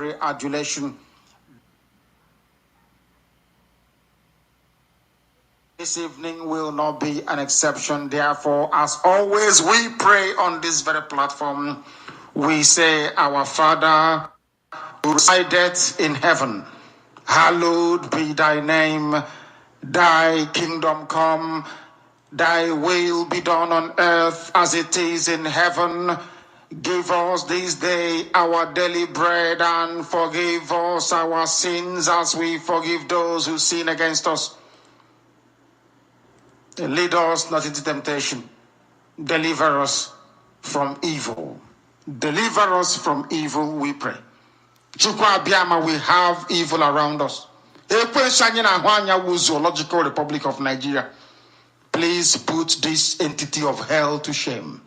adulation. This evening will not be an exception. Therefore, as always, we pray on this very platform. We say, Our Father, who resideth in heaven, hallowed be thy name. Thy kingdom come, thy will be done on earth as it is in heaven. Give us this day our daily bread, and forgive us our sins as we forgive those who sin against us. Lead us not into temptation. Deliver us from evil. Deliver us from evil, we pray. Chukwa Biama, we have evil around us. Zoological Republic of Nigeria. Please put this entity of hell to shame.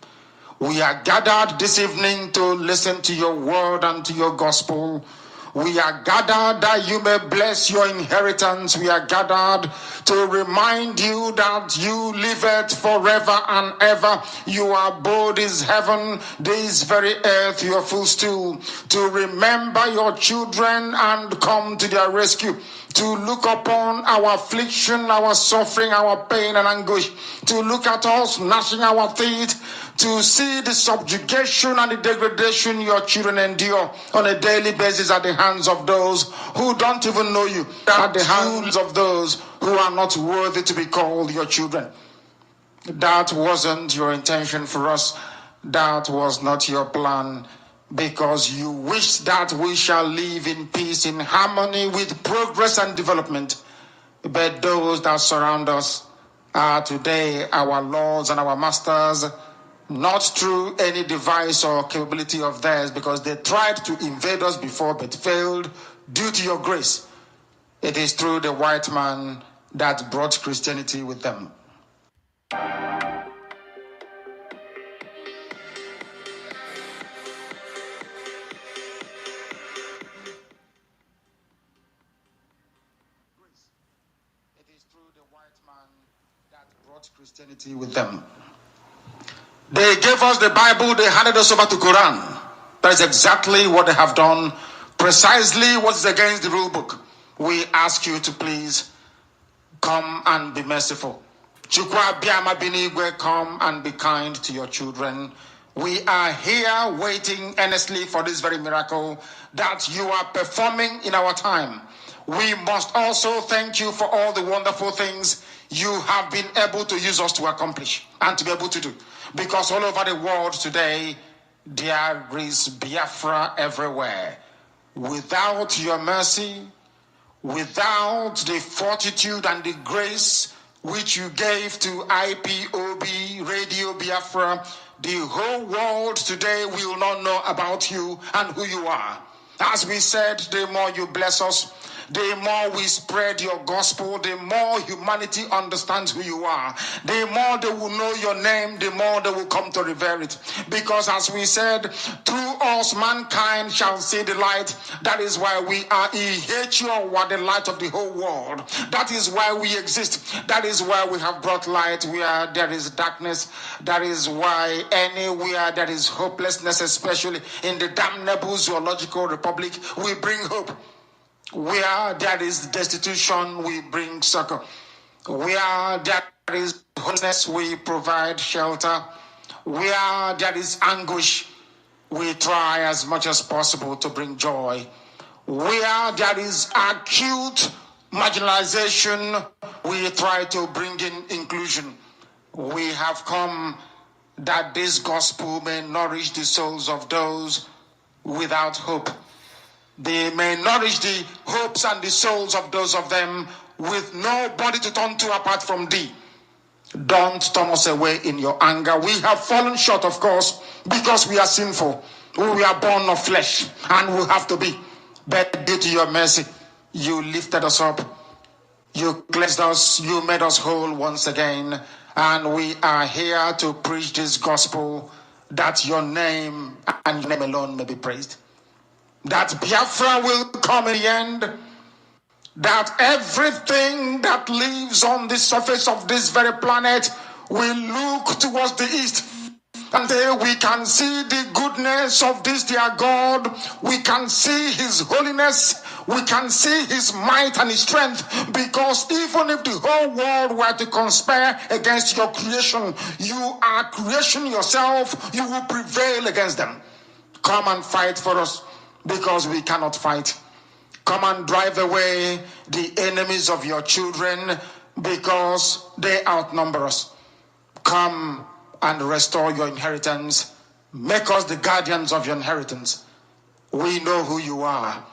We are gathered this evening to listen to your word and to your gospel. We are gathered that you may bless your inheritance. We are gathered to remind you that you liveth forever and ever. You abode is heaven, this very earth, your footstool. To remember your children and come to their rescue. To look upon our affliction, our suffering, our pain and anguish. To look at us gnashing our teeth. To see the subjugation and the degradation your children endure on a daily basis at the hands of those who don't even know you, at the hands of those who are not worthy to be called your children. That wasn't your intention for us. That was not your plan, because you wish that we shall live in peace, in harmony with progress and development. But those that surround us are today our lords and our masters, not through any device or capability of theirs, because they tried to invade us before but failed due to your grace. It is through the white man that brought Christianity with them. It is through the white man that brought Christianity with them. They gave us the Bible, they handed us over to Quran. That is exactly what they have done, precisely what is against the rule book. We ask you to please come and be merciful. Chukwa Biama Binigwe, come and be kind to your children. We are here waiting earnestly for this very miracle that you are performing in our time. We must also thank you for all the wonderful things you have been able to use us to accomplish and to be able to do. Because all over the world today, there is Biafra everywhere. Without your mercy, without the fortitude and the grace which you gave to IPOB, Radio Biafra, the whole world today will not know about you and who you are. As we said, the more you bless us, the more we spread your gospel, the more humanity understands who you are. The more they will know your name, the more they will come to revere it. Because as we said, through us mankind shall see the light. That is why we are the light of the whole world. That is why we exist. That is why we have brought light where there is darkness. That is why anywhere there is hopelessness, especially in the damnable Zoological Republic, we bring hope. Where there is destitution, we bring succor. Where there is homelessness, we provide shelter. Where there is anguish, we try as much as possible to bring joy. Where there is acute marginalization, we try to bring in inclusion. We have come that this gospel may nourish the souls of those without hope. They may nourish the hopes and the souls of those of them with nobody to turn to apart from thee. Don't turn us away in your anger. We have fallen short, of course, because we are sinful. We are born of flesh, and we have to be. But due to your mercy, you lifted us up. You cleansed us. You made us whole once again. And we are here to preach this gospel, that your name and your name alone may be praised. That Biafra will come in the end, that everything that lives on the surface of this very planet will look towards the east And we can see the goodness of this dear God. We can see his holiness. We can see his might and his strength, because even if the whole world were to conspire against your creation, you are creation yourself. You will prevail against them. Come and fight for us, because we cannot fight. Come and drive away the enemies of your children, because they outnumber us. Come and restore your inheritance. Make us the guardians of your inheritance. We know who you are.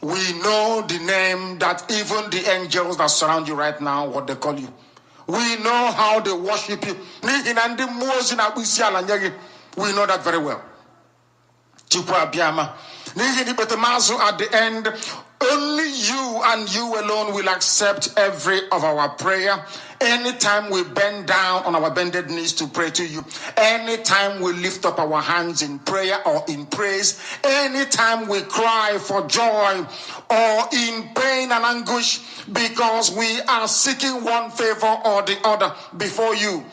We know the name that even the angels that surround you right now, what they call you. We know how they worship you. We know that very well. At the end, only you and you alone will accept every of our prayer. Anytime we bend down on our bended knees to pray to you, anytime we lift up our hands in prayer or in praise, anytime we cry for joy or in pain and anguish, because we are seeking one favor or the other before you,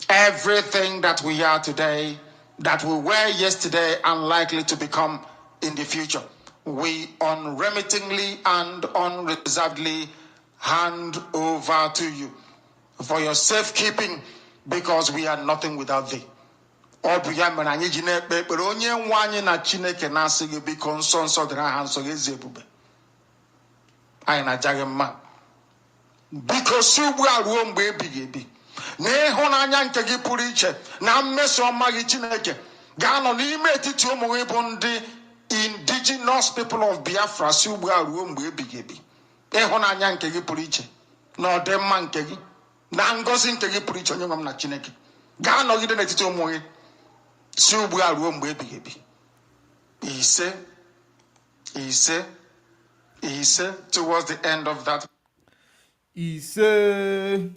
everything that we are today, that we were yesterday, unlikely to become in the future, we unremittingly and unreservedly hand over to you for your safekeeping, because we are nothing without thee. Ọ bụ ya mere anyị ji na-ekpe ekpere onye nwe anyị na Chineke na-asị gị biko nsọ nsọ dịrị aha nsọ gị ezi ebube. Anyị na-aja gị mma. Biko si ugbu a ruo mgbe ebighị ebi, na ịhụnanya nke gị pụrụ iche na mmeso ọma gị Chineke ga-anọ n'ime etiti ụmụ gị bụ ndị indigenous people of Biafra si ugbu a ruo mgbe ebighị ebi. Ịhụnanya nke gị pụrụ iche na ọdịmma nke gị na ngọzi nke gị pụrụ iche onye nwe m na Chineke ga-anọgide n'etiti ụmụ gị si ugbu a ruo mgbe ebighị ebi. Ise, ise, ise, towards the end of that. Ise.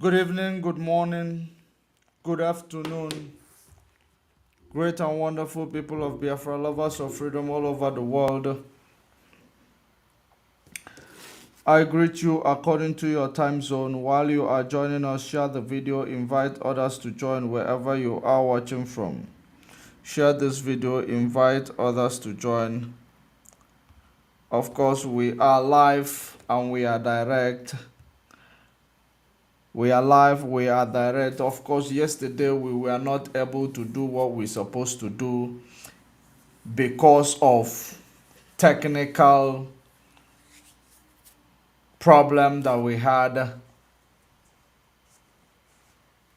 Good evening, good morning, good afternoon, great and wonderful people of Biafra, lovers of freedom all over the world. I greet you according to your time zone. While you are joining us, share the video, invite others to join wherever you are watching from. Share this video, invite others to join. Of course, we are live and we are direct. We are live, we are direct. Of course, yesterday we were not able to do what we're supposed to do because of technical problem that we had.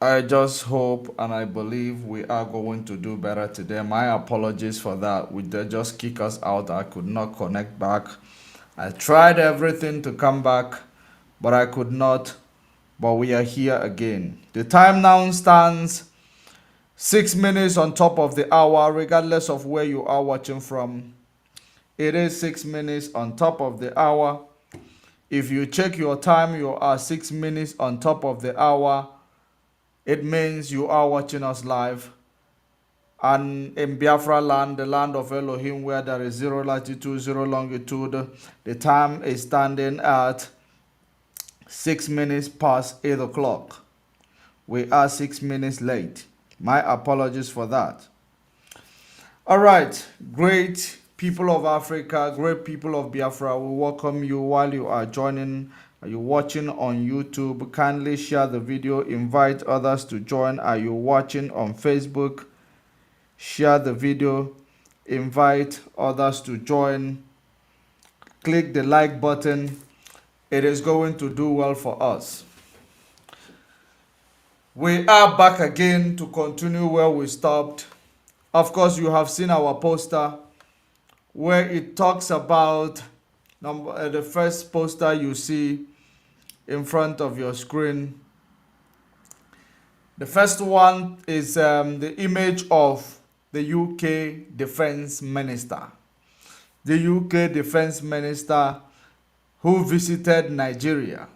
I just hope and I believe we are going to do better today. My apologies for that. They just kick us out. I could not connect back. I tried everything to come back, but I could not. But we are here again. The time now stands 6 minutes on top of the hour, regardless of where you are watching from. It is 6 minutes on top of the hour. If you check your time, you are 6 minutes on top of the hour. It means you are watching us live. And in Biafra land, the land of Elohim, where there is 0 latitude, 0 longitude, the time is standing at 6 minutes past 8 o'clock. We are 6 minutes late. My apologies for that. All right, great people of Africa, great people of Biafra, we welcome you while you are joining. Are you watching on YouTube? Kindly share the video, invite others to join. Are you watching on Facebook? Share the video, invite others to join. Click the like button. It is going to do well for us. We are back again to continue where we stopped. Of course, you have seen our poster where it talks about the first poster you see in front of your screen. The first one is the image of the UK Defense Minister. The UK Defense Minister who visited Nigeria,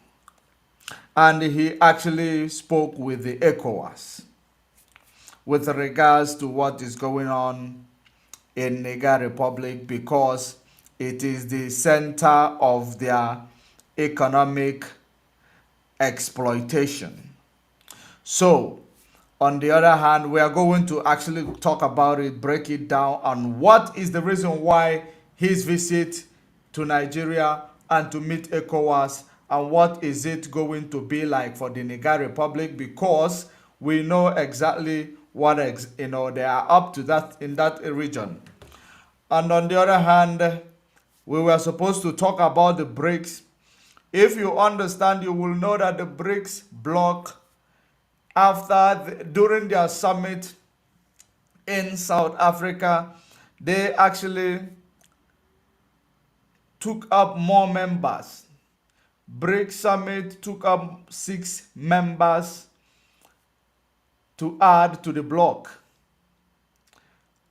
and he actually spoke with the ECOWAS with regards to what is going on in Niger Republic, because it is the center of their economic exploitation. So On the other hand, we are going to actually talk about it, break it down, and what is the reason why his visit to Nigeria and to meet ECOWAS, and what is it going to be like for the Niger Republic, because we know exactly what they are up to that in that region. And on the other hand, we were supposed to talk about the BRICS. If you understand, you will know that the BRICS bloc, during their summit in South Africa, they actually took up more members. BRICS Summit took up 6 members to add to the bloc.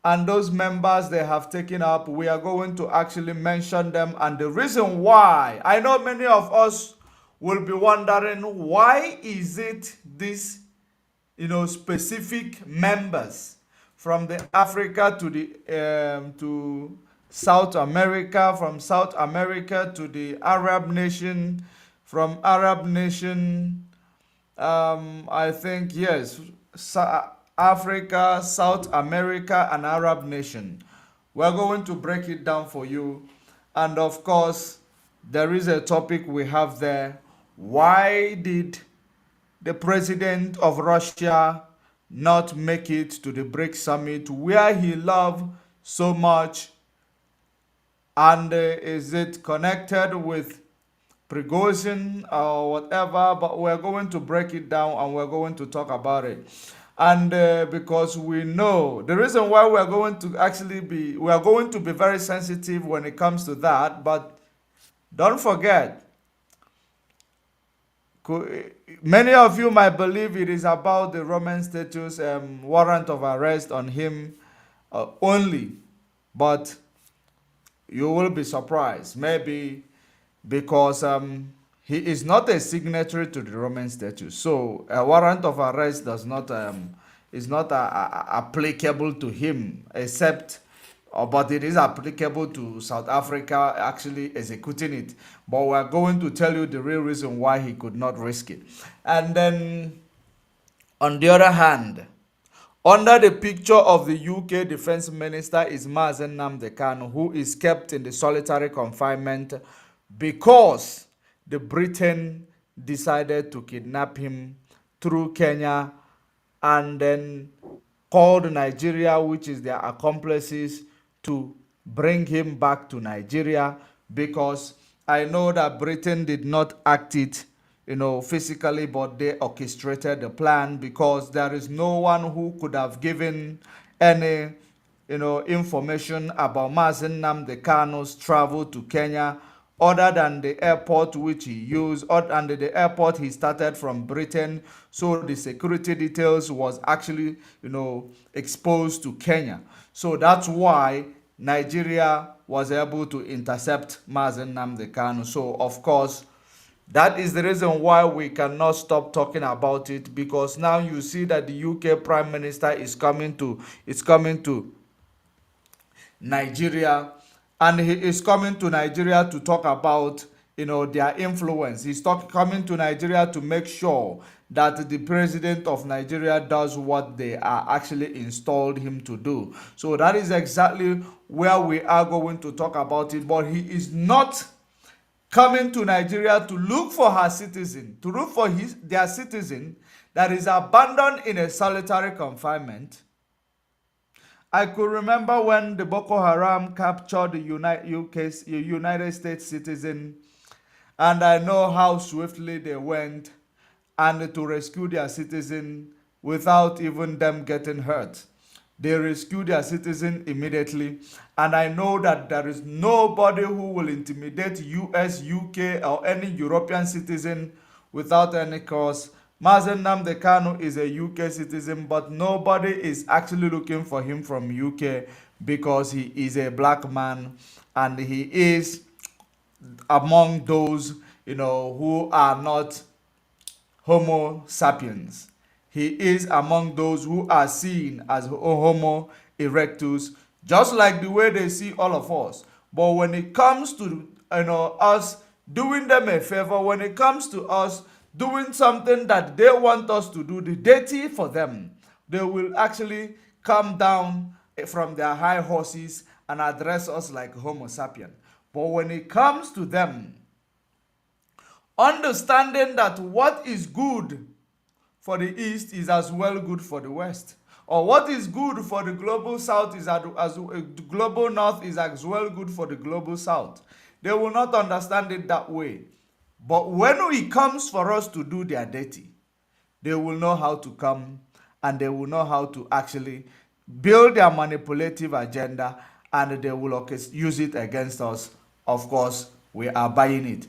And those members they have taken up, we are going to actually mention them and the reason why. I know many of us will be wondering, why is it this specific members from the Africa to the to South America, from South America to the Arab nation, from Arab nation, I think yes, Africa, South America, and Arab nation. We're going to break it down for you, and of course, there is a topic we have there. Why did the president of Russia not make it to the BRICS Summit, where he loved so much? And is it connected with Prigozhin or whatever? But we're going to break it down and we're going to talk about it. And because we know the reason why we are going to be very sensitive when it comes to that. But don't forget, many of you might believe it is about the Roman status warrant of arrest on him only, but you will be surprised, maybe because he is not a signatory to the Roman statute, so a warrant of arrest does not is not applicable to him, except but it is applicable to South Africa actually executing it. But we are going to tell you the real reason why he could not risk it. And then, on the other hand, under the picture of the UK Defense Minister is Mazen Nnamdi Kanu, who is kept in the solitary confinement because the Britain decided to kidnap him through Kenya and then called Nigeria, which is their accomplices, to bring him back to Nigeria, because I know that Britain did not act it, physically, but they orchestrated the plan, because there is no one who could have given any, information about Mazen Nnamdi Kanu's travel to Kenya, other than the airport which he used, and the airport he started from Britain. So the security details was actually, exposed to Kenya. So that's why Nigeria was able to intercept Mazen Nnamdi Kanu. So of course, that is the reason why we cannot stop talking about it, because now you see that the UK Prime Minister is coming to Nigeria, and he is coming to Nigeria to talk about their influence. He's coming to Nigeria to make sure that the president of Nigeria does what they are actually installed him to do. So that is exactly where we are going to talk about it. But he is not coming to Nigeria to look for her citizen, to look for their citizen that is abandoned in a solitary confinement. I could remember when the Boko Haram captured the United States citizen, and I know how swiftly they went and to rescue their citizen without even them getting hurt. They rescued their citizen immediately, and I know that there is nobody who will intimidate US, UK, or any European citizen without any cause. Mazen Nnamdi Kanu is a UK citizen, but nobody is actually looking for him from UK because he is a black man, and he is among those who are not Homo sapiens. He is among those who are seen as Homo erectus, just like the way they see all of us. But when it comes to us doing them a favor, when it comes to us doing something that they want us to do, the dirty for them, They will actually come down from their high horses and address us like Homo sapien. But when it comes to them understanding that what is good for the East is as well good for the West, or what is good for the global South is the global North is as well good for the global South. They will not understand it that way. But when it comes for us to do their duty, they will know how to come and they will know how to actually build their manipulative agenda, and they will use it against us. Of course, we are buying it.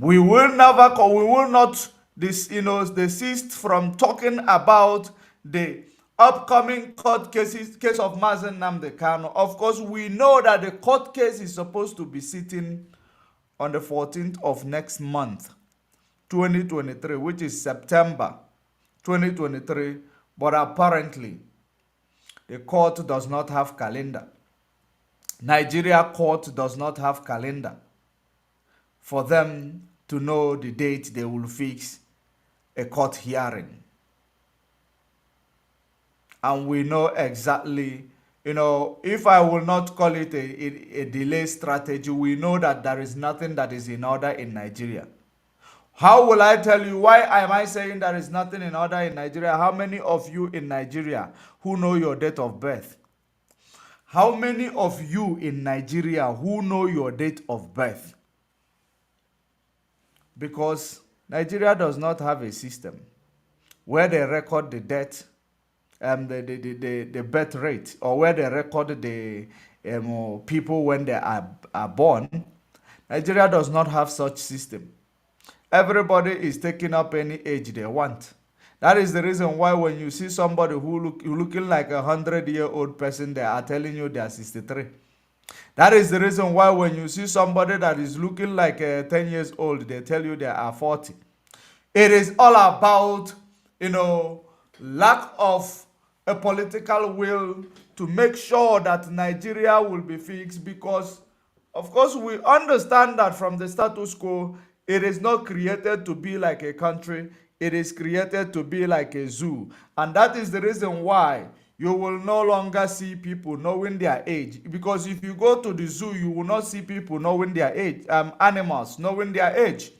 We will not desist from talking about the upcoming court case of Mazen Nnamdi Kanu. Of course, we know that the court case is supposed to be sitting on the 14th of next month, 2023, which is September 2023, but apparently the court does not have calendar. Nigeria court does not have calendar for them to know the date they will fix a court hearing. And we know exactly, if I will not call it a delay strategy, we know that there is nothing that is in order in Nigeria. How will I tell you? Why am I saying there is nothing in order in Nigeria? How many of you in Nigeria who know your date of birth? How many of you in Nigeria who know your date of birth? Because Nigeria does not have a system where they record the death, the birth rate, or where they record the people when they are born. Nigeria does not have such system. Everybody is taking up any age they want. That is the reason why when you see somebody looking like 100-year-old person, they are telling you they are 63. That is the reason why when you see somebody that is looking like 10 years old, they tell you they are 40. It is all about, lack of a political will to make sure that Nigeria will be fixed, because, of course, we understand that from the status quo, it is not created to be like a country. It is created to be like a zoo. And that is the reason why you will no longer see people knowing their age. Because if you go to the zoo, you will not see people knowing their age, animals knowing their age.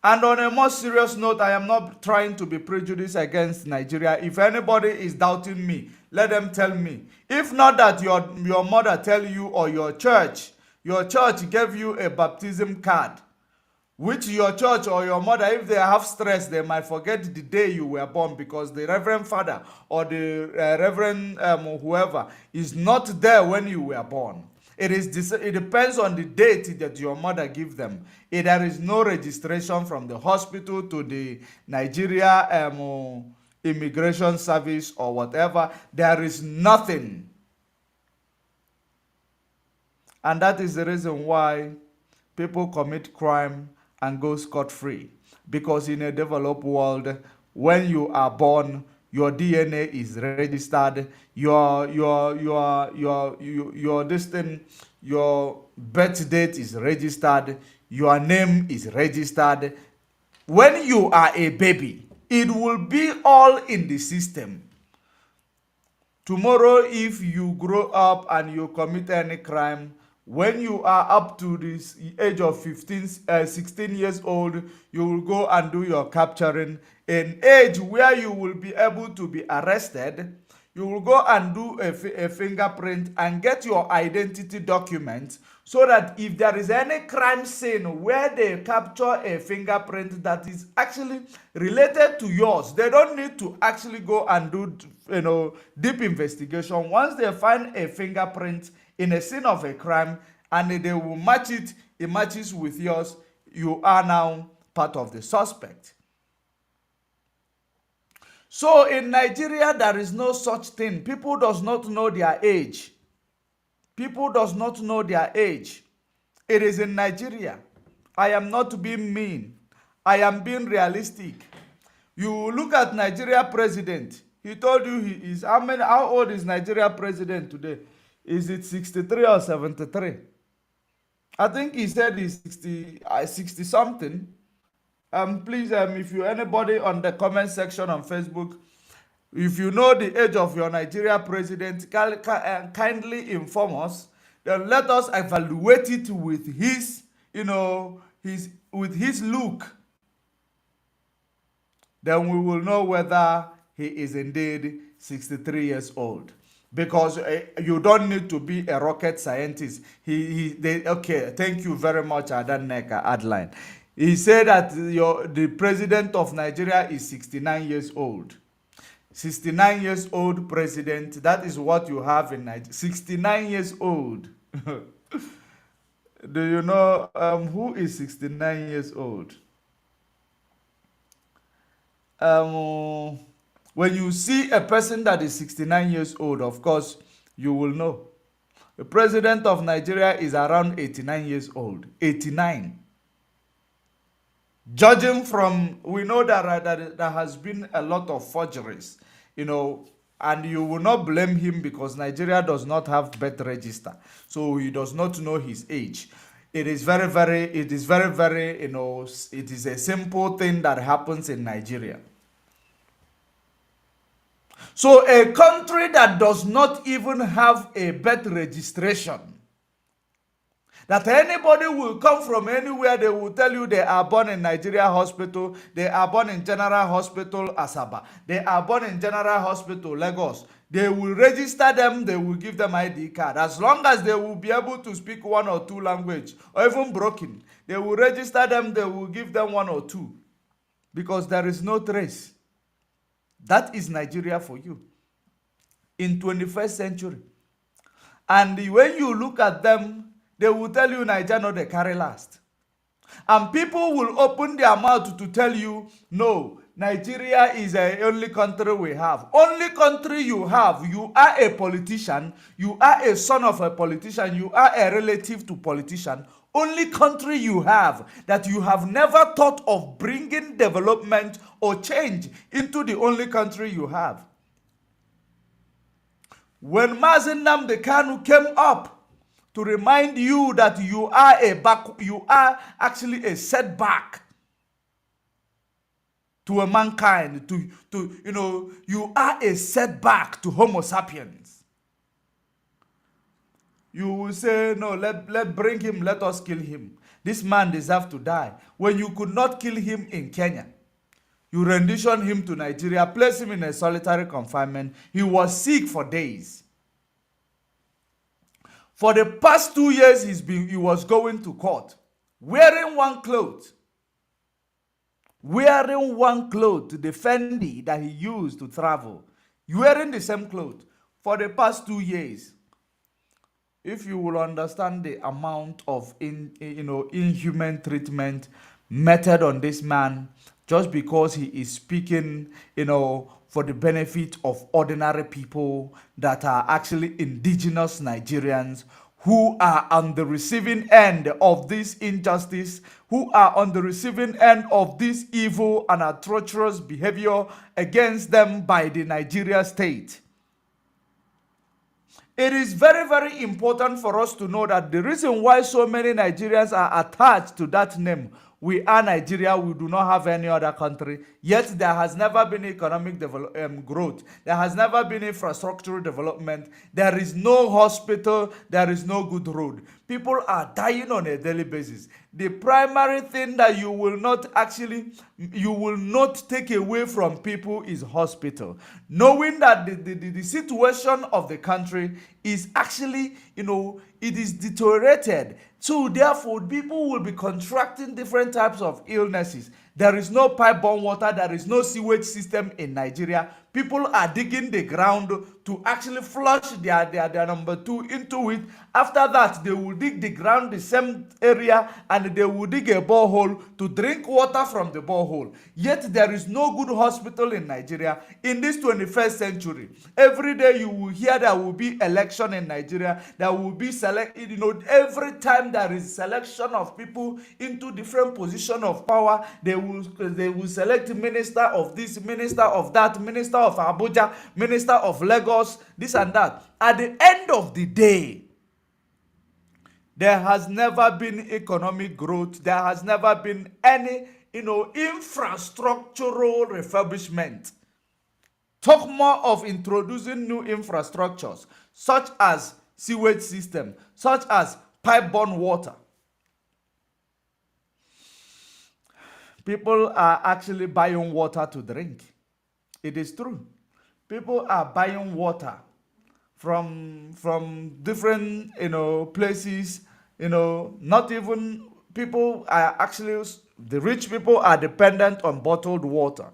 And on a more serious note, I am not trying to be prejudiced against Nigeria. If anybody is doubting me, let them tell me. If not that your mother tell you, or your church gave you a baptism card, which your church or your mother, if they have stress, they might forget the day you were born, because the reverend father or the reverend whoever is not there when you were born. It depends on the date that your mother give them. If there is no registration from the hospital to the Nigeria immigration service or whatever, there is nothing. And that is the reason why people commit crime and go scot-free. Because in a developed world, when you are born, your DNA is registered, your birth date is registered, your name is registered. When you are a baby, it will be all in the system. Tomorrow, if you grow up and you commit any crime, when you are up to this age of 16 years old, you will go and do your capturing. An age where you will be able to be arrested, you will go and do a fingerprint and get your identity document, so that if there is any crime scene where they capture a fingerprint that is actually related to yours, they don't need to actually go and do deep investigation. Once they find a fingerprint in a scene of a crime and they will match it, it matches with yours, you are now part of the suspect. So in Nigeria, there is no such thing. People does not know their age. People does not know their age. It is in Nigeria. I am not being mean. I am being realistic. You look at Nigeria president. He told you he is, how old is Nigeria president today? Is it 63 or 73? I think he said he's 60 something. Please, if you anybody on the comment section on Facebook, if you know the age of your Nigeria president, kindly inform us. Then let us evaluate it with his, his with his look. Then we will know whether he is indeed 63 years old. Because you don't need to be a rocket scientist. Okay, thank you very much, Adaneka Adline. He said that the president of Nigeria is 69 years old. 69 years old president, that is what you have in Nigeria. 69 years old. Do you know who is 69 years old? um, when you see a person that is 69 years old, of course, you will know. The president of Nigeria is around 89 years old. 89. Judging from, we know that there has been a lot of forgeries, and you will not blame him because Nigeria does not have birth register. So he does not know his age. It is very, very, it is a simple thing that happens in Nigeria. So a country that does not even have a birth registration, that anybody will come from anywhere, they will tell you they are born in Nigeria Hospital, they are born in General Hospital Asaba, they are born in General Hospital Lagos. They will register them, they will give them ID card. As long as they will be able to speak one or two language, or even broken, they will register them, they will give them one or two. Because there is no trace. That is Nigeria for you in 21st century. And when you look at them, they will tell you Nigeria no dey carry last. And people will open their mouth to tell you, no, Nigeria is the only country we have. Only country you have. You are a politician. You are a son of a politician. You are a relative to politician. Only country you have that you have never thought of bringing development or change into the only country you have. When Mazen Nnamdi Kanu came up to remind you that you are actually a setback to a mankind, you are a setback to Homo sapiens. You will say, no, let bring him, let us kill him. This man deserves to die. When you could not kill him in Kenya, you rendition him to Nigeria, place him in a solitary confinement. He was sick for days. For the past 2 years, he was going to court, wearing one cloth. Wearing one cloth, the Fendi that he used to travel. Wearing the same cloth for the past 2 years. If you will understand the amount of inhuman treatment meted on this man, just because he is speaking, for the benefit of ordinary people that are actually indigenous Nigerians who are on the receiving end of this injustice, who are on the receiving end of this evil and atrocious behavior against them by the Nigeria state. It is very, very important for us to know that the reason why so many Nigerians are attached to that name, we are Nigeria, we do not have any other country, yet there has never been economic growth, there has never been infrastructural development, there is no hospital, there is no good road. People are dying on a daily basis. The primary thing that you will not take away from people is hospital. Knowing that the situation of the country is actually, it is deteriorated. So therefore, people will be contracting different types of illnesses. There is no pipe-borne water. There is no sewage system in Nigeria. People are digging the ground to actually flush their number two into it. After that, they will dig the ground, the same area, and they will dig a borehole to drink water from the borehole. Yet there is no good hospital in Nigeria in this 21st century. Every day you will hear there will be election in Nigeria. There will be every time there is selection of people into different position of power, they will select minister of this, minister of that, minister of Abuja, minister of Lagos, this and that. At the end of the day, there has never been economic growth. There has never been any infrastructural refurbishment. Talk more of introducing new infrastructures, such as sewage system, such as pipe-borne water. People are actually buying water to drink. It is true. People are buying water from different places. Not even people are actually, the rich people are dependent on bottled water.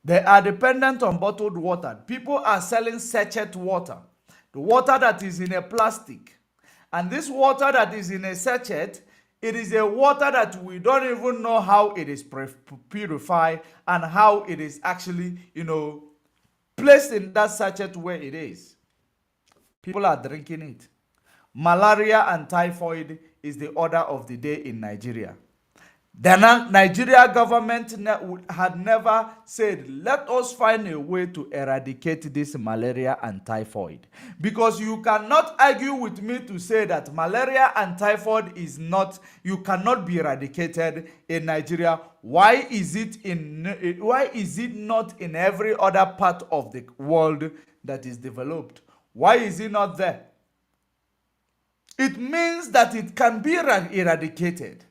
They are dependent on bottled water. People are selling sachet water, the water that is in a plastic. And this water that is in a sachet, it is a water that we don't even know how it is purified and how it is actually, placed in that sachet where it is. People are drinking it. Malaria and typhoid is the order of the day in Nigeria. The Nigeria government had never said, let us find a way to eradicate this malaria and typhoid. Because you cannot argue with me to say that malaria and typhoid is not, you cannot be eradicated in Nigeria. Why is it not in every other part of the world that is developed? Why is it not there? It means that it can be eradicated.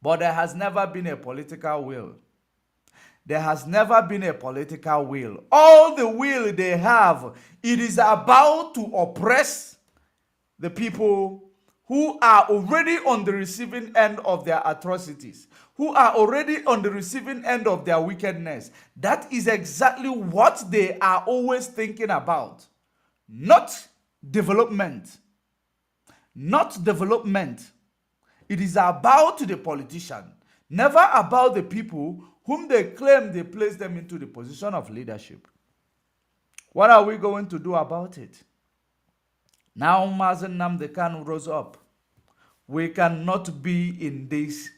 But there has never been a political will. There has never been a political will. All the will they have, it is about to oppress the people who are already on the receiving end of their atrocities, who are already on the receiving end of their wickedness. That is exactly what they are always thinking about. Not development. Not development. It is about the politician, never about the people whom they claim they place them into the position of leadership. What are we going to do about it? Now Mazen Nnamdi Kanu rose up. We cannot be in this,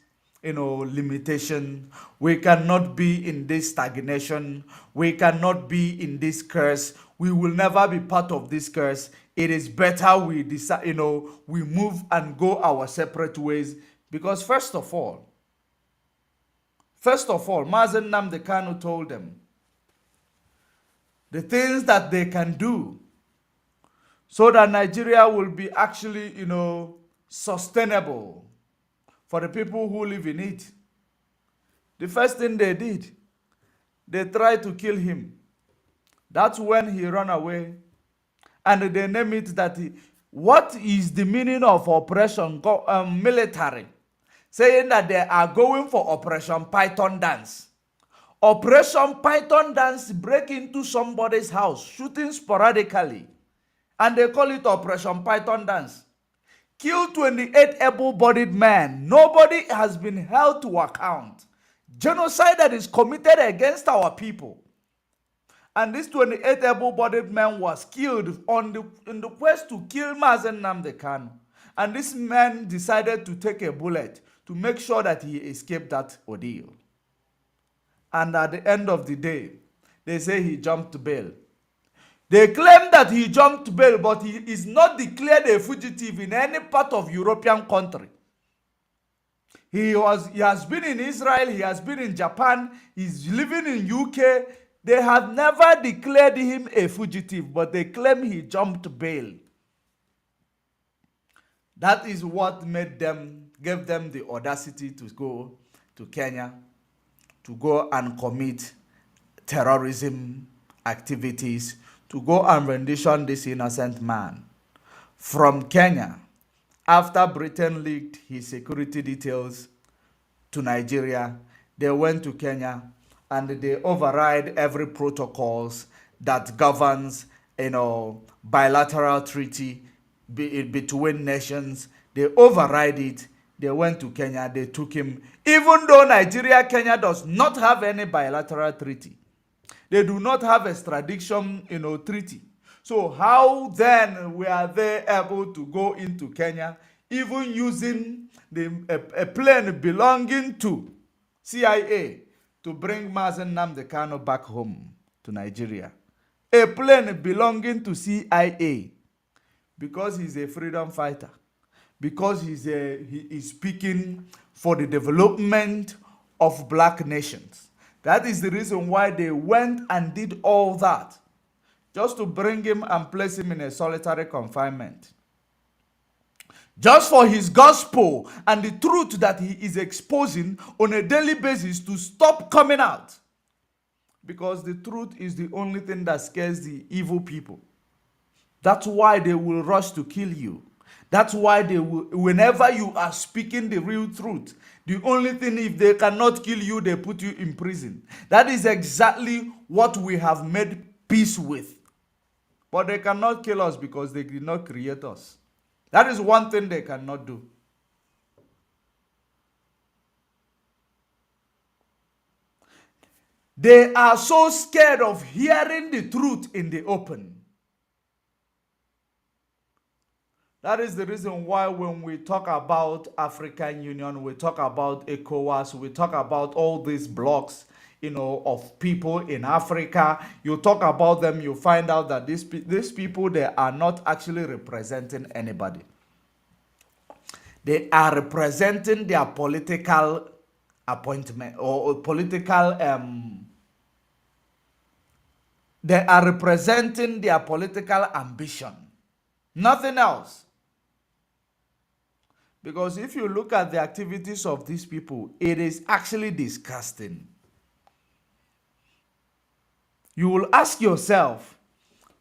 limitation. We cannot be in this stagnation. We cannot be in this curse. We will never be part of this curse. It is better we decide, we move and go our separate ways. Because first of all, Mazen Nnamdi Kanu told them the things that they can do so that Nigeria will be actually, sustainable for the people who live in it. The first thing they did, they tried to kill him. That's when he ran away. And they name it that what is the meaning of operation military? Saying that they are going for Operation Python dance. Operation Python dance, break into somebody's house, shooting sporadically. And they call it Operation Python dance. Kill 28 able-bodied men. Nobody has been held to account. Genocide that is committed against our people. And this 28 able-bodied man was killed in the quest to kill Mazen Nnamdi Kanu. And this man decided to take a bullet to make sure that he escaped that ordeal. And at the end of the day, they say he jumped bail. They claim that he jumped bail, but he is not declared a fugitive in any part of European country. He has been in Israel, he has been in Japan, he's living in UK. They have never declared him a fugitive, but they claim he jumped bail. That is what gave them the audacity to go to Kenya, to go and commit terrorism activities, to go and rendition this innocent man. From Kenya, after Britain leaked his security details to Nigeria, they went to Kenya, and they override every protocols that governs, bilateral treaty between nations. They override it. They went to Kenya. They took him. Even though Kenya does not have any bilateral treaty. They do not have extradition, treaty. So how then were they able to go into Kenya, even using a plane belonging to CIA, to bring Mazen Nnamdi Kanu back home to Nigeria? A plane belonging to CIA because he's a freedom fighter, because he is speaking for the development of black nations. That is the reason why they went and did all that, just to bring him and place him in a solitary confinement. Just for his gospel and the truth that he is exposing on a daily basis to stop coming out. Because the truth is the only thing that scares the evil people. That's why they will rush to kill you. That's why they will, whenever you are speaking the real truth, the only thing, if they cannot kill you, they put you in prison. That is exactly what we have made peace with. But they cannot kill us because they did not create us. That is one thing they cannot do. They are so scared of hearing the truth in the open. That is the reason why when we talk about African Union, we talk about ECOWAS, we talk about all these blocks, of people in Africa, you talk about them, you find out that these people, they are not actually representing anybody. They are representing their political appointment or political, they are representing their political ambition. Nothing else. Because if you look at the activities of these people, it is actually disgusting. You will ask yourself,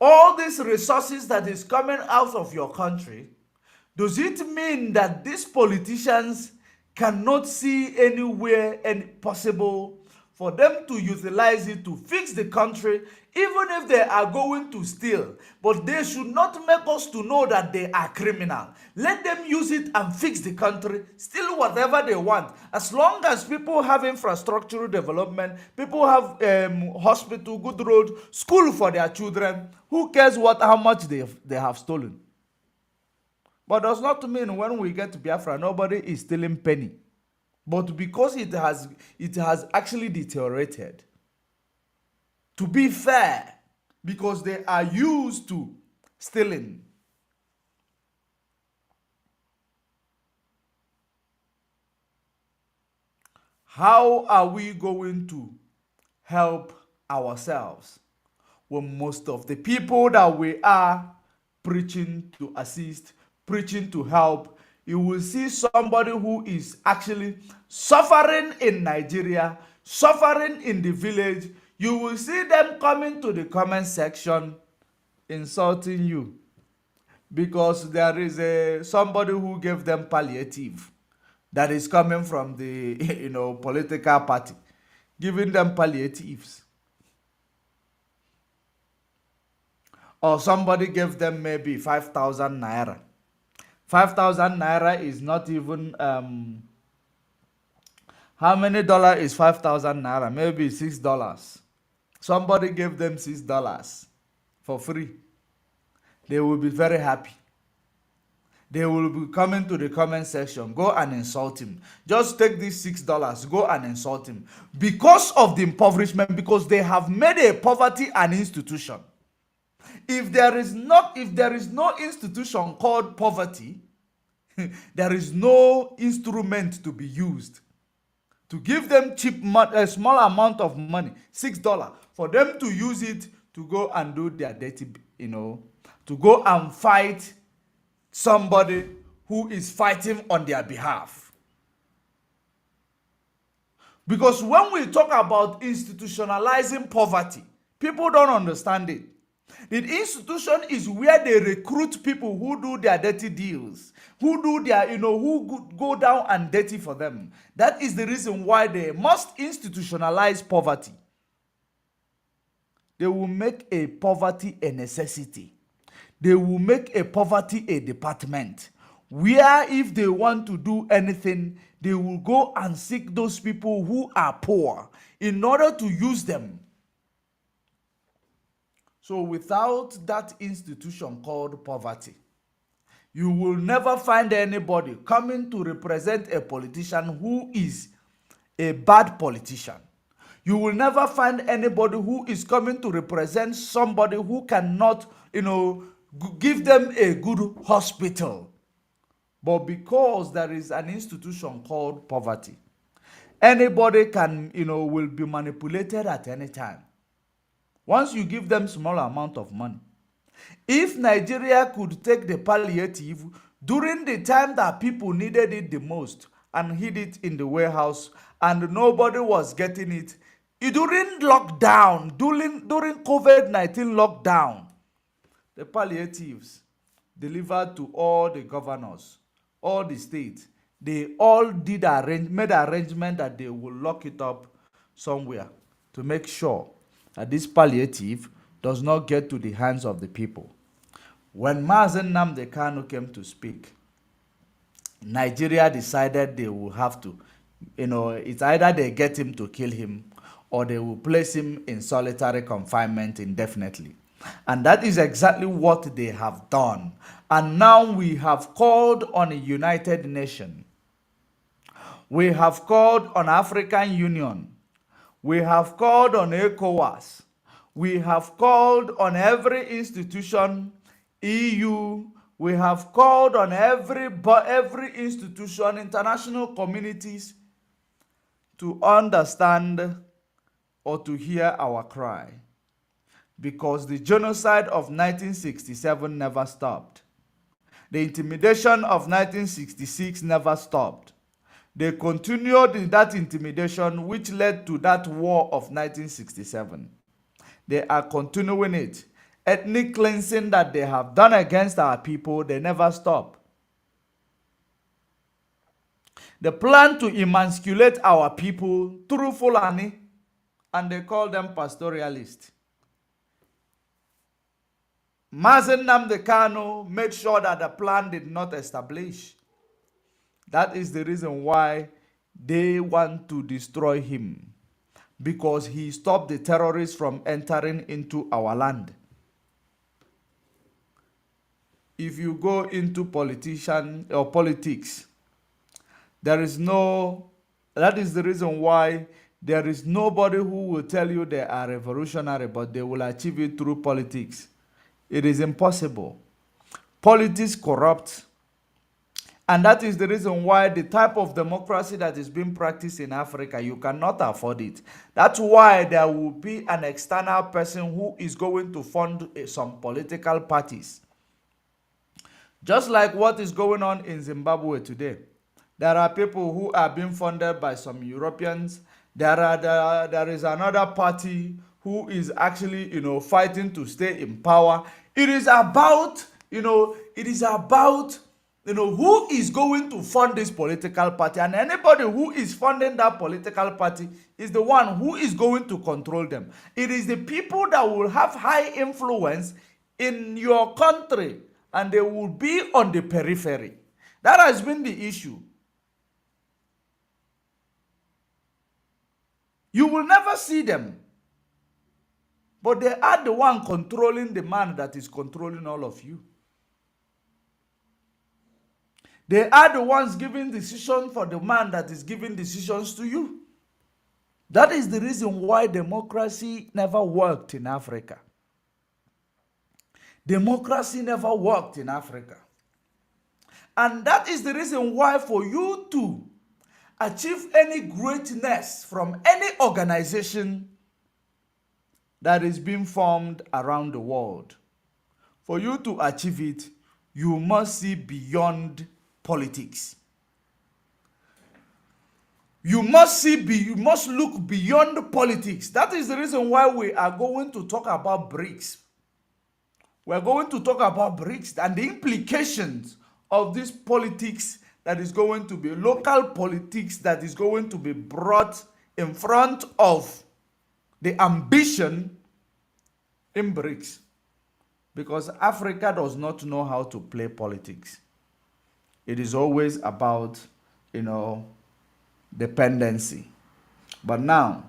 all these resources that is coming out of your country, does it mean that these politicians cannot see anywhere any possible for them to utilize it to fix the country, even if they are going to steal? But they should not make us to know that they are criminal. Let them use it and fix the country, steal whatever they want. As long as people have infrastructural development, people have hospital, good road, school for their children, who cares how much they have stolen? But does not mean when we get to Biafra, nobody is stealing penny. But because it has actually deteriorated. To be fair, because they are used to stealing. How are we going to help ourselves when most of the people that we are preaching to assist, preaching to help, you will see somebody who is actually suffering in Nigeria, suffering in the village, you will see them coming to the comment section insulting you because there is somebody who gave them palliative that is coming from the political party, giving them palliatives. Or somebody gave them maybe 5,000 naira. 5,000 naira is not even how many dollars is 5,000 naira? Maybe $6. Somebody gave them $6 for free. They will be very happy. They will be coming to the comment section. Go and insult him. Just take these $6. Go and insult him. Because of the impoverishment, because they have made a poverty an institution. If there is no institution called poverty, there is no instrument to be used to give them a small amount of money, $6, for them to use it to go and do their dirty, to go and fight somebody who is fighting on their behalf. Because when we talk about institutionalizing poverty, people don't understand it. The institution is where they recruit people who do their dirty deals, who do their, who go down and dirty for them. That is the reason why they must institutionalize poverty. They will make a poverty a necessity. They will make a poverty a department, where if they want to do anything, they will go and seek those people who are poor in order to use them. So without that institution called poverty, you will never find anybody coming to represent a politician who is a bad politician. You will never find anybody who is coming to represent somebody who cannot, give them a good hospital. But because there is an institution called poverty, anybody can, will be manipulated at any time. Once you give them small amount of money. If Nigeria could take the palliative during the time that people needed it the most and hid it in the warehouse and nobody was getting it, during lockdown, during COVID-19 lockdown, the palliatives delivered to all the governors, all the states, they all made arrangement that they will lock it up somewhere to make sure that this palliative does not get to the hands of the people. When Mazen Nnamdi Kanu came to speak, Nigeria decided they will have to, it's either they get him to kill him or they will place him in solitary confinement indefinitely. And that is exactly what they have done. And now we have called on a United Nations. We have called on African Union. We have called on ECOWAS. We have called on every institution, EU. We have called on every institution, international communities to understand or to hear our cry. Because the genocide of 1967 never stopped. The intimidation of 1966 never stopped. They continued in that intimidation which led to that war of 1967. They are continuing it. Ethnic cleansing that they have done against our people, they never stop. They plan to emasculate our people through Fulani, and they call them pastoralists. Mazen Nnamdi Kanu made sure that the plan did not establish. That is the reason why they want to destroy him. Because he stopped the terrorists from entering into our land. If you go into politics, that is the reason why there is nobody who will tell you they are revolutionary, but they will achieve it through politics. It is impossible. Politics corrupt. And that is the reason why the type of democracy that is being practiced in Africa, you cannot afford it. That's why there will be an external person who is going to fund some political parties. Just like what is going on in Zimbabwe today. There are people who are being funded by some Europeans. There is another party who is actually, fighting to stay in power. It is about, who is going to fund this political party. And anybody who is funding that political party is the one who is going to control them. It is the people that will have high influence in your country and they will be on the periphery. That has been the issue. You will never see them. But they are the one controlling the man that is controlling all of you. They are the ones giving decisions for the man that is giving decisions to you. That is the reason why democracy never worked in Africa. Democracy never worked in Africa. And that is the reason why for you to achieve any greatness from any organization that is being formed around the world, for you to achieve it, you must see beyond politics. You must look beyond politics. That is the reason why we are going to talk about BRICS. We are going to talk about BRICS and the implications of this politics that is going to be local politics that is going to be brought in front of the ambition in BRICS. Because Africa does not know how to play politics. It is always about, dependency. But now,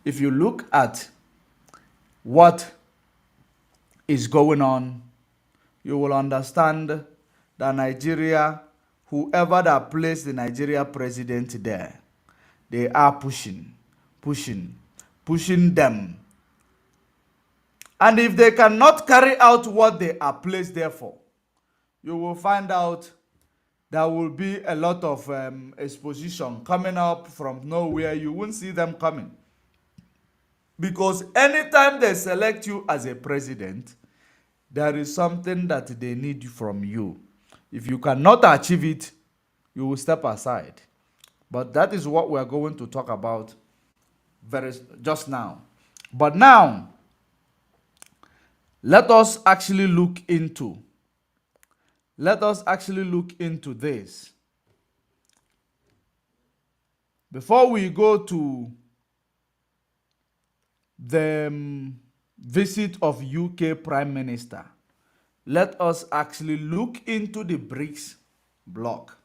if you look at what is going on, you will understand that Nigeria, whoever that placed the Nigeria president there, they are pushing them And if they cannot carry out what they are placed there for, you will find out there will be a lot of exposition coming up from nowhere. You won't see them coming. Because anytime they select you as a president, there is something that they need from you. If you cannot achieve it, you will step aside. But that is what we are going to talk about just now. But now, let us actually look into this. Before we go to the visit of UK Prime Minister, let us actually look into the BRICS bloc.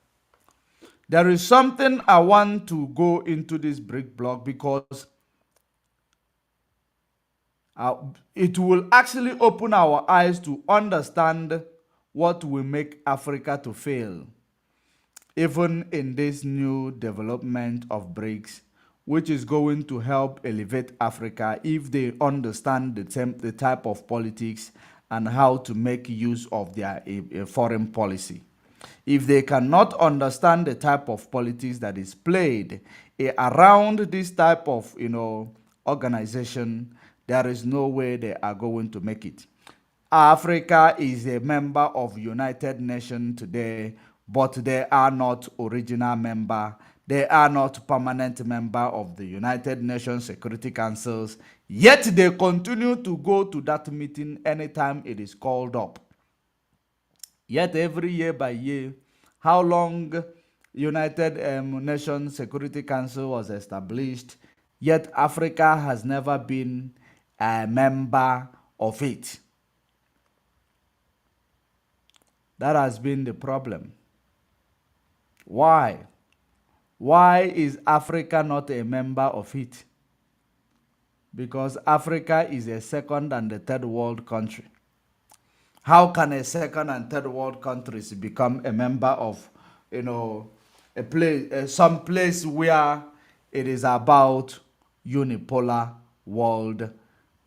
There is something I want to go into this BRICS bloc because it will actually open our eyes to understand what will make Africa to fail, even in this new development of BRICS, which is going to help elevate Africa if they understand the type of politics and how to make use of their foreign policy. If they cannot understand the type of politics that is played around this type of organization, there is no way they are going to make it. Africa is a member of United Nations today, but they are not original member. They are not permanent member of the United Nations Security Councils. Yet they continue to go to that meeting anytime it is called up. Yet every year by year, how long United Nations Security Council was established, yet Africa has never been a member of it. That has been the problem. Why? Why is Africa not a member of it? Because Africa is a second and a third world country. How can a second and third world countries become a member of, a place, some place where it is about unipolar world,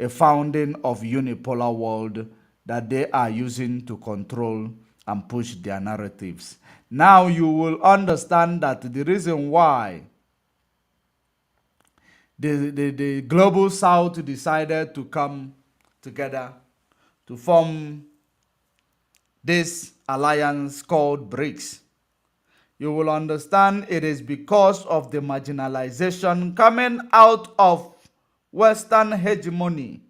a founding of unipolar world that they are using to control and push their narratives? Now you will understand that the reason why the global south decided to come together to form this alliance called BRICS, you will understand it is because of the marginalization coming out of Western hegemony,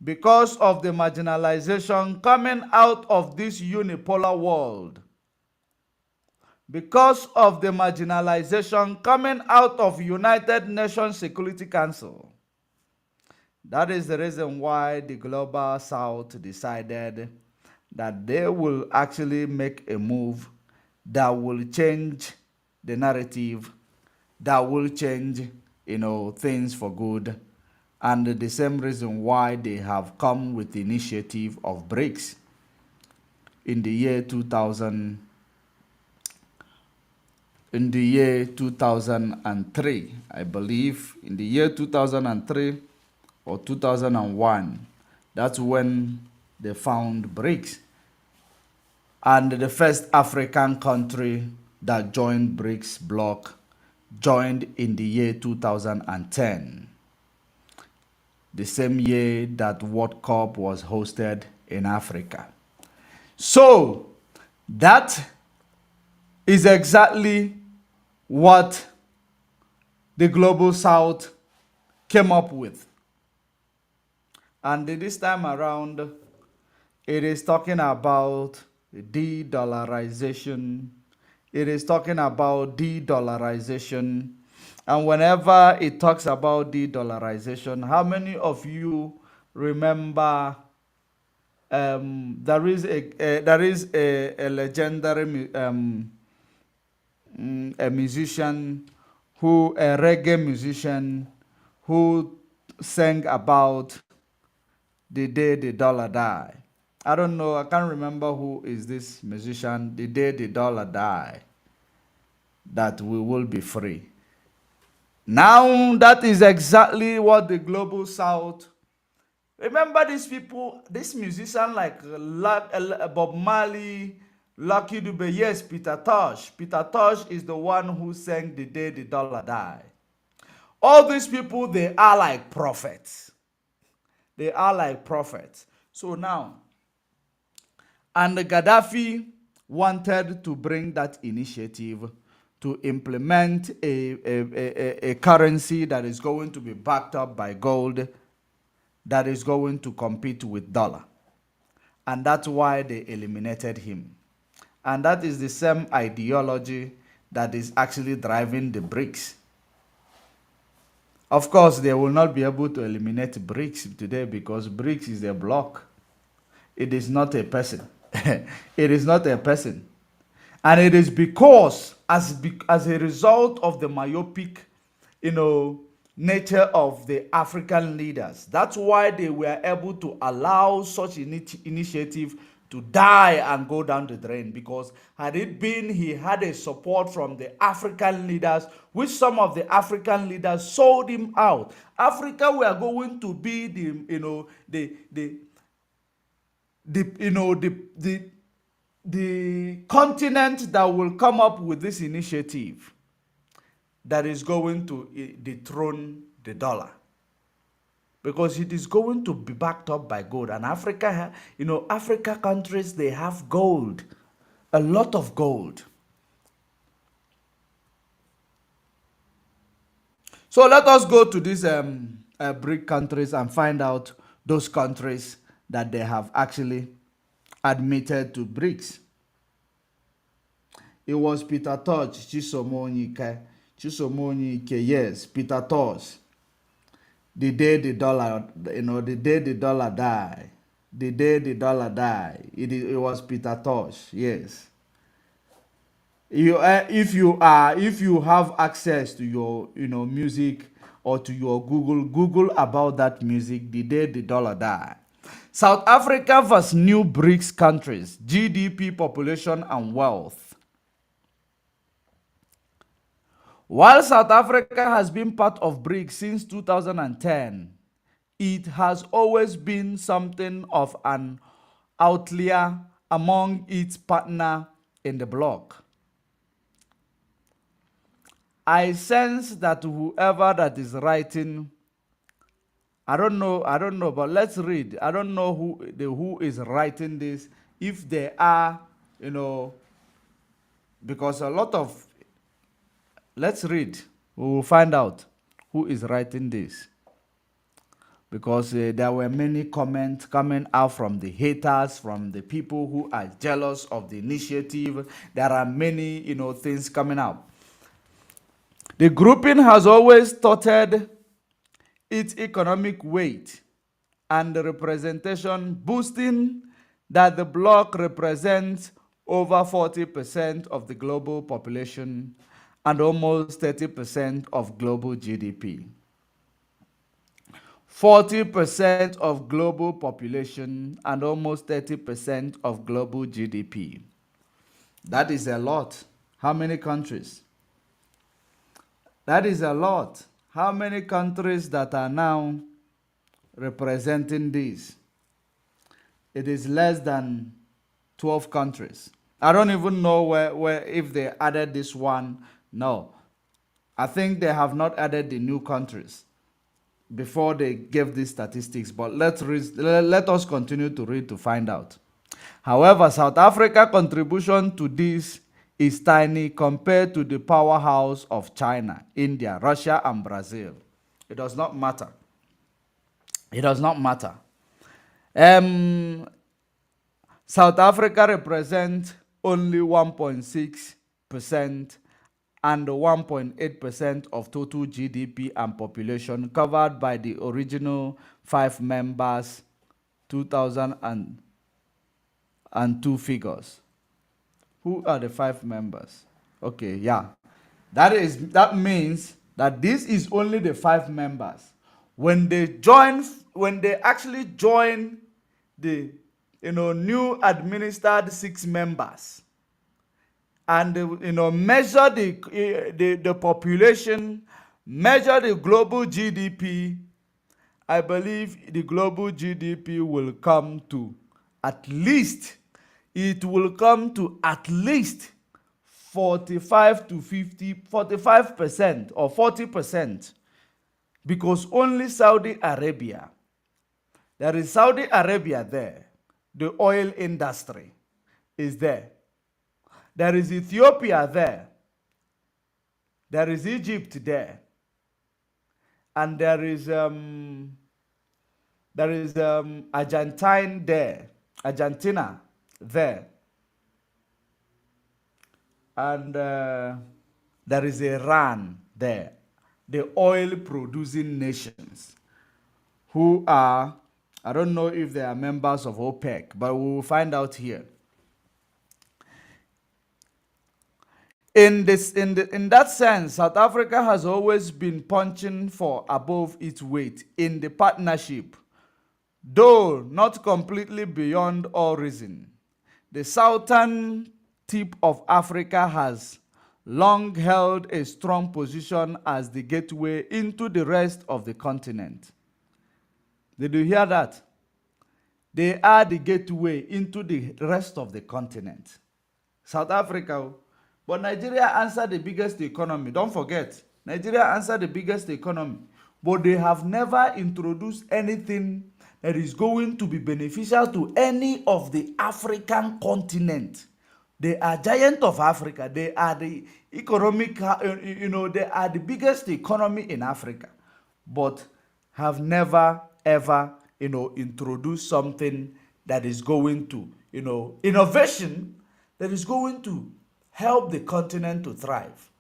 because of the marginalization coming out of this unipolar world, because of the marginalization coming out of United Nations Security Council. That is the reason why the Global South decided that they will actually make a move that will change the narrative, that will change, things for good. And the same reason why they have come with the initiative of BRICS in the year 2000. In the year 2003, I believe, in the year 2003 or 2001, that's when they found BRICS. And the first African country that joined BRICS bloc joined in the year 2010, the same year that World Cup was hosted in Africa. So that is exactly what the Global South came up with. And this time around, it is talking about de-dollarization. It is talking about de-dollarization. And whenever it talks about de-dollarization, how many of you remember there is a legendary a musician a reggae musician who sang about the day the dollar die. I don't know, I can't remember who is this musician. The day the dollar die, that we will be free. Now that is exactly what the Global South Remember these people, this musician like Bob Marley, Lucky Dube, yes, Peter Tosh. Peter Tosh is the one who sang The Day the Dollar Died. All these people, they are like prophets. They are like prophets. So now, and Gaddafi wanted to bring that initiative to implement a currency that is going to be backed up by gold, that is going to compete with dollar. And that's why they eliminated him. And that is the same ideology that is actually driving the BRICS. Of course, they will not be able to eliminate BRICS today because BRICS is a block. It is not a person. It is not a person. And it is because, as a result of the myopic, nature of the African leaders, that's why they were able to allow such initiative to die and go down the drain. Because had it been he had a support from the African leaders, which some of the African leaders sold him out, Africa were going to be the continent that will come up with this initiative that is going to dethrone the dollar, because it is going to be backed up by gold. And Africa, Africa countries, they have gold, a lot of gold. So let us go to these BRIC countries and find out those countries that they have actually admitted to BRICS. It was Peter Tosh, Chisom Onyike, yes, Peter Tosh. The day the dollar, the day the dollar died. The day the dollar died. It was Peter Tosh, yes. If you have access to your music, or to your Google about that music, The Day the Dollar Died. South Africa vs new BRICS countries, GDP, population and wealth. While South Africa has been part of BRICS since 2010, it has always been something of an outlier among its partners in the bloc. I sense that whoever that is writing, I don't know, but let's read. I don't know who is writing this. If they are, because a lot of, let's read. We will find out who is writing this. Because there were many comments coming out from the haters, from the people who are jealous of the initiative. There are many, things coming out. The grouping has always touted its economic weight and the representation, boasting that the bloc represents over 40% of the global population and almost 30% of global GDP. 40% of global population and almost 30% of global GDP. That is a lot. How many countries? That is a lot. How many countries that are now representing this? It is less than 12 countries. I don't even know where if they added this one. No. I think they have not added the new countries before they gave these statistics. But let us continue to read to find out. However, South Africa's contribution to this is tiny compared to the powerhouse of China, India, Russia, and Brazil. It does not matter. It does not matter. South Africa represents only 1.6% and 1.8% of total GDP and population covered by the original 5 members 2002 figures. Who are the 5 members? Okay, yeah. That means that this is only the 5 members. When they actually join the new administered 6 members, and measure the population, measure the global GDP, I believe the global GDP will come to at least, it will come to at least 45 to 50, 45% or 40%, because only Saudi Arabia, there is Saudi Arabia there, the oil industry is there. There is Ethiopia there. There is Egypt there. And there is Argentina there. And there is Iran there. The oil producing nations who are, I don't know if they are members of OPEC, but we will find out here. In that sense, South Africa has always been punching for above its weight in the partnership, though not completely beyond all reason. The southern tip of Africa has long held a strong position as the gateway into the rest of the continent. Did you hear that? They are the gateway into the rest of the continent. South Africa. But Nigeria answered the biggest economy. Don't forget, Nigeria answered the biggest economy. But they have never introduced anything that is going to be beneficial to any of the African continent. They are giant of Africa. They are the economic, they are the biggest economy in Africa. But have never, ever, introduced something that is going to, innovation that is going to help the continent to thrive.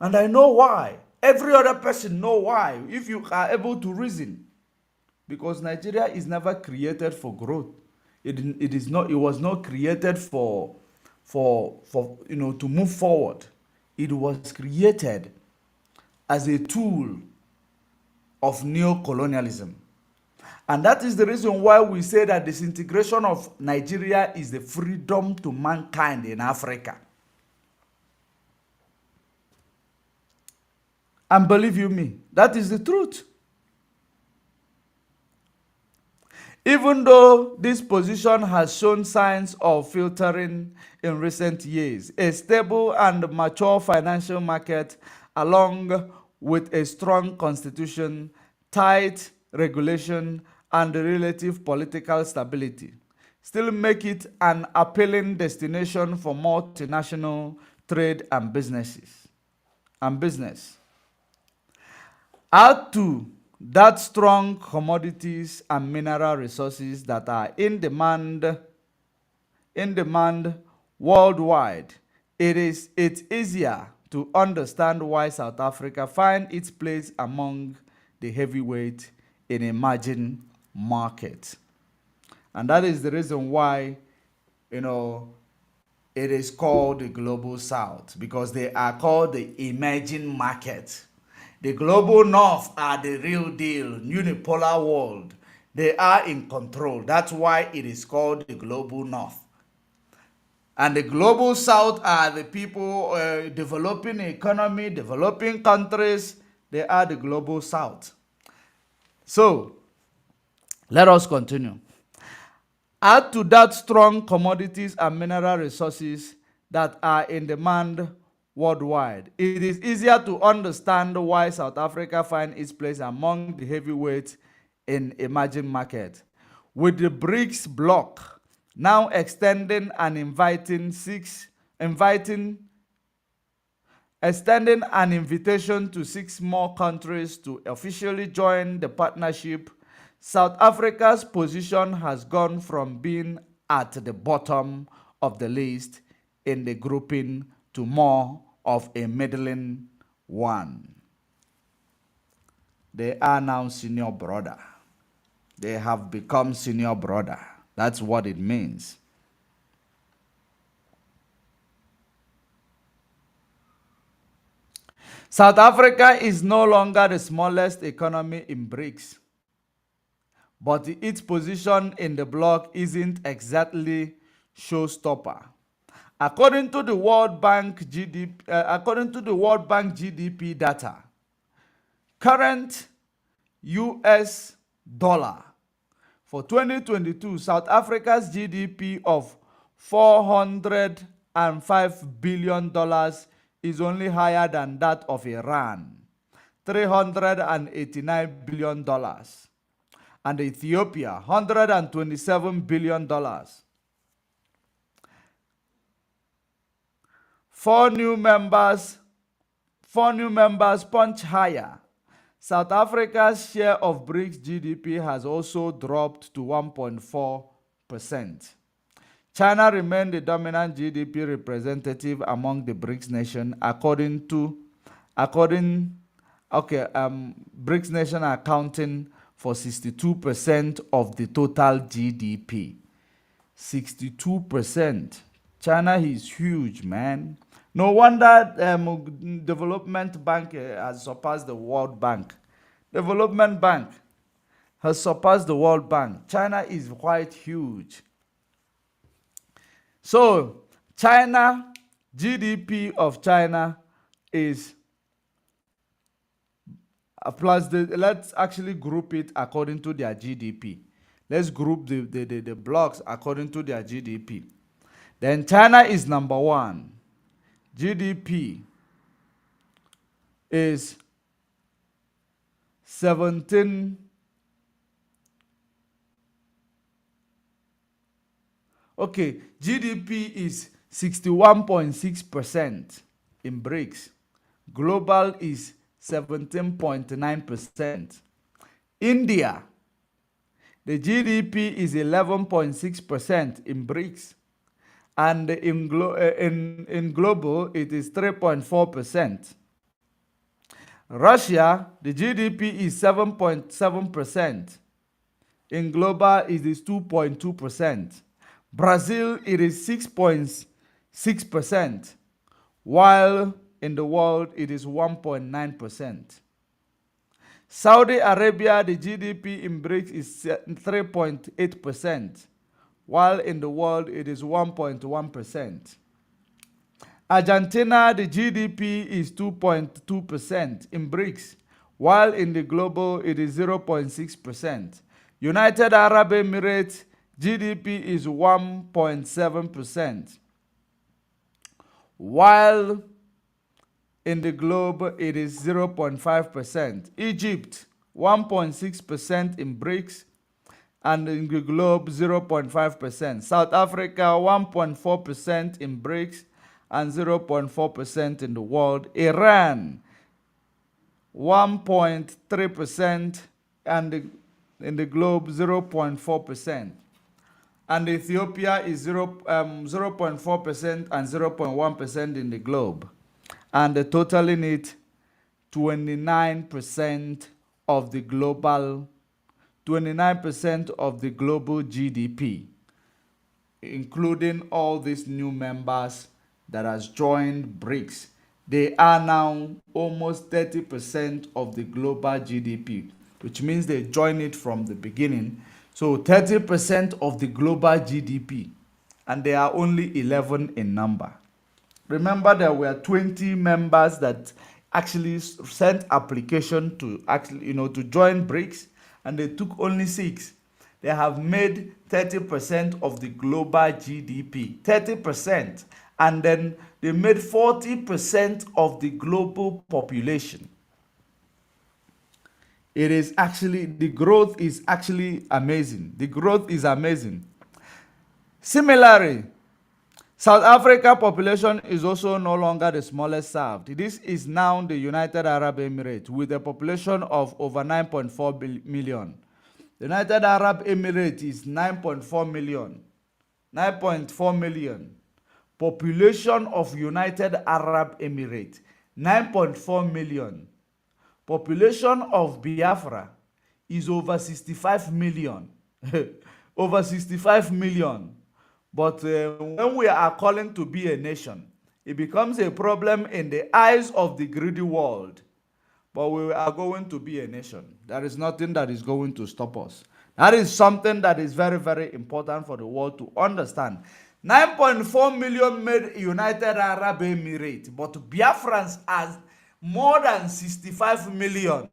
And I know why. Every other person know why, if you are able to reason. Because Nigeria is never created for growth. It was not created for to move forward. It was created as a tool of neo-colonialism. And that is the reason why we say that disintegration of Nigeria is the freedom to mankind in Africa. And believe you me, that is the truth. Even though this position has shown signs of filtering in recent years, a stable and mature financial market, along with a strong constitution, tight regulation, and relative political stability, still make it an appealing destination for multinational trade and business. Add to that strong commodities and mineral resources that are in demand worldwide, it's easier to understand why South Africa finds its place among the heavyweight in emerging markets. And that is the reason why, it is called the Global South, because they are called the emerging market. The Global North are the real deal, unipolar world. They are in control. That's why it is called the Global North. And the Global South are the people developing economy, developing countries. They are the Global South. So, let us continue. Add to that strong commodities and mineral resources that are in demand worldwide. It is easier to understand why South Africa finds its place among the heavyweights in emerging markets. With the BRICS bloc now extending an invitation to 6 more countries to officially join the partnership, South Africa's position has gone from being at the bottom of the list in the grouping to more of a middling one. They are now senior brother. They have become senior brother. That's what it means. South Africa is no longer the smallest economy in BRICS, but its position in the bloc isn't exactly showstopper. According to the World Bank GDP data, current US dollar. For 2022, South Africa's GDP of $405 billion is only higher than that of Iran, $389 billion, and Ethiopia, $127 billion. Four new members punch higher. South Africa's share of BRICS GDP has also dropped to 1.4%. China remained the dominant GDP representative among the BRICS nations, BRICS nation accounting for 62% of the total GDP. 62%. China is huge, man. No wonder Development Bank has surpassed the World Bank. Development Bank has surpassed the World Bank. China is quite huge. So, China, GDP of China is plus let's actually group it according to their GDP. Let's group the blocks according to their GDP. Then China is number one. GDP is 17. Okay, GDP is 61.6% in BRICS. Global is 17.9%. India, the GDP is 11.6% in BRICS. And in global, it is 3.4%. Russia, the GDP is 7.7%. In global, it is 2.2%. Brazil, it is 6.6%, while in the world, it is 1.9%. Saudi Arabia, the GDP in BRICS is 3.8%. While in the world it is 1.1%. Argentina, the GDP is 2.2% in BRICS, while in the global it is 0.6%. United Arab Emirates, GDP is 1.7%, while in the globe it is 0.5%. Egypt, 1.6% in BRICS, and in the globe 0.5%. South Africa 1.4% in BRICS and 0.4% in the world. Iran 1.3% and in the globe 0.4%. And Ethiopia is 0.4% and 0.1% in the globe. And totaling it 29% of the global 29% of the global GDP, including all these new members that has joined BRICS. They are now almost 30% of the global GDP, which means they joined it from the beginning. So 30% of the global GDP, and they are only 11 in number. Remember, there were 20 members that actually sent application to to join BRICS, and they took only 6. They have made 30% of the global GDP. 30%. And then they made 40% of the global population. It is actually, the growth is actually amazing. The growth is amazing. Similarly, South Africa population is also no longer the smallest served. This is now the United Arab Emirates with a population of over 9.4 million. The United Arab Emirates is 9.4 million. 9.4 million. Population of United Arab Emirates, 9.4 million. Population of Biafra is over 65 million. Over 65 million. But when we are calling to be a nation, it becomes a problem in the eyes of the greedy world. But we are going to be a nation. There is nothing that is going to stop us. That is something that is very, very important for the world to understand. 9.4 million made United Arab Emirates, but Biafrans are more than 65 million.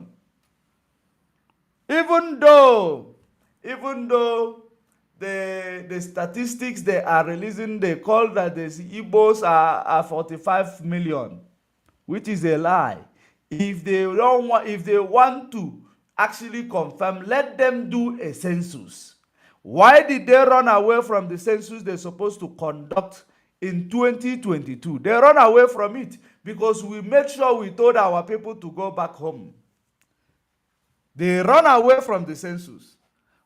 Even though, even though the statistics they are releasing, they call that the Igbos are 45 million, which is a lie. If they don't want, if they want to actually confirm, let them do a census. Why did they run away from the census they're supposed to conduct in 2022? They run away from it because we made sure we told our people to go back home. They run away from the census.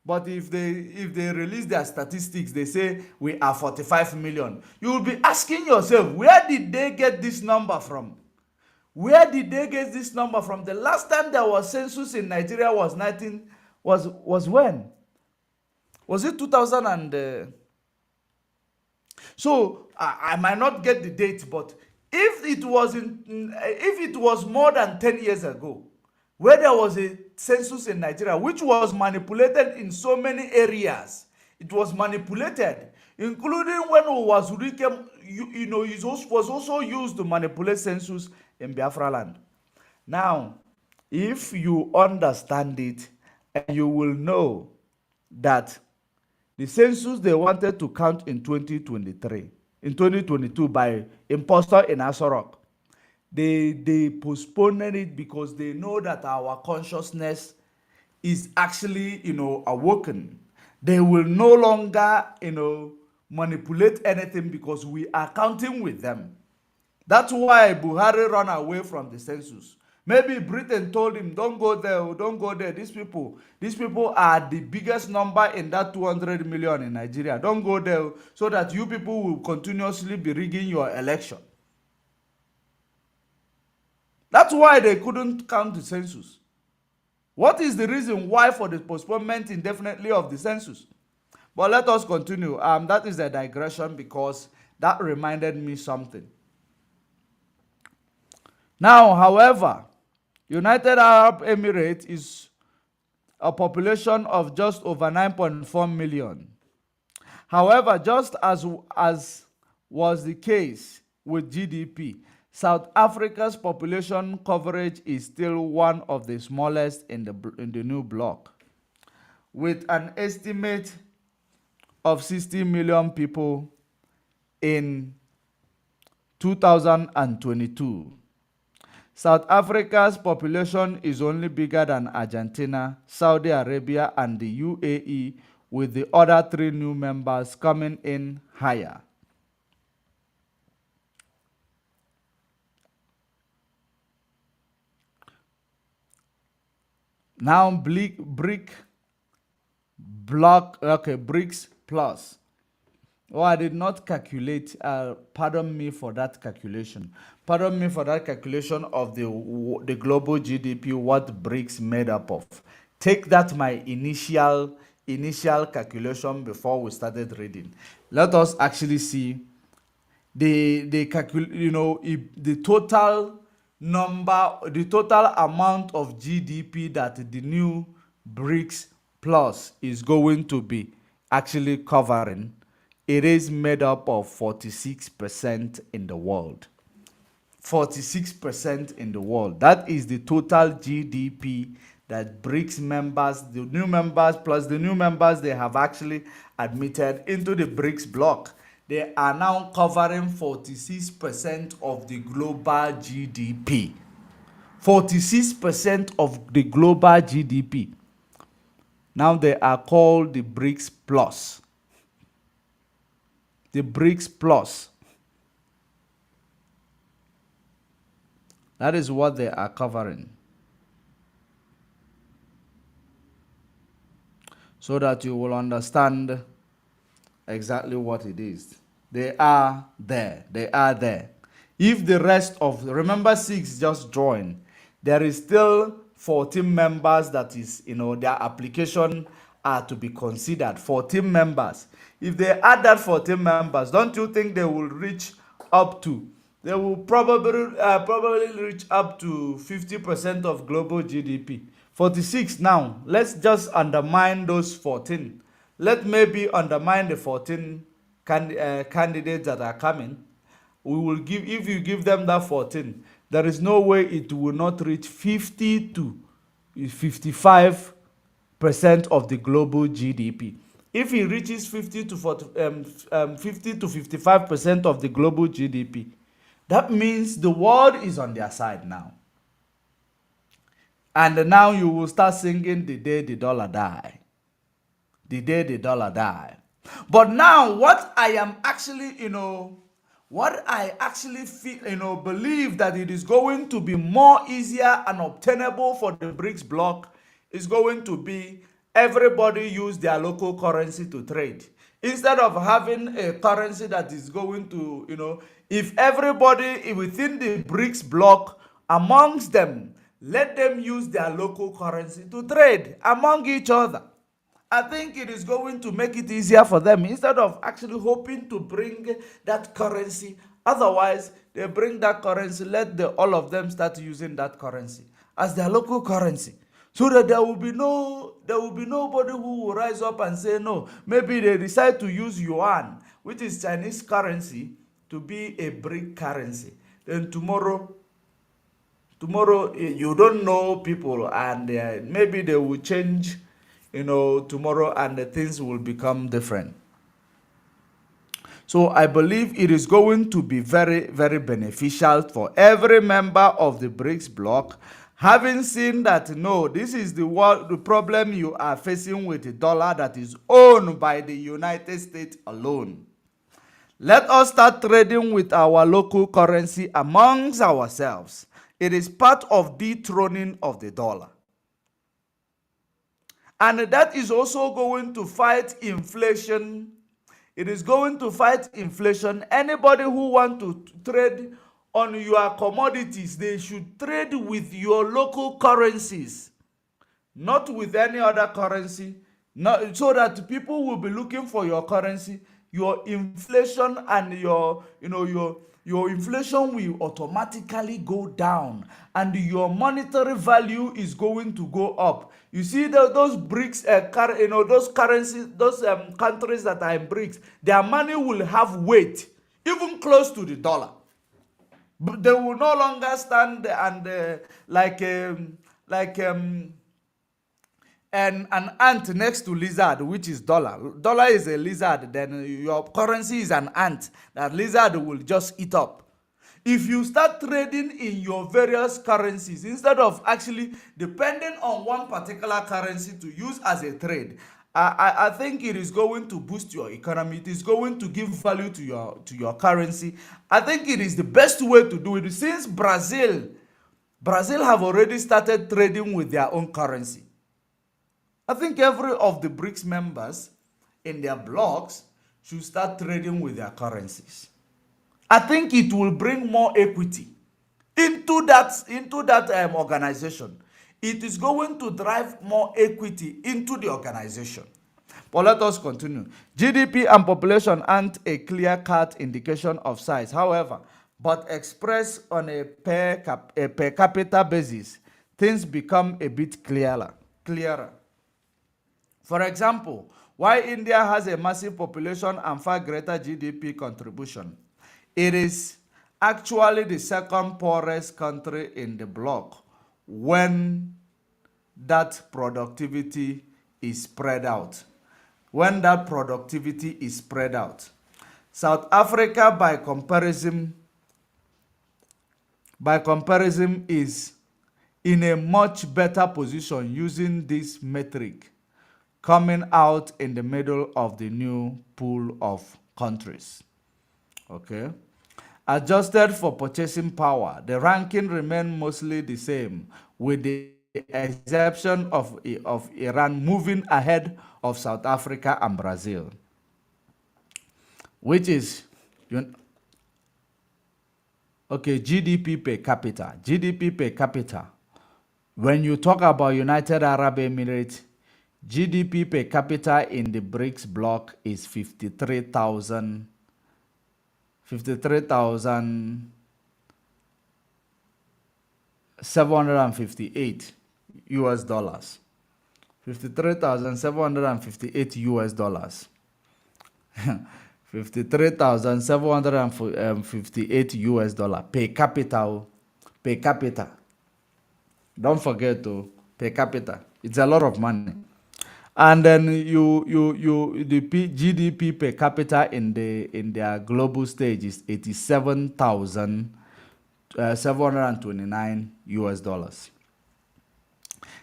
But if they release their statistics, they say we are 45 million. You will be asking yourself, where did they get this number from? Where did they get this number from? The last time there was census in Nigeria was was when? Was it 2000 and so I might not get the date, but if it was more than 10 years ago, where there was a census in Nigeria, which was manipulated in so many areas, it was manipulated, including when it was it was also used to manipulate census in Biafra land. Now, if you understand it, and you will know that the census they wanted to count in 2023, in 2022 by impostor in Asorok, they postponed it because they know that our consciousness is actually, awoken. They will no longer, manipulate anything because we are counting with them. That's why Buhari ran away from the census. Maybe Britain told him, don't go there, don't go there. These people are the biggest number in that 200 million in Nigeria. Don't go there so that you people will continuously be rigging your election. That's why they couldn't count the census. What is the reason why for the postponement indefinitely of the census? But let us continue. That is a digression because that reminded me something. Now, however, United Arab Emirates is a population of just over 9.4 million. However, just as was the case with GDP, South Africa's population coverage is still one of the smallest in the new bloc, with an estimate of 60 million people in 2022. South Africa's population is only bigger than Argentina, Saudi Arabia, and the UAE, with the other three new members coming in higher. Now, BRICS Plus. Oh, I did not calculate. Pardon me for that calculation. Pardon me for that calculation of the global GDP, what BRICS made up of. Take that my initial calculation before we started reading. Let us actually see the total number, the total amount of GDP that the new BRICS Plus is going to be actually covering. It is made up of 46% in the world. 46% in the world. That is the total GDP that BRICS members, the new members plus the new members they have actually admitted into the BRICS bloc. They are now covering 46% of the global GDP. 46% of the global GDP. Now they are called the BRICS Plus. The BRICS Plus. That is what they are covering. So that you will understand exactly what it is. They are there. They are there. If the rest of, remember 6 just joined, there is still 14 members that is, their application are to be considered. 14 members. If they add that 14 members, don't you think they will reach up to, they will probably reach up to 50% of global GDP. 46 now. Let's just undermine those 14. Let maybe undermine the 14 candidates that are coming. We will give, if you give them that 14, there is no way it will not reach 50 to 55 percent of the global GDP. If it reaches 50 to 55% of the global GDP, that means the world is on their side now. And now you will start singing the day the dollar die. The day the dollar die. But now what I am actually, what I actually feel, believe that it is going to be more easier and obtainable for the BRICS bloc is going to be everybody use their local currency to trade. Instead of having a currency that is going to, if everybody within the BRICS bloc amongst them, let them use their local currency to trade among each other. I think it is going to make it easier for them instead of actually hoping to bring that currency. Otherwise, they bring that currency, let all of them start using that currency as their local currency. So that there will be nobody who will rise up and say no. Maybe they decide to use yuan, which is Chinese currency, to be a BRIC currency. Then tomorrow you don't know people, and maybe they will change tomorrow, and the things will become different. So I believe it is going to be very, very beneficial for every member of the BRICS bloc, having seen that no, this is the problem you are facing with the dollar that is owned by the United States alone. Let us start trading with our local currency amongst ourselves. It is part of dethroning of the dollar. And that is also going to fight inflation. It is going to fight inflation. Anybody who wants to trade on your commodities, they should trade with your local currencies, not with any other currency, so that people will be looking for your currency. Your inflation and your inflation will automatically go down, and your monetary value is going to go up. You see those BRICS, those currencies, those countries that are in BRICS, their money will have weight, even close to the dollar. But they will no longer stand and and an ant next to lizard, which is dollar. Dollar is a lizard, then your currency is an ant that lizard will just eat up. If you start trading in your various currencies, instead of actually depending on one particular currency to use as a trade, I think it is going to boost your economy. It is going to give value to your currency. I think it is the best way to do it. Since Brazil have already started trading with their own currency, I think every of the BRICS members in their blocs should start trading with their currencies. I think it will bring more equity into that organization. It is going to drive more equity into the organization. But let us continue. GDP and population aren't a clear-cut indication of size, however, but expressed on a per capita basis, things become a bit clearer. For example, while India has a massive population and far greater GDP contribution, it is actually the second poorest country in the bloc when that productivity is spread out. South Africa, by comparison, is in a much better position using this metric, coming out in the middle of the new pool of countries. Okay. Adjusted for purchasing power, the ranking remained mostly the same, with the exception of Iran moving ahead of South Africa and Brazil, which is okay. GDP per capita. When you talk about United Arab Emirates, GDP per capita in the BRICS bloc is 53,758 US dollars. 53,758 US dollars. 53,758 US dollar per capita. Don't forget to per capita. It's a lot of money. And then the GDP per capita in their global stage is 87,729 US dollars.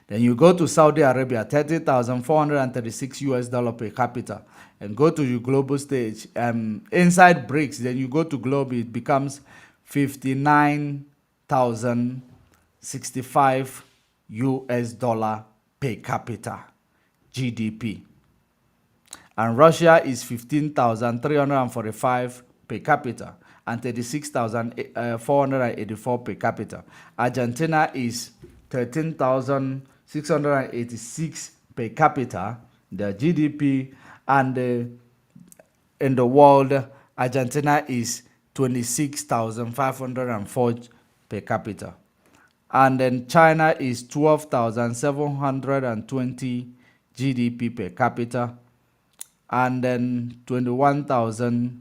Then you go to Saudi Arabia, 30,436 US dollar per capita, and go to your global stage. Inside BRICS, then you go to globe, it becomes 59,065 US dollar per capita GDP. And Russia is 15,345 per capita and 36,484 per capita. Argentina is 13,686 per capita, the GDP, and in the world, Argentina is 26,504 per capita. And then China is 12,720 GDP per capita, and then 21,000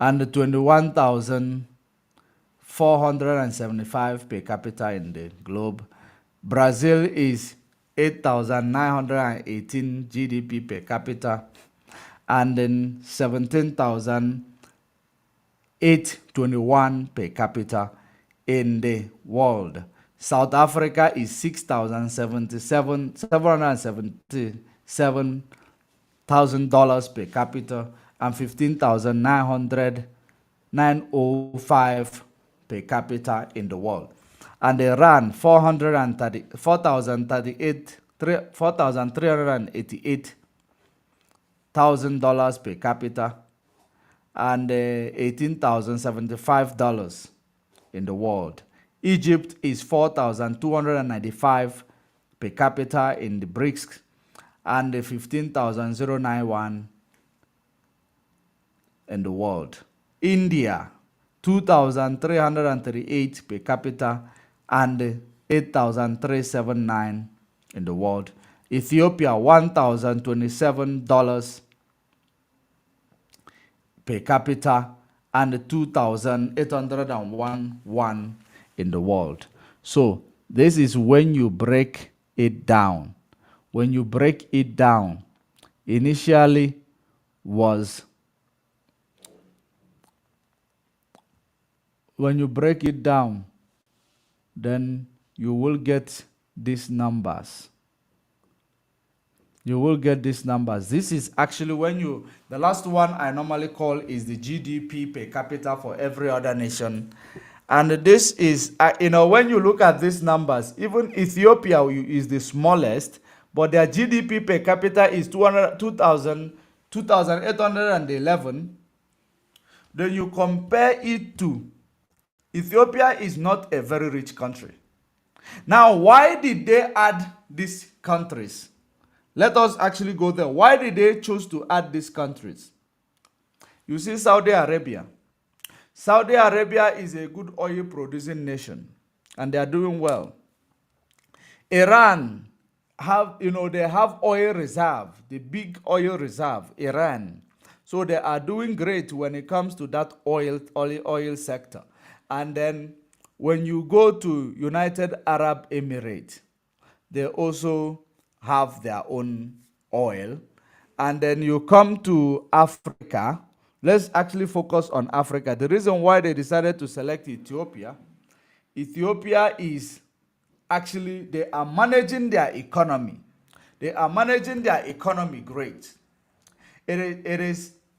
and 21,475 per capita in the globe. Brazil is 8,918 GDP per capita, and then 17,821 per capita in the world. South Africa is 777,000 dollars per capita and 15,905 per capita in the world. And Iran, 4,388,000 dollars per capita and $18,075 in the world. Egypt is 4,295 per capita in the BRICS and 15,091 in the world. India, 2,338 per capita and 8,379 in the world. Ethiopia, $1,027 per capita and 2,801 in the world. So this is when you break it down. When you break it down, initially was, when you break it down, then you will get these numbers. You will get these numbers. This is actually when you, the last one I normally call is the GDP per capita for every other nation. And this is, when you look at these numbers, even Ethiopia is the smallest, but their GDP per capita is 2,811. Then you compare it to, Ethiopia is not a very rich country. Now, why did they add these countries? Let us actually go there. Why did they choose to add these countries? You see Saudi Arabia. Saudi Arabia is a good oil producing nation and they are doing well. Iran they have oil reserve, the big oil reserve, Iran. So they are doing great when it comes to that oil sector. And then when you go to United Arab Emirates, they also have their own oil. And then you come to Africa. Let's actually focus on Africa. The reason why they decided to select Ethiopia is actually they are managing their economy. They are managing their economy great.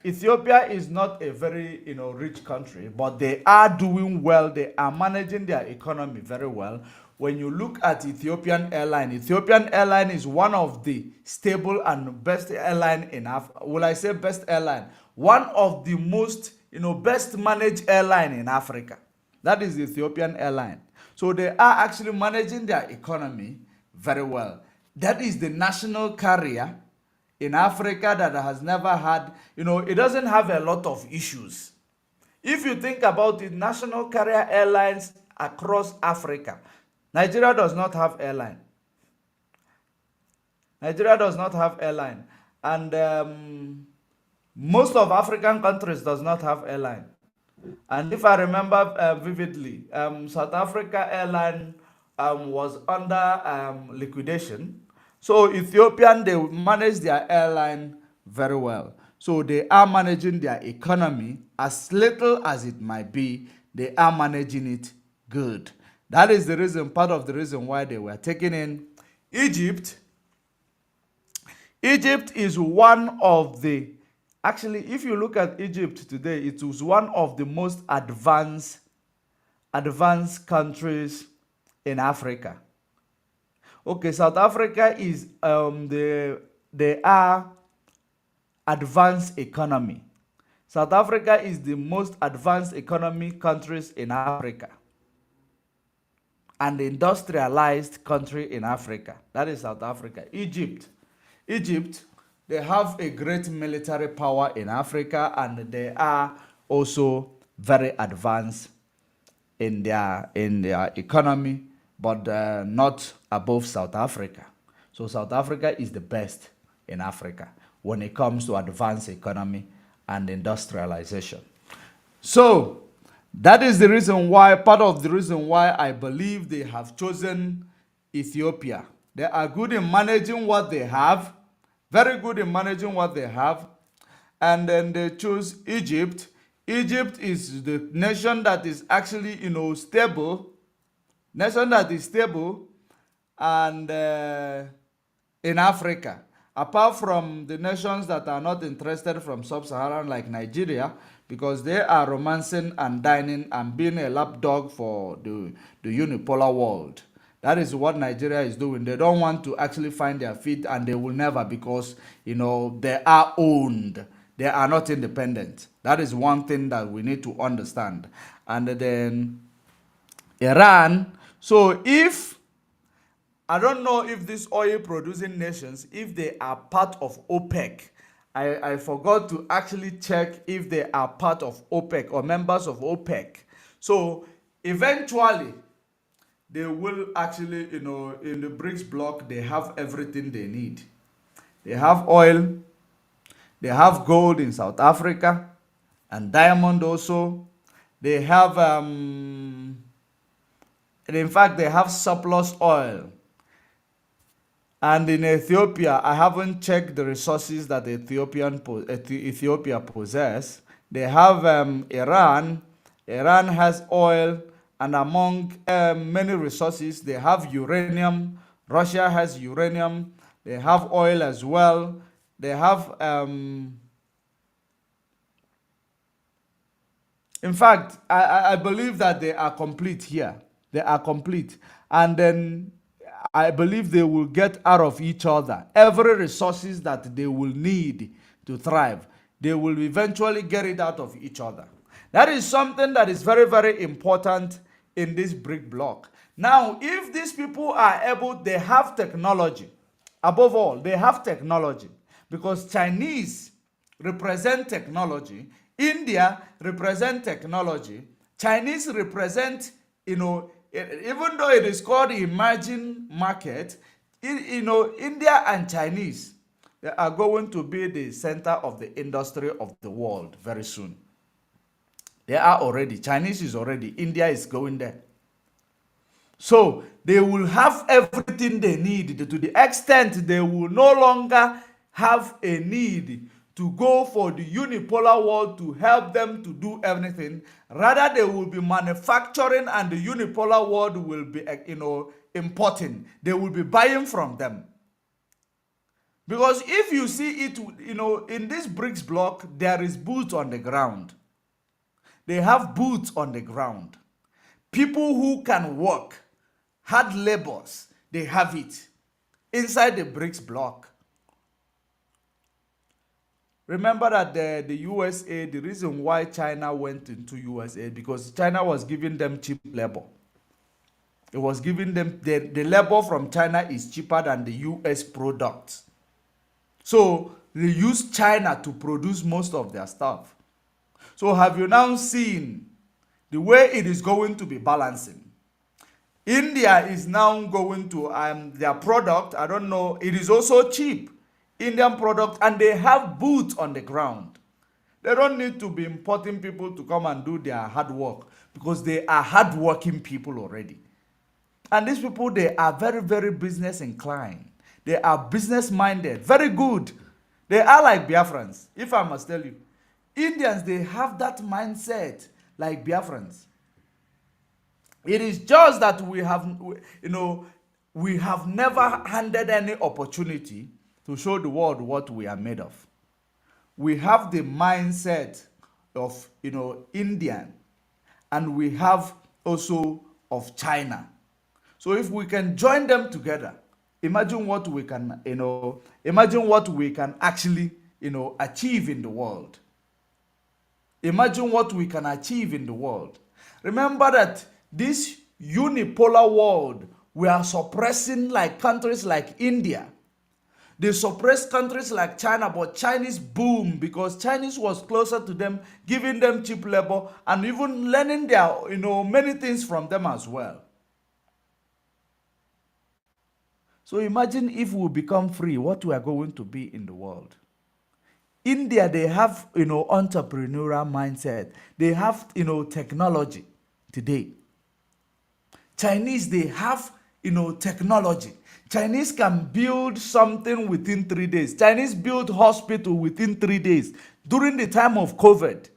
Ethiopia is not a very rich country, but they are doing well. They are managing their economy very well. When you look at Ethiopian Airline is one of the stable and best airline in Africa. Will I say best airline? One of the most best managed airline in Africa. That is the Ethiopian Airline. So they are actually managing their economy very well. That is the national carrier in Africa that has never had, it doesn't have a lot of issues. If you think about it, national carrier airlines across Africa, Nigeria does not have airline. Nigeria does not have airline. And most of African countries does not have airline. And if I remember vividly, South Africa Airline was under liquidation. So Ethiopian, they manage their airline very well. So they are managing their economy as little as it might be. They are managing it good. That is the reason, part of the reason why they were taking in Egypt. Egypt is one of the, actually, if you look at Egypt today, it was one of the most advanced countries in Africa. Okay, South Africa is they are advanced economy. South Africa is the most advanced economy countries in Africa and industrialized country in Africa. That is South Africa. Egypt, they have a great military power in Africa, and they are also very advanced in their economy, but not above South Africa. So South Africa is the best in Africa when it comes to advanced economy and industrialization. So that is the reason why, part of the reason why I believe they have chosen Ethiopia. They are good in managing what they have, very good in managing what they have. And then they choose Egypt. Egypt is the nation that is actually, stable, nation that is stable, and in Africa. Apart from the nations that are not interested from sub-Saharan like Nigeria, because they are romancing and dining and being a lapdog for the unipolar world. That is what Nigeria is doing. They don't want to actually find their feet, and they will never, because they are owned. They are not independent. That is one thing that we need to understand. And then Iran. So if I don't know if these oil producing nations, if they are part of OPEC. I forgot to actually check if they are part of OPEC or members of OPEC. So eventually, they will actually, in the BRICS bloc, they have everything they need. They have oil, they have gold in South Africa, and diamond also. They have, in fact, they have surplus oil. And in Ethiopia, I haven't checked the resources that Ethiopia possess. They have Iran. Iran has oil, and among many resources, they have uranium. Russia has uranium. They have oil as well. They have, in fact, I believe that they are complete here. They are complete. And then I believe they will get out of each other every resources that they will need to thrive. They will eventually get it out of each other. That is something that is very, very important in this BRIC bloc. Now, if these people are able, they have technology. Above all, they have technology, because Chinese represent technology, India represent technology, Chinese represent, even though it is called emerging market, India and Chinese, they are going to be the center of the industry of the world very soon. They are already. Chinese is already. India is going there. So they will have everything they need, to the extent they will no longer have a need to go for the unipolar world to help them to do everything. Rather, they will be manufacturing, and the unipolar world will be, importing. They will be buying from them. Because if you see it, in this BRICS bloc, there is boots on the ground. They have boots on the ground. People who can work, hard labors, they have it inside the BRICS bloc. Remember that the USA, the reason why China went into USA, because China was giving them cheap labor. It was giving them, the labor from China is cheaper than the US products. So they use China to produce most of their stuff. So have you now seen the way it is going to be balancing? India is now going to, their product, I don't know, it is also cheap. Indian product, and they have boots on the ground. They don't need to be importing people to come and do their hard work, because they are hardworking people already. And these people, they are very, very business inclined. They are business minded, very good. They are like Biafrans, if I must tell you. Indians, they have that mindset like Biafrans. It is just that we have never handed any opportunity to show the world what we are made of. We have the mindset of, Indian, and we have also of China. So if we can join them together, imagine what we can, actually, achieve in the world. Imagine what we can achieve in the world. Remember that this unipolar world, we are suppressing like countries like India. They suppress countries like China, but Chinese boom because Chinese was closer to them, giving them cheap labor and even learning their, many things from them as well. So imagine if we become free, what we are going to be in the world. India, they have, entrepreneurial mindset. They have, technology today. Chinese, they have, technology. Chinese can build something within 3 days. Chinese built hospital within 3 days during the time of COVID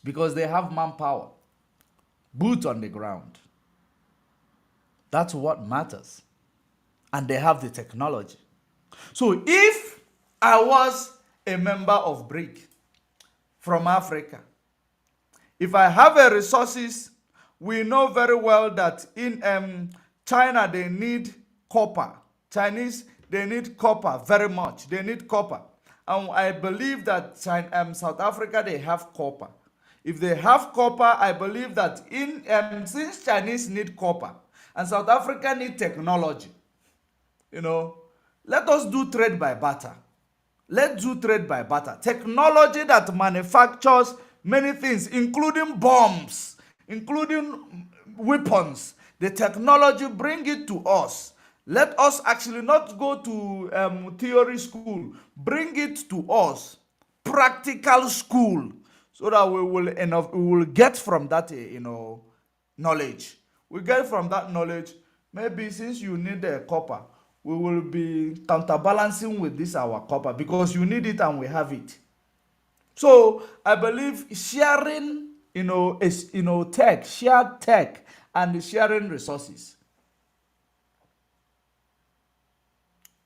because they have manpower, boots on the ground. That's what matters. And they have the technology. So if I was a member of BRIC from Africa, if I have a resources, we know very well that in China, they need copper. Chinese, they need copper very much. They need copper. And I believe that South Africa, they have copper. If they have copper, I believe that since Chinese need copper and South Africa need technology, let us do trade by barter. Let's do trade by barter. Technology that manufactures many things, including bombs, including weapons. The technology, bring it to us. Let us actually not go to theory school. Bring it to us. Practical school. So that we will get from that, knowledge. We get from that knowledge. Maybe since you need the copper, we will be counterbalancing with this our copper because you need it and we have it. So I believe sharing, shared tech and sharing resources.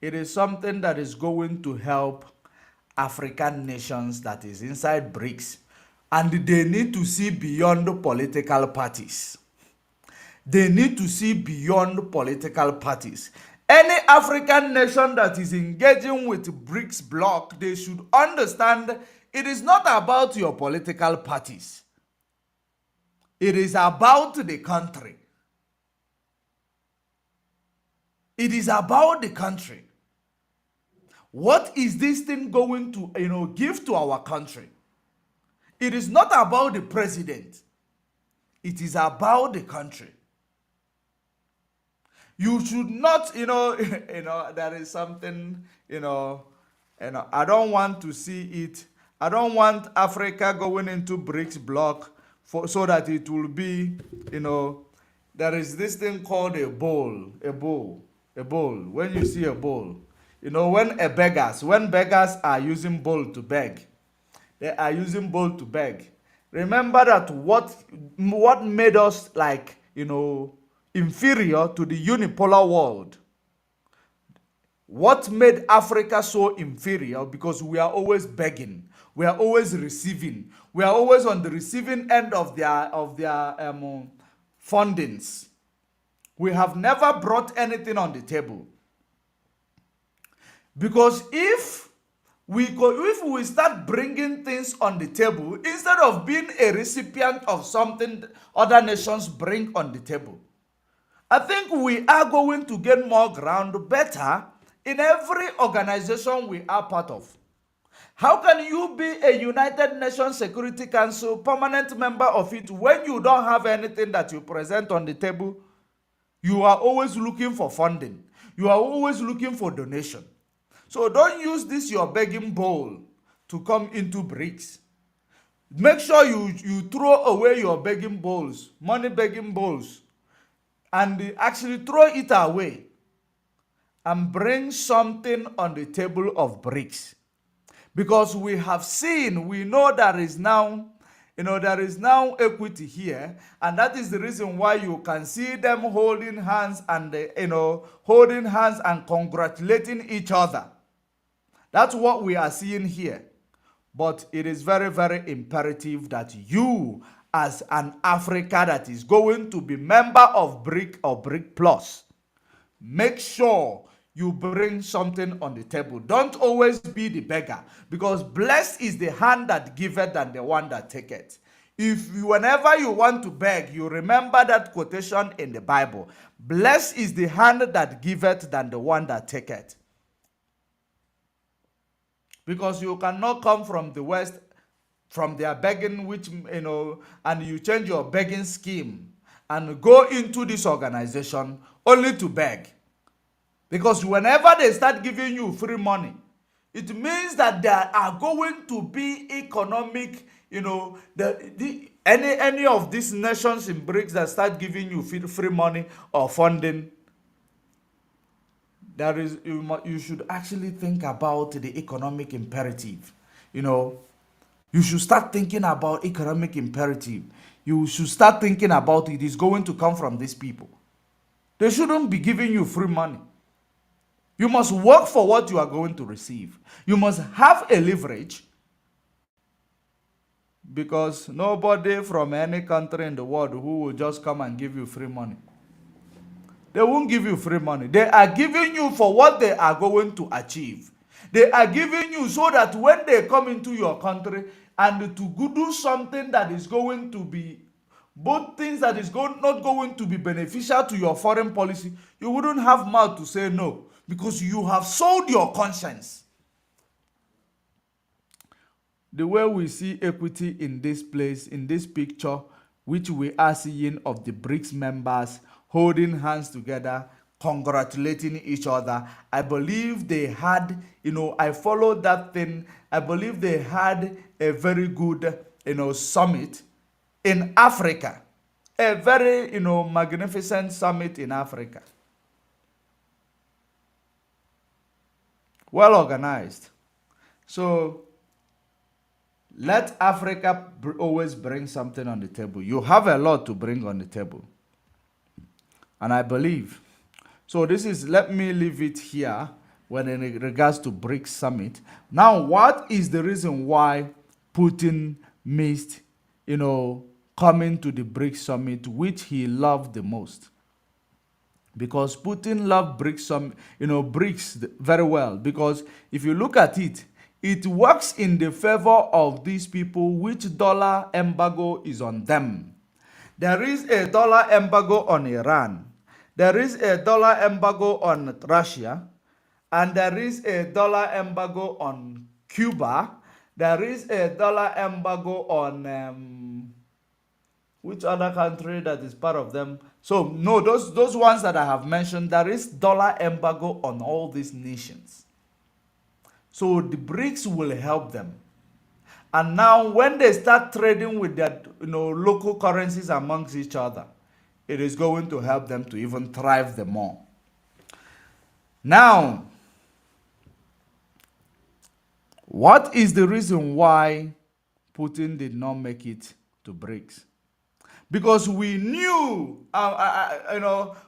It is something that is going to help African nations that is inside BRICS. And they need to see beyond political parties. They need to see beyond political parties. Any African nation that is engaging with BRICS bloc, they should understand it is not about your political parties. It is about the country. It is about the country. What is this thing going to, give to our country? It is not about the president. It is about the country. You should not, there is something, I don't want to see it. I don't want Africa going into BRICS bloc so that it will be, there is this thing called a bowl. When you see a bowl, when beggars are using bowl to beg, they are using bowl to beg. Remember that what made us like, inferior to the unipolar world. What made Africa so inferior? Because we are always begging. We are always receiving. We are always on the receiving end of their fundings. We have never brought anything on the table. Because if we start bringing things on the table, instead of being a recipient of something other nations bring on the table, I think we are going to get more ground better in every organization we are part of. How can you be a United Nations Security Council permanent member of it when you don't have anything that you present on the table? You are always looking for funding. You are always looking for donation. So don't use this your begging bowl to come into BRICS. Make sure you throw away your begging bowls, money begging bowls, and actually throw it away and bring something on the table of BRICS. Because we have seen, we know there is now, there is now equity here, and that is the reason why you can see them holding hands and, holding hands and congratulating each other. That's what we are seeing here. But it is very, very imperative that you, as an Africa that is going to be member of BRIC or BRIC Plus, make sure you bring something on the table. Don't always be the beggar, because blessed is the hand that giveth than the one that taketh. If whenever you want to beg, you remember that quotation in the Bible. Blessed is the hand that giveth than the one that taketh. Because you cannot come from the West, from their begging, and you change your begging scheme and go into this organization only to beg. Because whenever they start giving you free money, it means that there are going to be economic, any of these nations in BRICS that start giving you free money or funding, you should actually think about the economic imperative. You should start thinking about economic imperative. You should start thinking about it is going to come from these people. They shouldn't be giving you free money. You must work for what you are going to receive. You must have a leverage, because nobody from any country in the world who will just come and give you free money. They won't give you free money. They are giving you for what they are going to achieve. They are giving you so that when they come into your country and to do something that is going to be, both things that is not going to be beneficial to your foreign policy, you wouldn't have mouth to say no, because you have sold your conscience. The way we see equity in this place, in this picture, which we are seeing of the BRICS members holding hands together, congratulating each other, I believe they had, I followed that thing. I believe they had a very good, summit in Africa. A very, magnificent summit in Africa. Well organized. So let Africa always bring something on the table. You have a lot to bring on the table. And I believe. So let me leave it here when in regards to BRICS Summit. Now, what is the reason why Putin missed, coming to the BRICS Summit, which he loved the most? Because Putin loved BRICS very well. Because if you look at it, it works in the favor of these people, which dollar embargo is on them. There is a dollar embargo on Iran. There is a dollar embargo on Russia. And there is a dollar embargo on Cuba. There is a dollar embargo on which other country that is part of them? So no, those ones that I have mentioned, there is dollar embargo on all these nations. So the BRICS will help them. And now when they start trading with their local currencies amongst each other, it is going to help them to even thrive the more. Now, what is the reason why Putin did not make it to BRICS? Because we knew,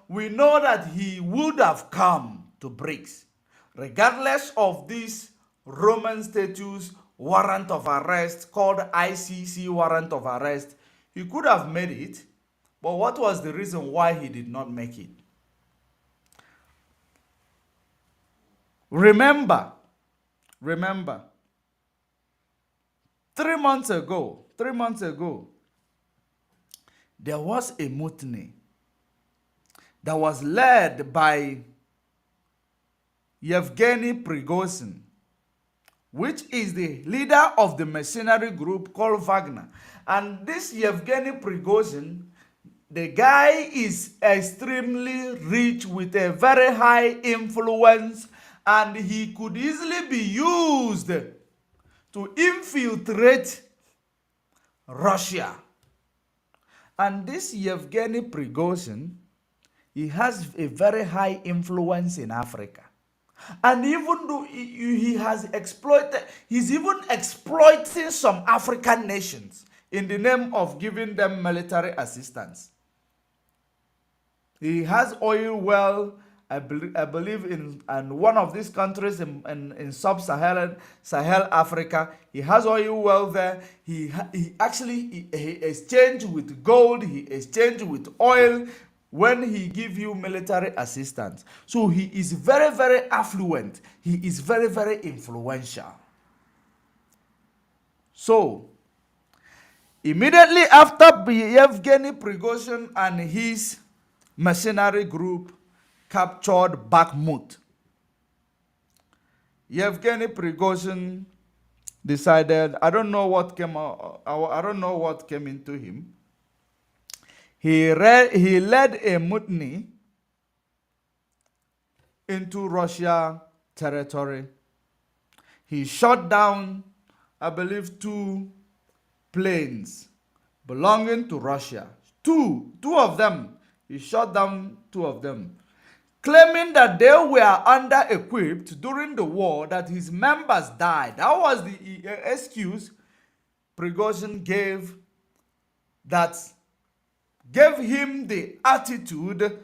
we know that he would have come to BRICS, regardless of this Roman status warrant of arrest called ICC warrant of arrest. He could have made it, but what was the reason why he did not make it? Remember, 3 months ago, there was a mutiny that was led by Yevgeny Prigozhin, which is the leader of the mercenary group called Wagner. And this Yevgeny Prigozhin, the guy is extremely rich with a very high influence, and he could easily be used to infiltrate Russia. And this Yevgeny Prigozhin He has a very high influence in Africa. And even though he has exploited, he's even exploiting some African nations in the name of giving them military assistance. He has oil well, I believe in and one of these countries in sub-Saharan Sahel Africa. He has oil well there. He actually he exchanged with gold. He exchanged with oil when he give you military assistance. So he is very, very affluent. He is very, very influential. So immediately after Yevgeny Prigozhin and his mercenary group captured Bakhmut, Yevgeny Prigozhin decided, I don't know what came into him. He led a mutiny into Russia territory. He shot down, I believe, 2 planes belonging to Russia. Two of them. He shot down 2 of them, claiming that they were under-equipped during the war, that his members died. That was the excuse Prigozhin gave that gave him the attitude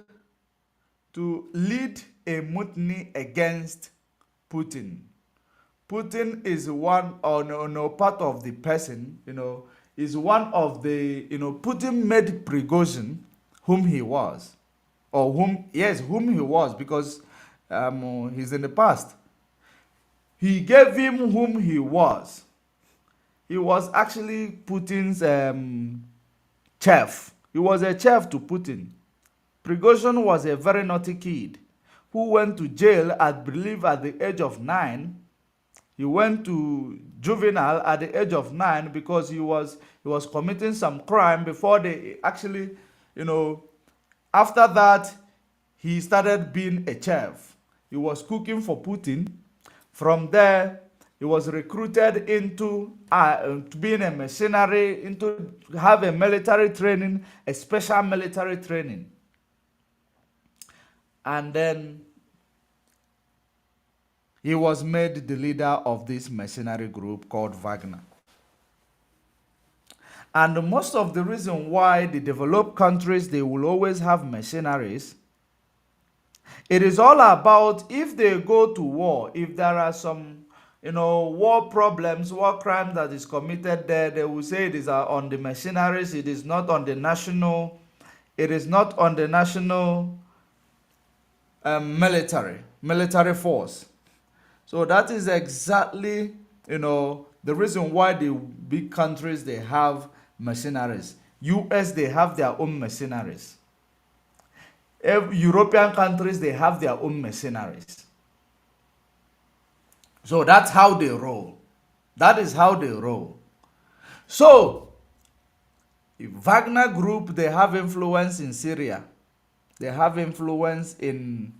to lead a mutiny against Putin. Putin is one, or no, part of the person, is one of the, Putin made Prigozhin whom he was. Or whom he was, because he's in the past. He gave him whom he was. He was actually Putin's chef. He was a chef to Putin. Prigozhin was a very naughty kid who went to jail, I believe, at the age of 9. He went to juvenile at the age of 9 because he was committing some crime before they actually, after that, he started being a chef. He was cooking for Putin. From there, he was recruited into being a mercenary, into have a military training, a special military training. And then he was made the leader of this mercenary group called Wagner. And most of the reason why the developed countries, they will always have mercenaries, it is all about if they go to war, if there are some, war problems, war crime that is committed there, they will say it is on the mercenaries, it is not on the national, military force. So that is exactly, the reason why the big countries, they have mercenaries. US, they have their own mercenaries. European countries, they have their own mercenaries. So that's how they roll. That is how they roll. So, Wagner Group, they have influence in Syria. They have influence in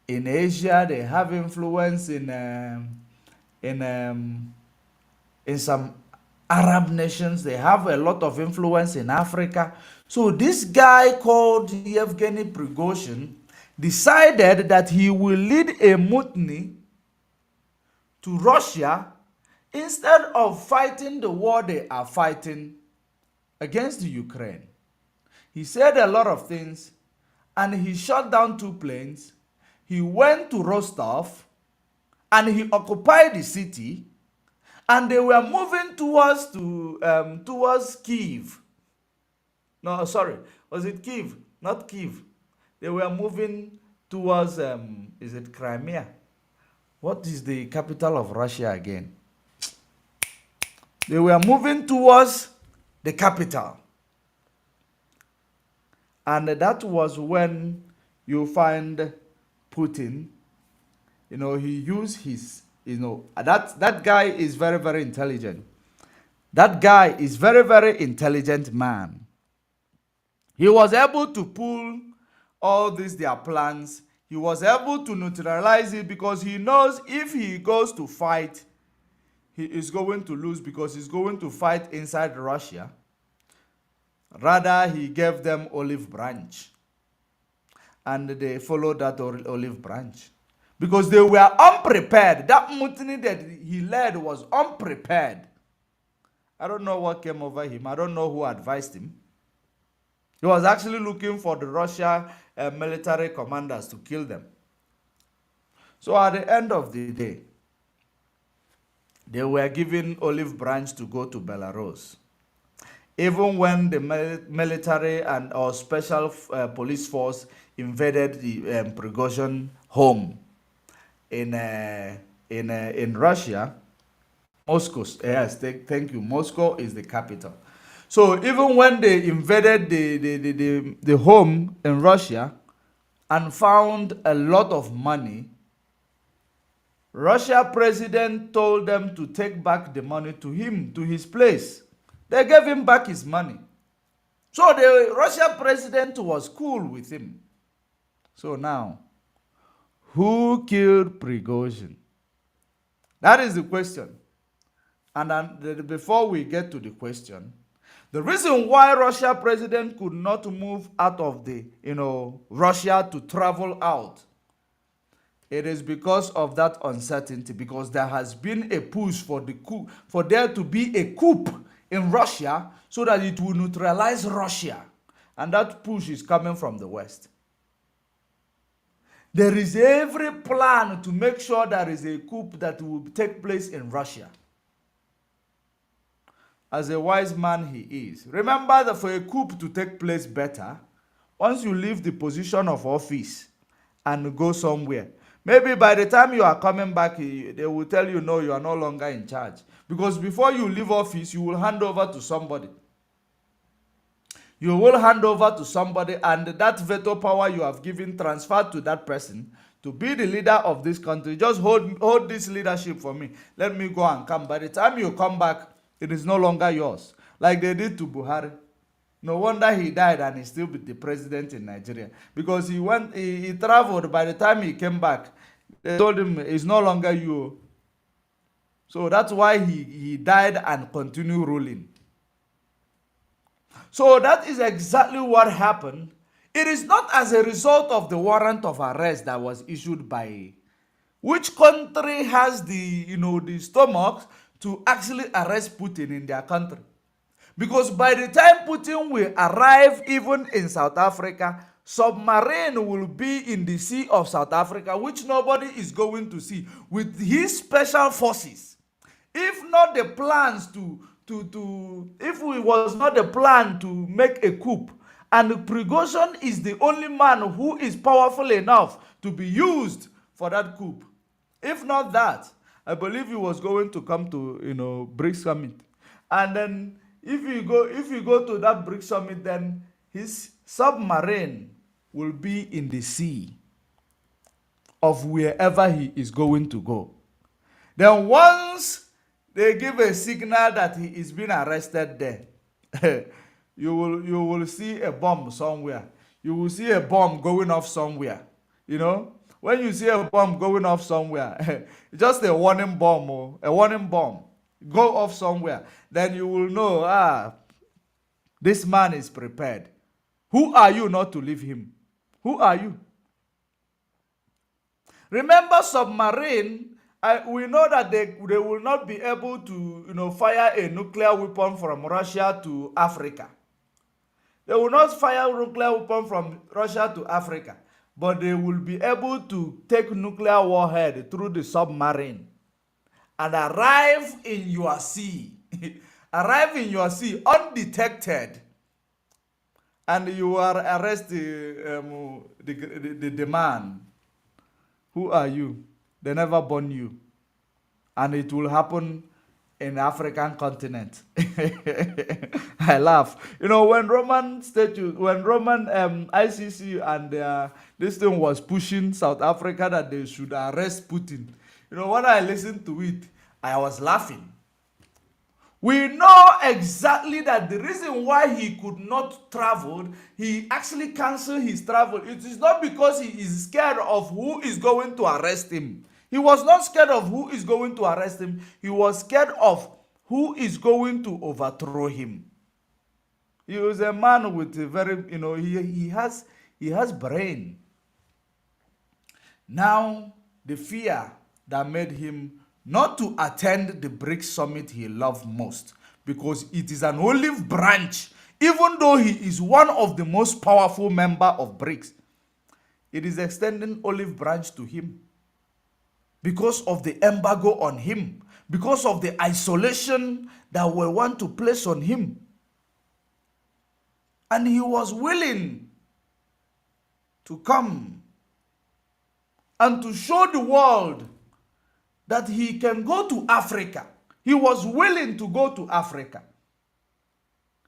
Asia. They have influence in some Arab nations. They have a lot of influence in Africa. So this guy called Yevgeny Prigozhin decided that he will lead a mutiny to Russia instead of fighting the war they are fighting against Ukraine. He said a lot of things, and he shot down 2 planes. He went to Rostov and he occupied the city, and they were moving towards Kiev. No, sorry, was it Kiev? Not Kiev. They were moving towards, is it Crimea? What is the capital of Russia again? They were moving towards the capital. And that was when you find Putin, he used his, that guy is very, very intelligent. That guy is very, very intelligent man. He was able to pull all these their plans. He was able to neutralize it because he knows if he goes to fight, he is going to lose because he's going to fight inside Russia. Rather, he gave them olive branch. and they followed that olive branch because they were unprepared. That mutiny that he led was unprepared. I don't know what came over him. I don't know who advised him. He was actually looking for the Russian military commanders to kill them. So at the end of the day, they were given olive branch to go to Belarus. Even when the military and our special police force invaded the Prigozhin home in Russia, Moscow, yes, thank you. Moscow is the capital. So even when they invaded the home in Russia and found a lot of money, Russia president told them to take back the money to him, to his place. They gave him back his money. So the Russian president was cool with him. So now, who killed Prigozhin? That is the question. And then, before we get to the question, the reason why Russia president could not move out of the, Russia to travel out, it is because of that uncertainty, because there has been a push for the coup, for there to be a coup in Russia so that it will neutralize Russia. And that push is coming from the West. There is every plan to make sure there is a coup that will take place in Russia. As a wise man he is. Remember that for a coup to take place better, once you leave the position of office and go somewhere, maybe by the time you are coming back, they will tell you, no, you are no longer in charge. Because before you leave office, you will hand over to somebody. You will hand over to somebody, and that veto power you have given transferred to that person to be the leader of this country. Just hold this leadership for me. Let me go and come. By the time you come back, it is no longer yours. Like they did to Buhari. No wonder he died and he's still the president in Nigeria. Because he traveled. By the time he came back, they told him it's no longer you. So that's why he died and continued ruling. So that is exactly what happened. It is not as a result of the warrant of arrest that was issued by which country has the stomach to actually arrest Putin in their country. Because by the time Putin will arrive even in South Africa, submarine will be in the sea of South Africa, which nobody is going to see, with his special forces. If not the plans if it was not the plan to make a coup, and Prigozhin is the only man who is powerful enough to be used for that coup. If not that, I believe he was going to come to BRICS Summit. And then if you go to that BRICS Summit, then his submarine will be in the sea of wherever he is going to go. Then once they give a signal that he is being arrested there, you will see a bomb somewhere. You will see a bomb going off somewhere. When you see a bomb going off somewhere, just a warning bomb go off somewhere, then you will know, this man is prepared. Who are you not to leave him? Who are you? Remember, submarine, we know that they will not be able to fire a nuclear weapon from Russia to Africa. They will not fire a nuclear weapon from Russia to Africa, but they will be able to take nuclear warhead through the submarine and arrive in your sea. Arrive in your sea undetected. And you are arrested the man. Who are you? They never born you. And it will happen in the African continent. I laugh. When Roman ICC and this thing was pushing South Africa that they should arrest Putin. When I listened to it, I was laughing. We know exactly that the reason why he could not travel, he actually canceled his travel. It is not because he is scared of who is going to arrest him. He was not scared of who is going to arrest him. He was scared of who is going to overthrow him. He was a man with a very, he has brain. Now, the fear that made him not to attend the BRICS Summit he loved most, because it is an olive branch, even though he is one of the most powerful members of BRICS, it is extending olive branch to him because of the embargo on him, because of the isolation that we want to place on him. And he was willing to come and to show the world that he can go to Africa. He was willing to go to Africa.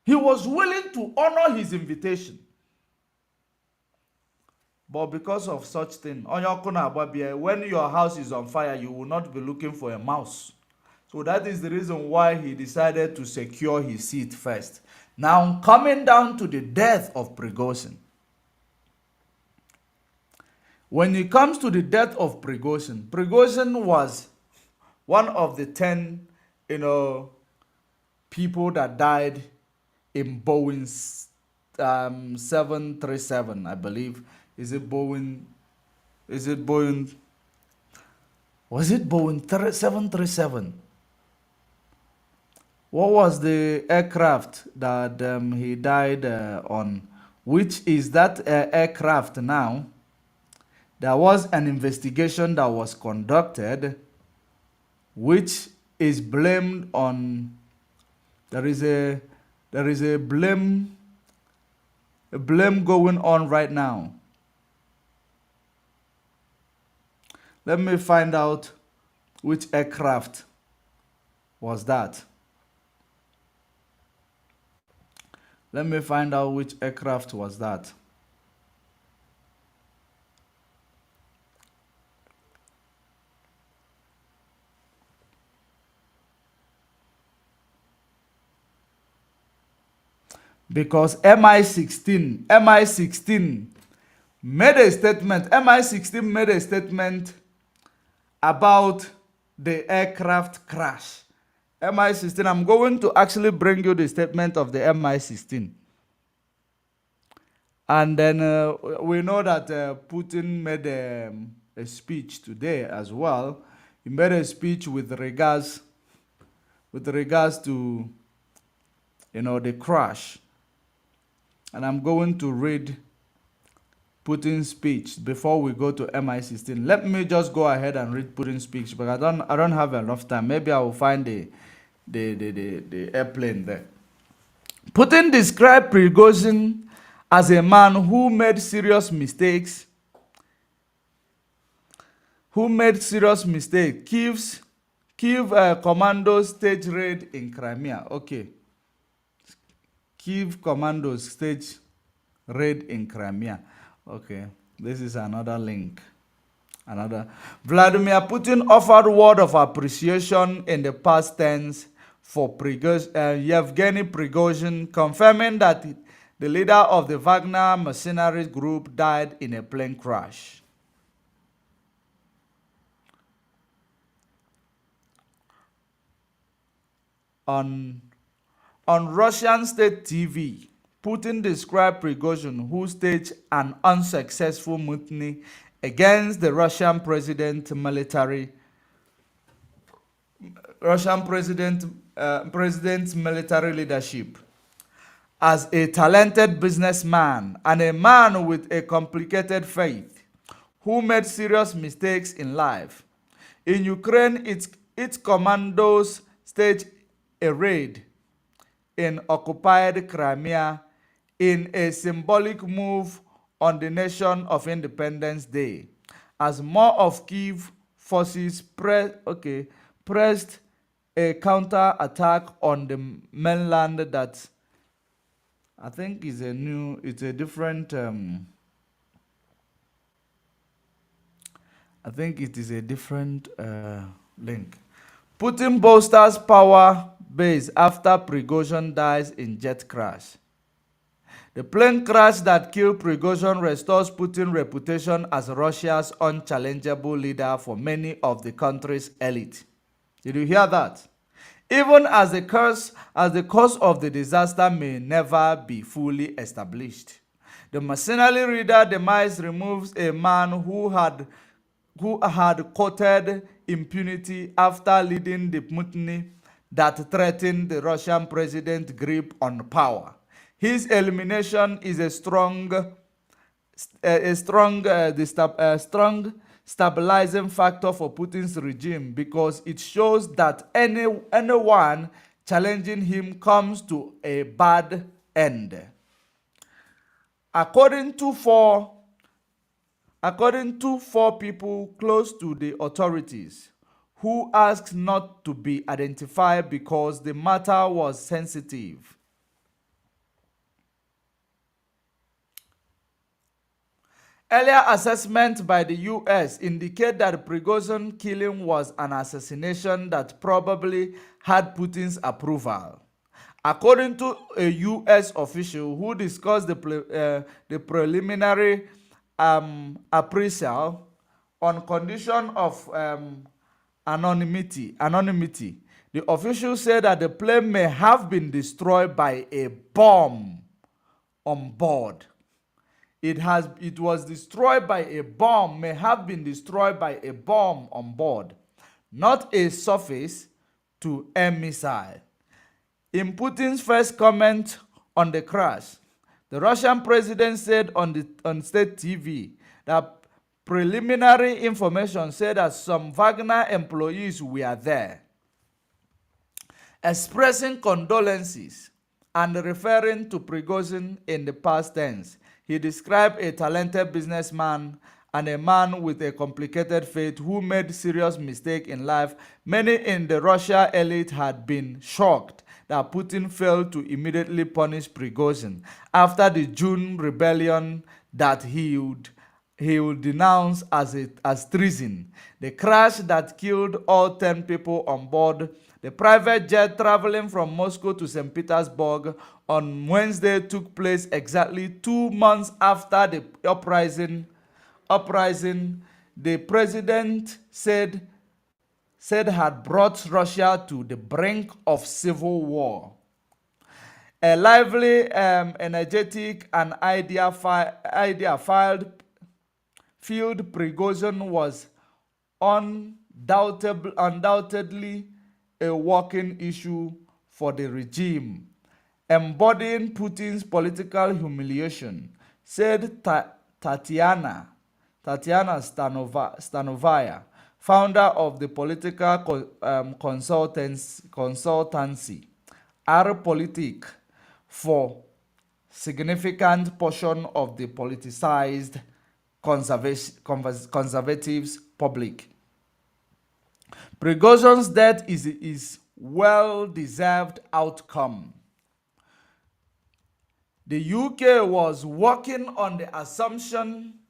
He was willing to honor his invitation. But because of such thing, when your house is on fire, you will not be looking for a mouse. So that is the reason why he decided to secure his seat first. Now, coming down to the death of Prigozhin. When it comes to the death of Prigozhin, Prigozhin was one of the 10, people that died in Boeing 737, I believe. Was it Boeing 737? What was the aircraft that he died on? Which is that aircraft now? There was an investigation that was conducted, which is blamed on. There is a blame going on right now. Let me find out which aircraft was that. Let me find out which aircraft was that. Because MI16 made a statement. MI16 made a statement about the aircraft crash. MI16, I'm going to actually bring you the statement of the MI16. And then we know that Putin made a speech today as well. He made a speech with regards to, the crash. And I'm going to read Putin's speech before we go to MI16. Let me just go ahead and read Putin's speech, but I don't have enough time. Maybe I will find the airplane there. Putin described Prigozhin as a man who made serious mistakes. Kiev commandos stage raid in Crimea. Okay. Kiev commandos stage raid in Crimea. Okay, this is another link. Vladimir Putin offered word of appreciation in the past tense for Yevgeny Prigozhin, confirming that the leader of the Wagner mercenary group died in a plane crash. On Russian state TV, Putin described Prigozhin, who staged an unsuccessful mutiny against the Russian president's military leadership, as a talented businessman and a man with a complicated faith who made serious mistakes in life. In Ukraine, its commandos staged a raid in occupied Crimea in a symbolic move on the nation of Independence Day, as more of Kiev forces pressed a counter-attack on the mainland that I think is a different link. Putin bolsters power base after Prigozhin dies in jet crash. The plane crash that killed Prigozhin restores Putin's reputation as Russia's unchallengeable leader for many of the country's elite. Did you hear that? Even as the cause of the disaster may never be fully established. The mercenary leader demise removes a man who had who had quoted impunity after leading the mutiny that threatened the Russian president's grip on power. His elimination is a strong stabilizing factor for Putin's regime because it shows that anyone challenging him comes to a bad end. According to four According to four people close to the authorities, who asked not to be identified because the matter was sensitive. Earlier assessments by the US indicate that Prigozhin killing was an assassination that probably had Putin's approval. According to a US official who discussed the preliminary appraisal on condition of anonymity, the official said that the plane may have been destroyed by a bomb on board. It was destroyed by a bomb, may have been destroyed by a bomb on board, not a surface to air missile. In Putin's first comment on the crash, the Russian president said on state TV that preliminary information said that some Wagner employees were there. Expressing condolences and referring to Prigozhin in the past tense, he described a talented businessman and a man with a complicated fate who made serious mistakes in life. Many in the Russia elite had been shocked that Putin failed to immediately punish Prigozhin after the June rebellion that he would denounce as treason. The crash that killed all 10 people on board the private jet traveling from Moscow to St. Petersburg on Wednesday took place exactly 2 months after the uprising. The president said had brought Russia to the brink of civil war. A lively, energetic, and idea-filled Prigozhin was undoubtedly a working issue for the regime, embodying Putin's political humiliation, said Tatiana Stanovaya, founder of the political consultancy R-Politik, for significant portion of the politicized conservatives public. Prigozhin's death is well-deserved outcome. The UK was working on the assumption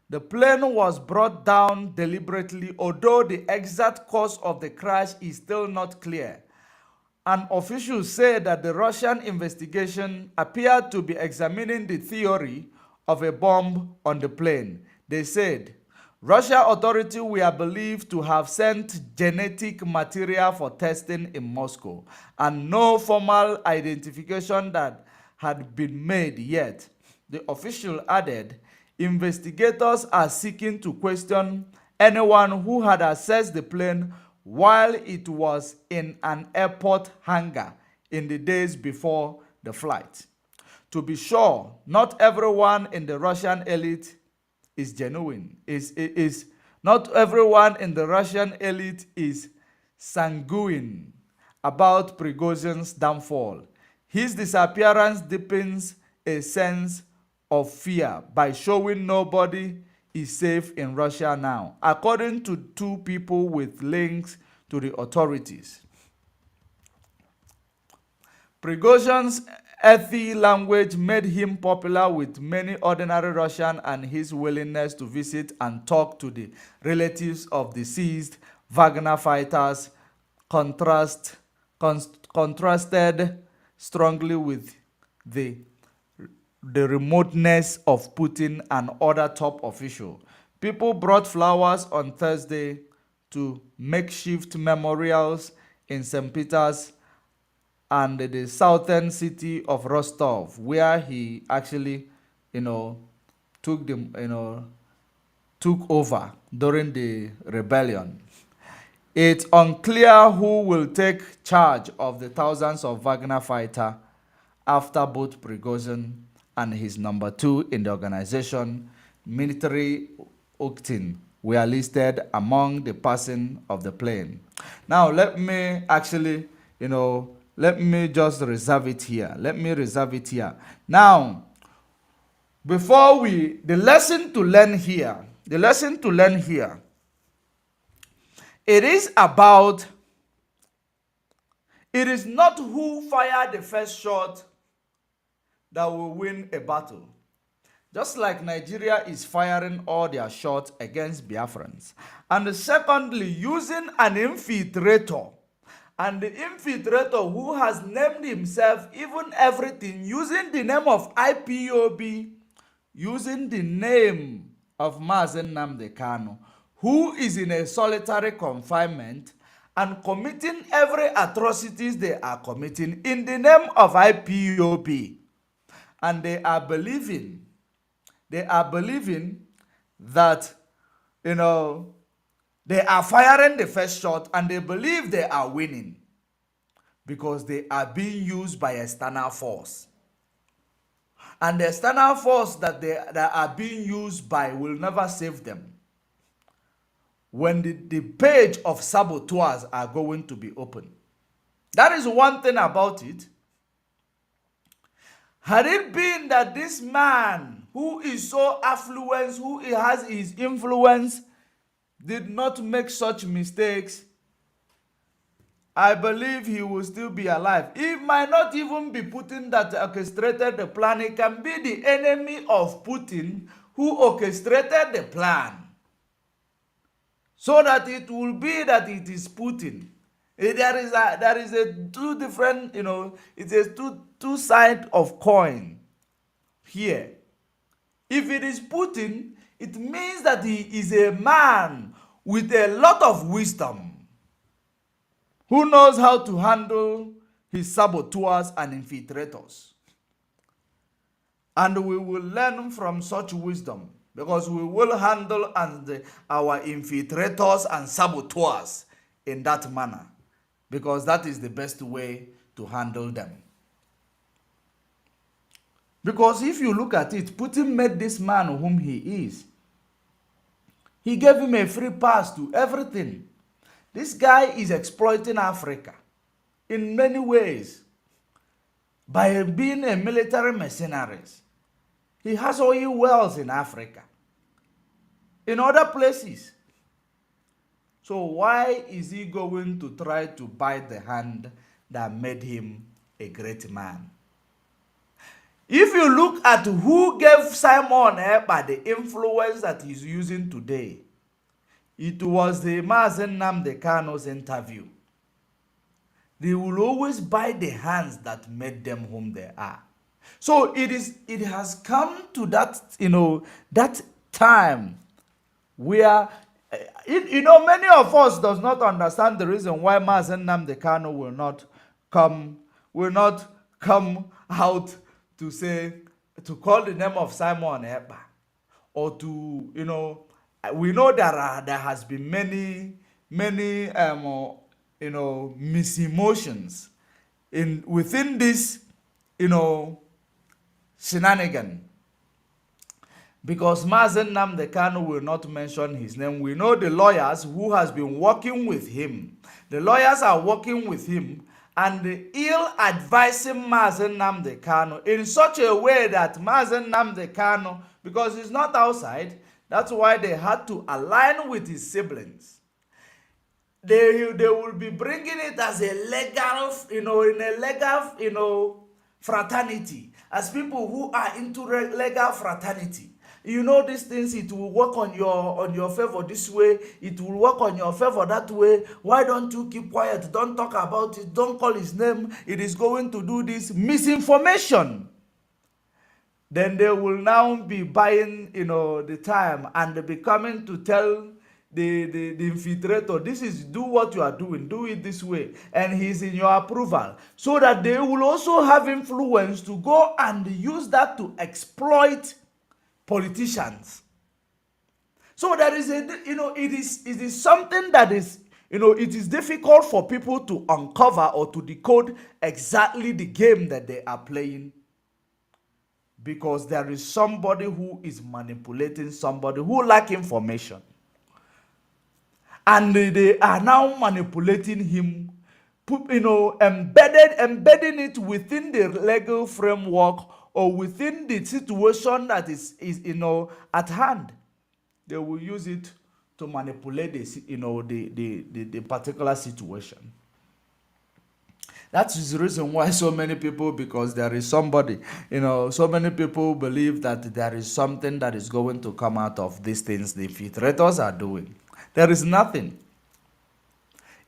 the plane was brought down deliberately, although the exact cause of the crash is still not clear. An official said that the Russian investigation appeared to be examining the theory of a bomb on the plane. They said Russian authorities were believed to have sent genetic material for testing in Moscow, and no formal identification that had been made yet. The official added, investigators are seeking to question anyone who had accessed the plane while it was in an airport hangar in the days before the flight. To be sure, not everyone in the Russian elite is genuine. Not everyone in the Russian elite is sanguine about Prigozhin's downfall. His disappearance deepens a sense of fear by showing nobody is safe in Russia now, according to two people with links to the authorities. Prigozhin's earthy language made him popular with many ordinary Russians, and his willingness to visit and talk to the relatives of deceased Wagner fighters contrasted strongly with the remoteness of Putin and other top officials. People brought flowers on Thursday to makeshift memorials in St. Peter's and the southern city of Rostov, where he actually, took took over during the rebellion. It's unclear who will take charge of the thousands of Wagner fighters after both Prigozhin and his number two in the organization, military Uktin, were listed among the passing of the plane. Now, let me actually, let me just reserve it here. Let me reserve it here. Now, the lesson to learn here, it is not who fired the first shot that will win a battle. Just like Nigeria is firing all their shots against Biafrans. And secondly, using an infiltrator. And the infiltrator who has named himself even everything, using the name of IPOB, using the name of Mazen Nnamdi Kanu, who is in a solitary confinement and committing every atrocities they are committing in the name of IPOB. And they are believing that, they are firing the first shot and they believe they are winning because they are being used by external force. And the external force that they are being used by will never save them when the page of saboteurs are going to be open. That is one thing about it. Had it been that this man who is so affluent, who has his influence, did not make such mistakes, I believe he will still be alive. It might not even be Putin that orchestrated the plan. It can be the enemy of Putin who orchestrated the plan. So that it will be that it is Putin. There is a two different, it's a two side of coin here. If it is Putin, it means that he is a man with a lot of wisdom, who knows how to handle his saboteurs and infiltrators. And we will learn from such wisdom, because we will handle our infiltrators and saboteurs in that manner, because that is the best way to handle them. Because if you look at it, Putin made this man whom he is. He gave him a free pass to everything. This guy is exploiting Africa in many ways by being a military mercenary. He has oil wells in Africa, in other places. So why is he going to try to bite the hand that made him a great man? If you look at who gave Simon Ekpa the influence that he's using today, it was the Mazen Nnamdi Kanu's interview. They will always bite the hands that made them whom they are. So it has come to that, that time where, many of us does not understand the reason why Mazen Nnamdi Kanu will not come out to call the name of Simon Ekpa, or to, we know that there has been many misemotions within this, shenanigan. Because Mazen Nnamdi Kanu will not mention his name. We know the lawyers who has been working with him. The lawyers are working with him and ill-advising Mazen Nnamdi Kanu in such a way that Mazen Nnamdi Kanu, because he's not outside, that's why they had to align with his siblings. They will be bringing it as a legal, in a legal, fraternity, as people who are into legal fraternity. These things, it will work on your favor this way, it will work on your favor that way. Why don't you keep quiet? Don't talk about it. Don't call his name. It is going to do this. Misinformation. Then they will now be buying, the time, and be coming to tell the infiltrator, this is, do what you are doing, do it this way, and he's in your approval, so that they will also have influence to go and use that to exploit politicians. So there is it is something that is, it is difficult for people to uncover or to decode exactly the game that they are playing, because there is somebody who is manipulating somebody who lack information, and they are now manipulating him, embedding it within the legal framework or within the situation that is at hand. They will use it to manipulate the particular situation. That is the reason why so many people, because there is somebody, so many people believe that there is something that is going to come out of these things the filtrators are doing. There is nothing.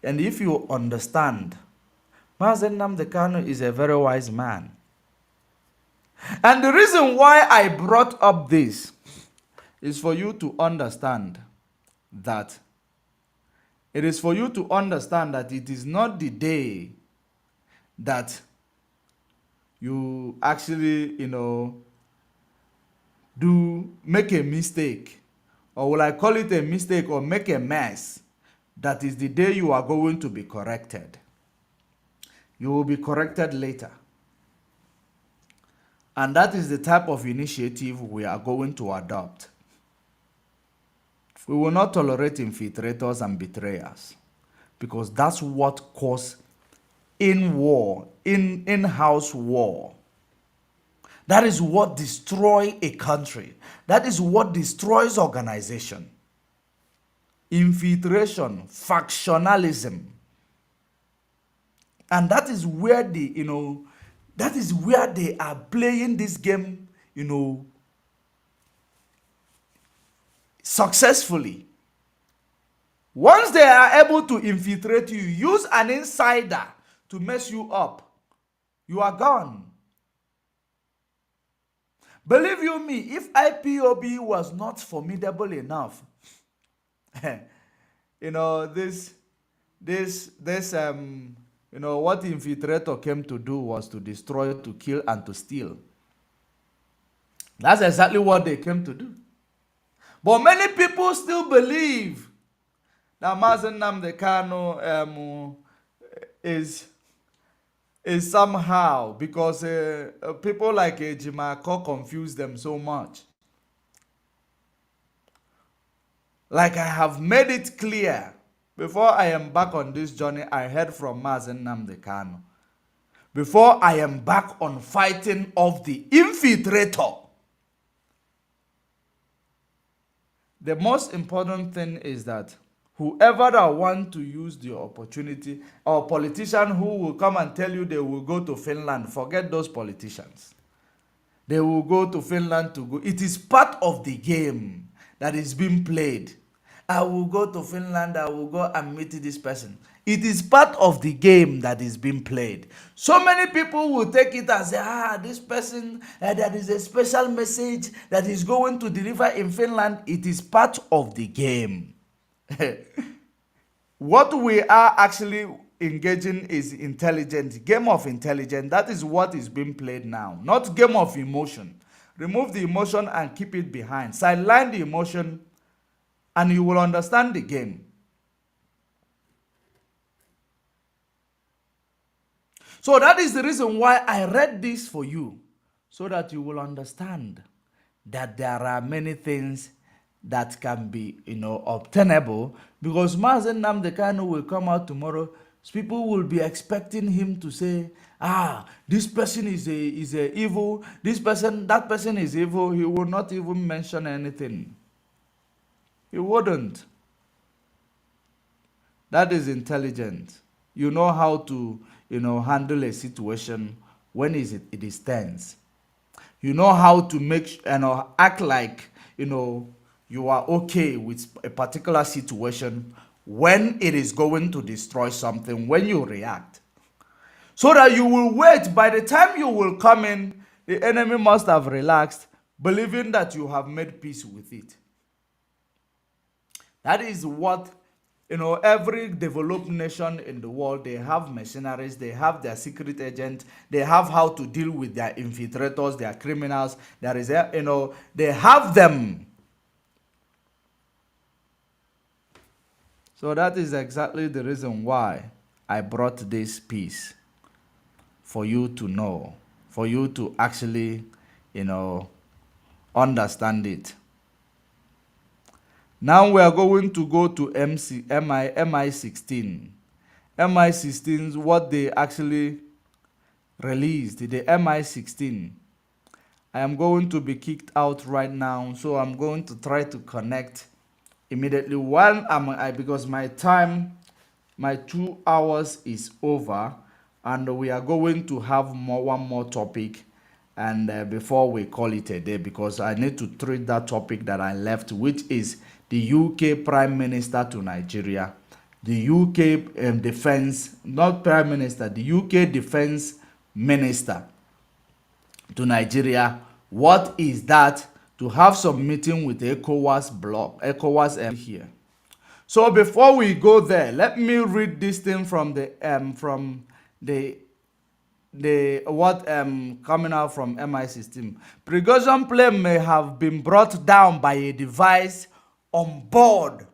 And if you understand, Mazen Nnamdi Kanu is a very wise man. And the reason why I brought up this is for you to understand that it is for you to understand that it is not the day that you actually, do make a mistake, or will I call it a mistake, or make a mess, that is the day you are going to be corrected. You will be corrected later. And that is the type of initiative we are going to adopt. We will not tolerate infiltrators and betrayers, because that's what causes in-house war. That is what destroys a country. That is what destroys organization. Infiltration, factionalism. And that is where that is where they are playing this game, successfully. Once they are able to infiltrate you, use an insider to mess you up, you are gone. Believe you me, if IPOB was not formidable enough, this what the infiltrator came to do was to destroy, to kill, and to steal. That's exactly what they came to do. But many people still believe that Mazen Nnamdi Kanu is somehow, because people like Ejimako confuse them so much. Like I have made it clear, before I embark on this journey, I heard from Mazen Nnamdi Kanu. Before I embark on fighting off the infiltrator, the most important thing is that whoever that want to use the opportunity, or politician who will come and tell you they will go to Finland, forget those politicians. They will go to Finland to go. It is part of the game that is being played. I will go to Finland, I will go and meet this person. It is part of the game that is being played. So many people will take it as, this person, there is a special message that is going to deliver in Finland. It is part of the game. What we are actually engaging is intelligent, game of intelligence. That is what is being played now, not game of emotion. Remove the emotion and keep it behind. Sideline the emotion and you will understand the game. So that is the reason why I read this for you, so that you will understand that there are many things that can be, obtainable, because Mazen Nnamdi Kanu will come out tomorrow. People will be expecting him to say, this person is a evil, that person is evil. He will not even mention anything. He wouldn't. That is intelligent. You know how to, handle a situation when it is tense. You know how to make, act like, you are okay with a particular situation when it is going to destroy something, when you react. So that you will wait. By the time you will come in, the enemy must have relaxed, believing that you have made peace with it. That is what, every developed nation in the world, they have mercenaries, they have their secret agents, they have how to deal with their infiltrators, their criminals. There is, they have them. So that is exactly the reason why I brought this piece for you to know, for you to actually, you know, understand it. Now we are going to go to MI16. MI16, what they actually released, the MI16. I am going to be kicked out right now, so I'm going to try to connect immediately while because my time, my 2 hours is over, and we are going to have one more topic, and before we call it a day, because I need to treat that topic that I left, which is the UK Prime Minister to Nigeria, the UK Defense, not Prime Minister, the UK Defense Minister to Nigeria. What is that? To have some meeting with ECOWAS bloc, ECOWAS here. So before we go there, let me read this thing from the what coming out from MI16. Prigozhin plane may have been brought down by a device on board,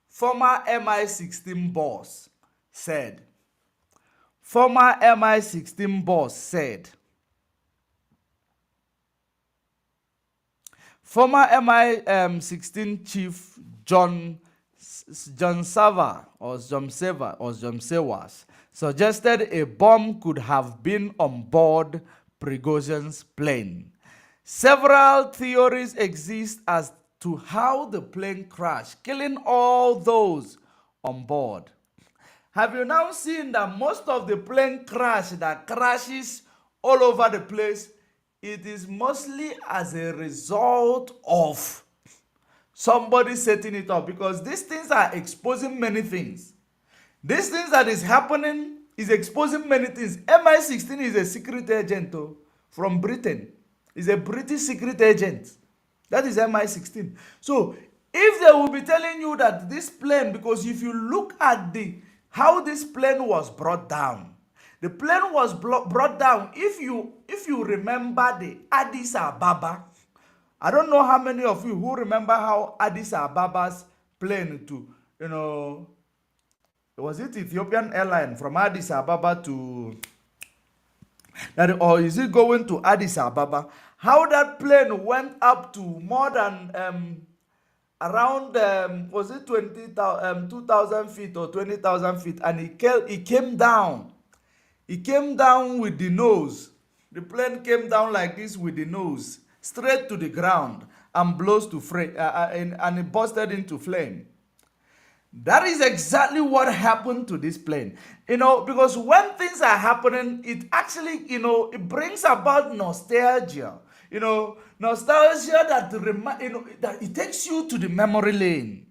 former MI16 boss said. Former MI16 boss said. Former MI16 chief John Sewas suggested a bomb could have been on board Prigozhin's plane. Several theories exist as to how the plane crashed, killing all those on board. Have you now seen that most of the plane crash that crashes all over the place, it is mostly as a result of somebody setting it up, because these things are exposing many things. These things that is happening is exposing many things. MI16 is a secret agent from Britain. Is a British secret agent. That is MI16. So if they will be telling you that this plane, because if you look at how this plane was brought down, the plane was brought down, if you remember the Addis Ababa, I don't know how many of you who remember how Addis Ababa's plane to, was it Ethiopian airline from Addis Ababa to, or is it going to Addis Ababa? How that plane went up to more than around was it 2,000 feet or 20,000 feet, and it came down. It came down with the nose. The plane came down like this with the nose, straight to the ground, and blows to flame, and it busted into flame. That is exactly what happened to this plane. Because when things are happening, it actually, it brings about nostalgia. Nostalgia that it takes you to the memory lane.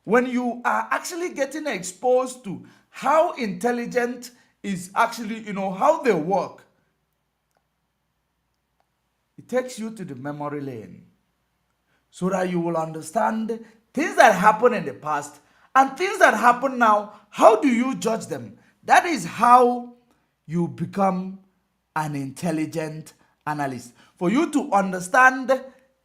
When you are actually getting exposed to how intelligent is actually, how they work, it takes you to the memory lane so that you will understand things that happened in the past and things that happen now. How do you judge them? That is how you become an intelligent analyst. For you to understand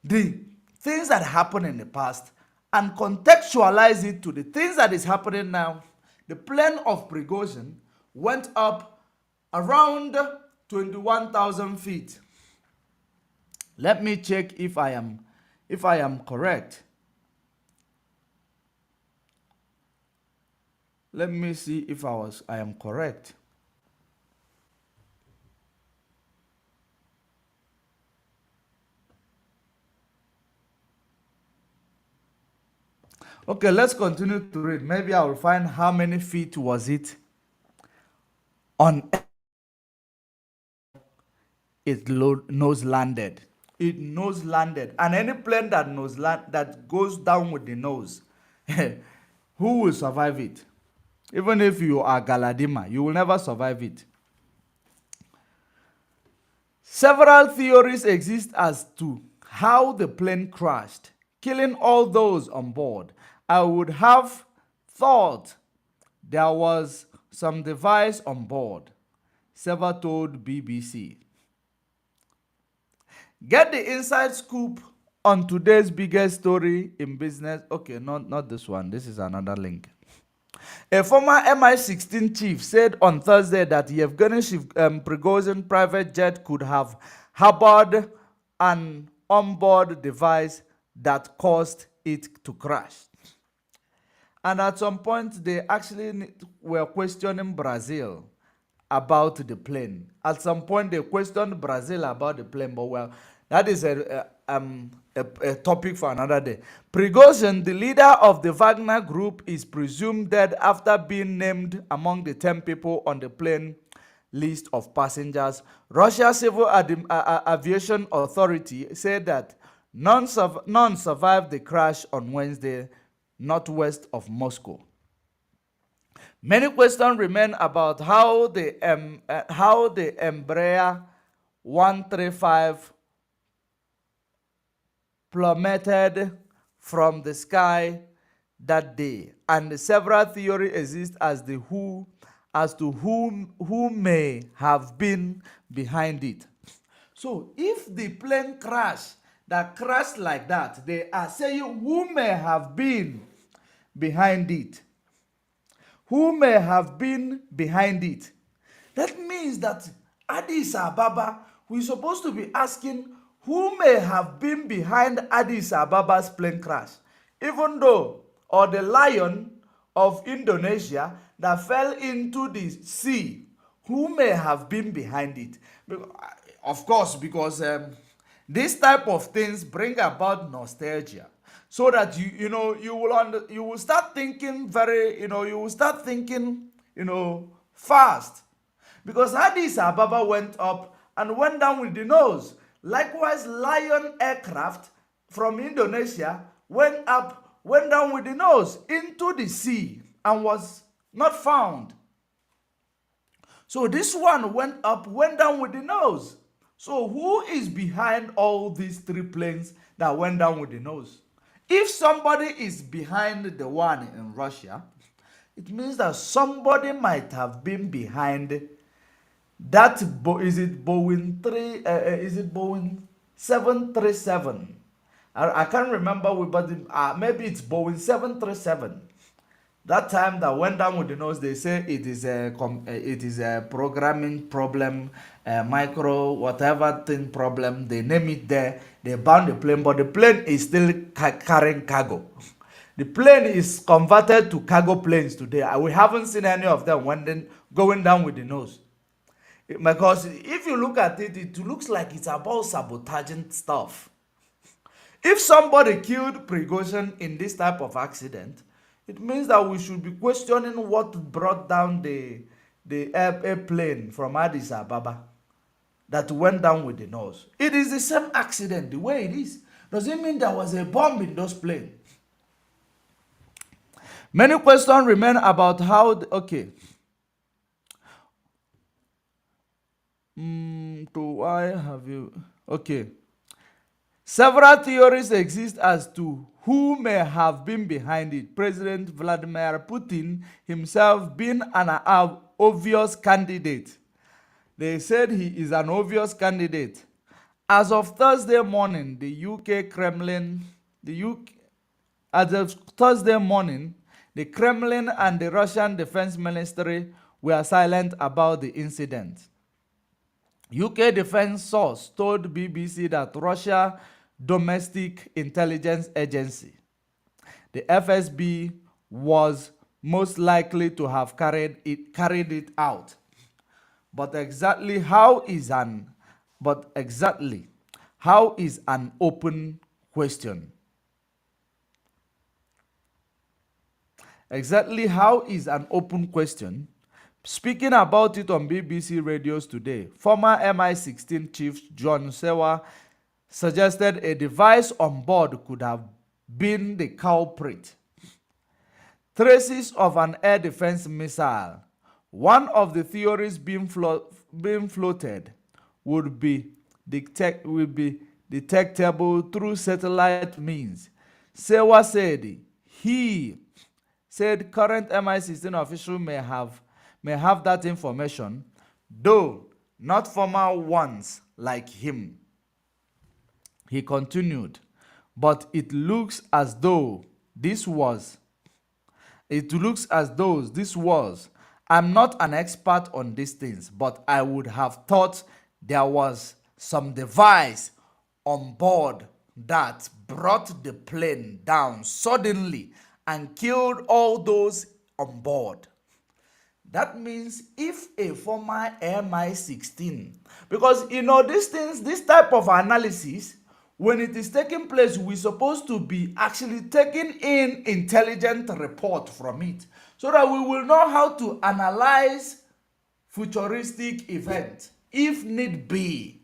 the things that happened in the past and contextualize it to the things that is happening now. The plane of Prigozhin went up around 21,000 feet. Let me check if I am correct. Let me see if I am correct. Okay, let's continue to read. Maybe I will find how many feet was it on it nose landed. It nose landed, and any plane that goes down with the nose, who will survive it? Even if you are Galadima, you will never survive it. Several theories exist as to how the plane crashed, killing all those on board. I would have thought there was some device on board, Seva told BBC. Get the inside scoop on today's biggest story in business. Okay, not this one. This is another link. A former MI16 chief said on Thursday that Yevgeny Prigozhin's private jet could have harbored an onboard device that caused it to crash. And at some point, they actually were questioning Brazil about the plane. At some point, they questioned Brazil about the plane, but well, that is a topic for another day. Prigozhin, the leader of the Wagner group, is presumed dead after being named among the 10 people on the plane list of passengers. Russia's Civil Aviation Authority said that none survived the crash on Wednesday, northwest of Moscow. Many questions remain about how the Embraer 135 plummeted from the sky that day, and several theories exist as to who may have been behind it. So, if the plane crashed like that, they are saying who may have been behind it. Who may have been behind it? That means that Addis Ababa, we're supposed to be asking who may have been behind Addis Ababa's plane crash, even though, or the lion of Indonesia that fell into the sea, who may have been behind it? Of course, because this type of things bring about nostalgia, so that you will start thinking fast, because Addis Ababa went up and went down with the nose. Likewise, Lion aircraft from Indonesia went down with the nose into the sea and was not found. So this one went down with the nose. So who is behind all these three planes that went down with the nose? If somebody is behind the one in Russia, it means that somebody might have been behind that. Is it Boeing 737? I can't remember, but maybe it's Boeing 737. That time that went down with the nose, they say it is a programming problem, micro whatever thing problem. They name it there. They bound the plane, but the plane is still carrying cargo. The plane is converted to cargo planes today. We haven't seen any of them going down with the nose. Because if you look at it, it looks like it's about sabotaging stuff. If somebody killed Prigozhin in this type of accident, it means that we should be questioning what brought down the airplane from Addis Ababa that went down with the nose. It is the same accident, the way it is. Does it mean there was a bomb in those planes? Many questions remain about how... Okay. Why have you... Okay. Several theories exist as to who may have been behind it. President Vladimir Putin himself being an obvious candidate. They said he is an obvious candidate. As of Thursday morning, the Kremlin and the Russian Defense Ministry were silent about the incident. UK defense source told BBC that Russia Domestic Intelligence Agency, the FSB, was most likely to have carried it out. But exactly how is an open question. Exactly how is an open question. Speaking about it on BBC radios today, former MI16 chief John Sewa suggested a device on board could have been the culprit. Traces of an air defense missile. One of the theories being floated would be detectable through satellite means. Sewa said current MI16 officials may have that information, though not former ones like him. He continued, but this was. I'm not an expert on these things, but I would have thought there was some device on board that brought the plane down suddenly and killed all those on board. That means if a former MI-16, because these things, this type of analysis, when it is taking place, we're supposed to be actually taking in intelligent report from it so that we will know how to analyze futuristic events if need be.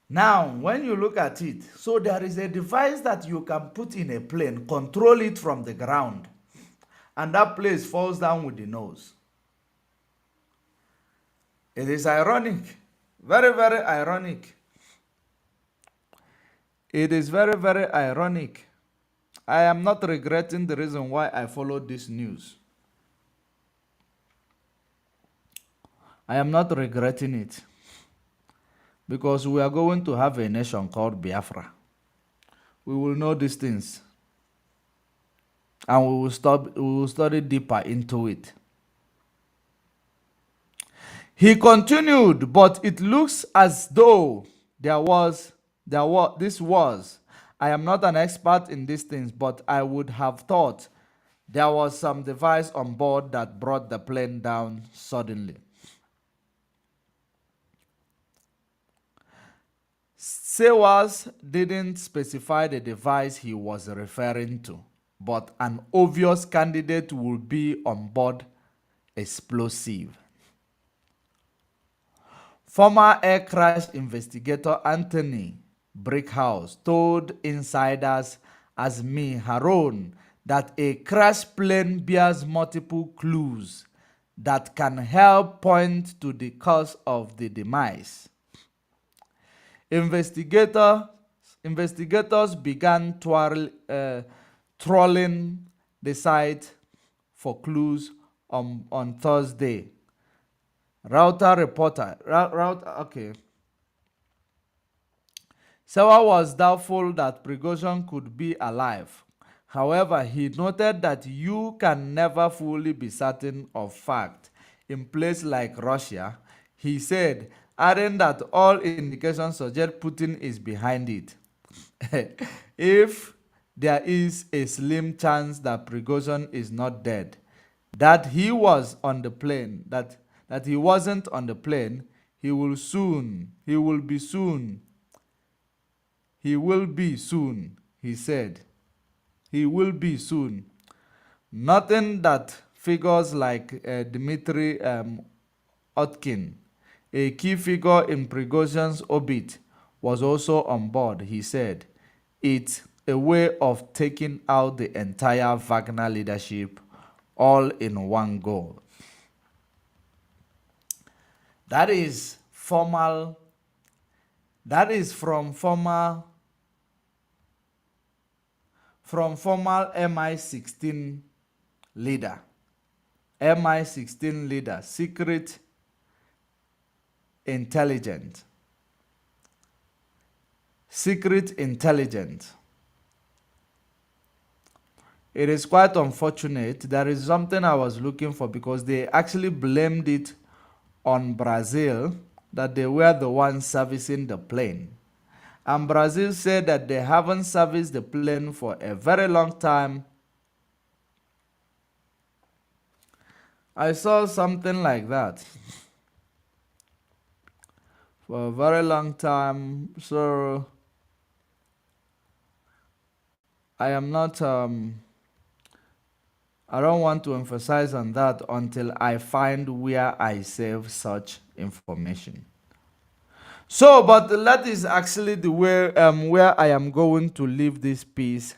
Now, when you look at it, so there is a device that you can put in a plane, control it from the ground, and that place falls down with the nose. It is ironic. Very, very ironic. It is very, very ironic. I am not regretting the reason why I followed this news. I am not regretting it. Because we are going to have a nation called Biafra. We will know these things. And we will study deeper into it. He continued, but it looks as though this was. I am not an expert in these things, but I would have thought there was some device on board that brought the plane down suddenly. Sewers didn't specify the device he was referring to, but an obvious candidate would be on board explosive. Former air crash investigator Anthony Brickhouse told insiders Azmi Harun that a crash plane bears multiple clues that can help point to the cause of the demise. Investigators began trawling the site for clues on Thursday. Sewa was doubtful that Prigozhin could be alive. However, he noted that you can never fully be certain of fact in place like Russia. He said, adding that all indications suggest Putin is behind it. If there is a slim chance that Prigozhin is not dead, that he was on the plane, that he wasn't on the plane, he will be soon, he said. He will be soon. Nothing that figures like Dmitry Otkin, a key figure in Prigozhin's orbit, was also on board, he said. It's a way of taking out the entire Wagner leadership all in one go. That is from former MI-16 leader. MI-16 leader, secret intelligence. It is quite unfortunate. There is something I was looking for because they actually blamed it on Brazil, that they were the ones servicing the plane. And Brazil said that they haven't serviced the plane for a very long time. I saw something like that. For a very long time. So I am not I don't want to emphasize on that until I find where I save such information. So, but that is actually the way where I am going to leave this piece.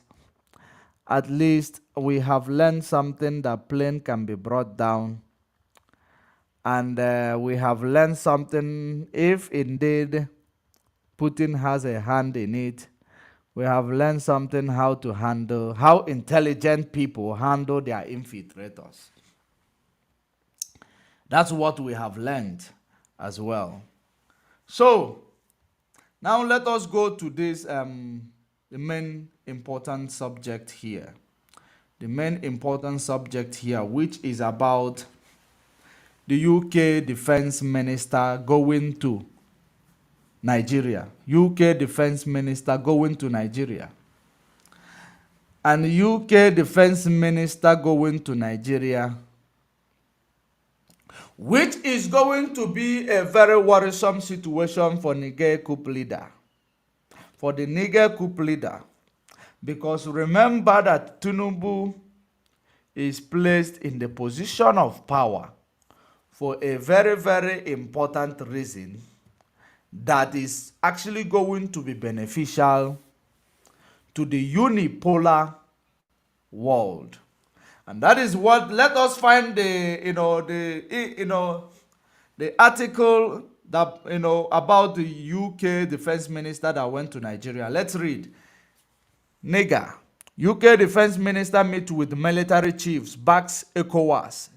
At least we have learned something, that plane can be brought down. And we have learned something, if indeed Putin has a hand in it. We have learned something how intelligent people handle their infiltrators. That's what we have learned as well. So, Now let us go to this the main important subject here. The main important subject here, which is about the UK Defense Minister going to Nigeria. UK Defense Minister going to Nigeria. And UK Defense Minister going to Nigeria, which is going to be a very worrisome situation for Niger Coup leader. For the Niger Coup leader. Because remember that Tinubu is placed in the position of power for a very, very important reason that is actually going to be beneficial to the unipolar world. And that is what, let us find the article that about the UK defense minister that went to Nigeria. Let's read. Niger, UK defense minister meet with military chiefs, backs ECOWAS.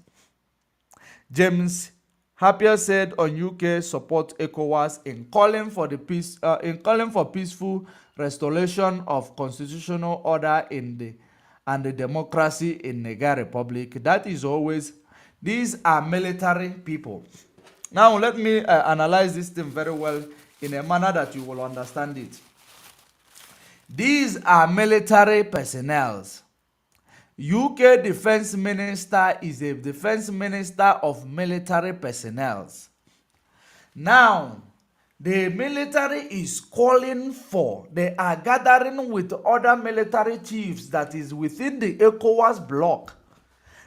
James Happier said on UK support ECOWAS in calling for peaceful restoration of constitutional order and the democracy in Niger Republic. That is always, these are military people. Now let me analyze this thing very well in a manner that you will understand it. These are military personnel. UK defense minister is a defense minister of military personnel. Now, the military is calling for, they are gathering with other military chiefs that is within the ECOWAS bloc.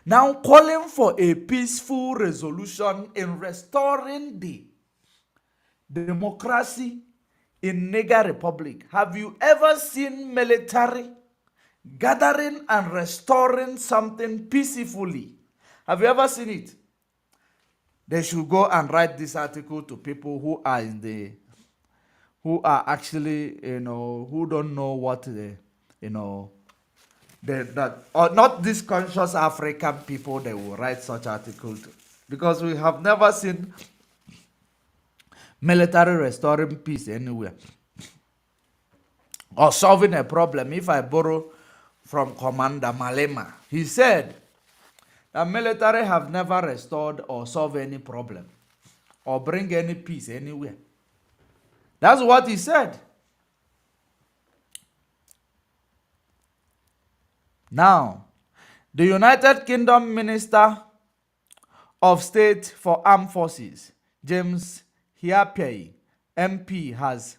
Now calling for a peaceful resolution in restoring the democracy in Niger Republic. Have you ever seen military gathering and restoring something peacefully? Have you ever seen it? They should go and write this article to people who are who are actually, who don't know what or not these conscious African people. They will write such articles to, because we have never seen military restoring peace anywhere or solving a problem. If I borrow from Commander Malema, he said that military have never restored or solved any problem or bring any peace anywhere. That's what he said. Now, the United Kingdom Minister of State for Armed Forces, James Happier, MP, has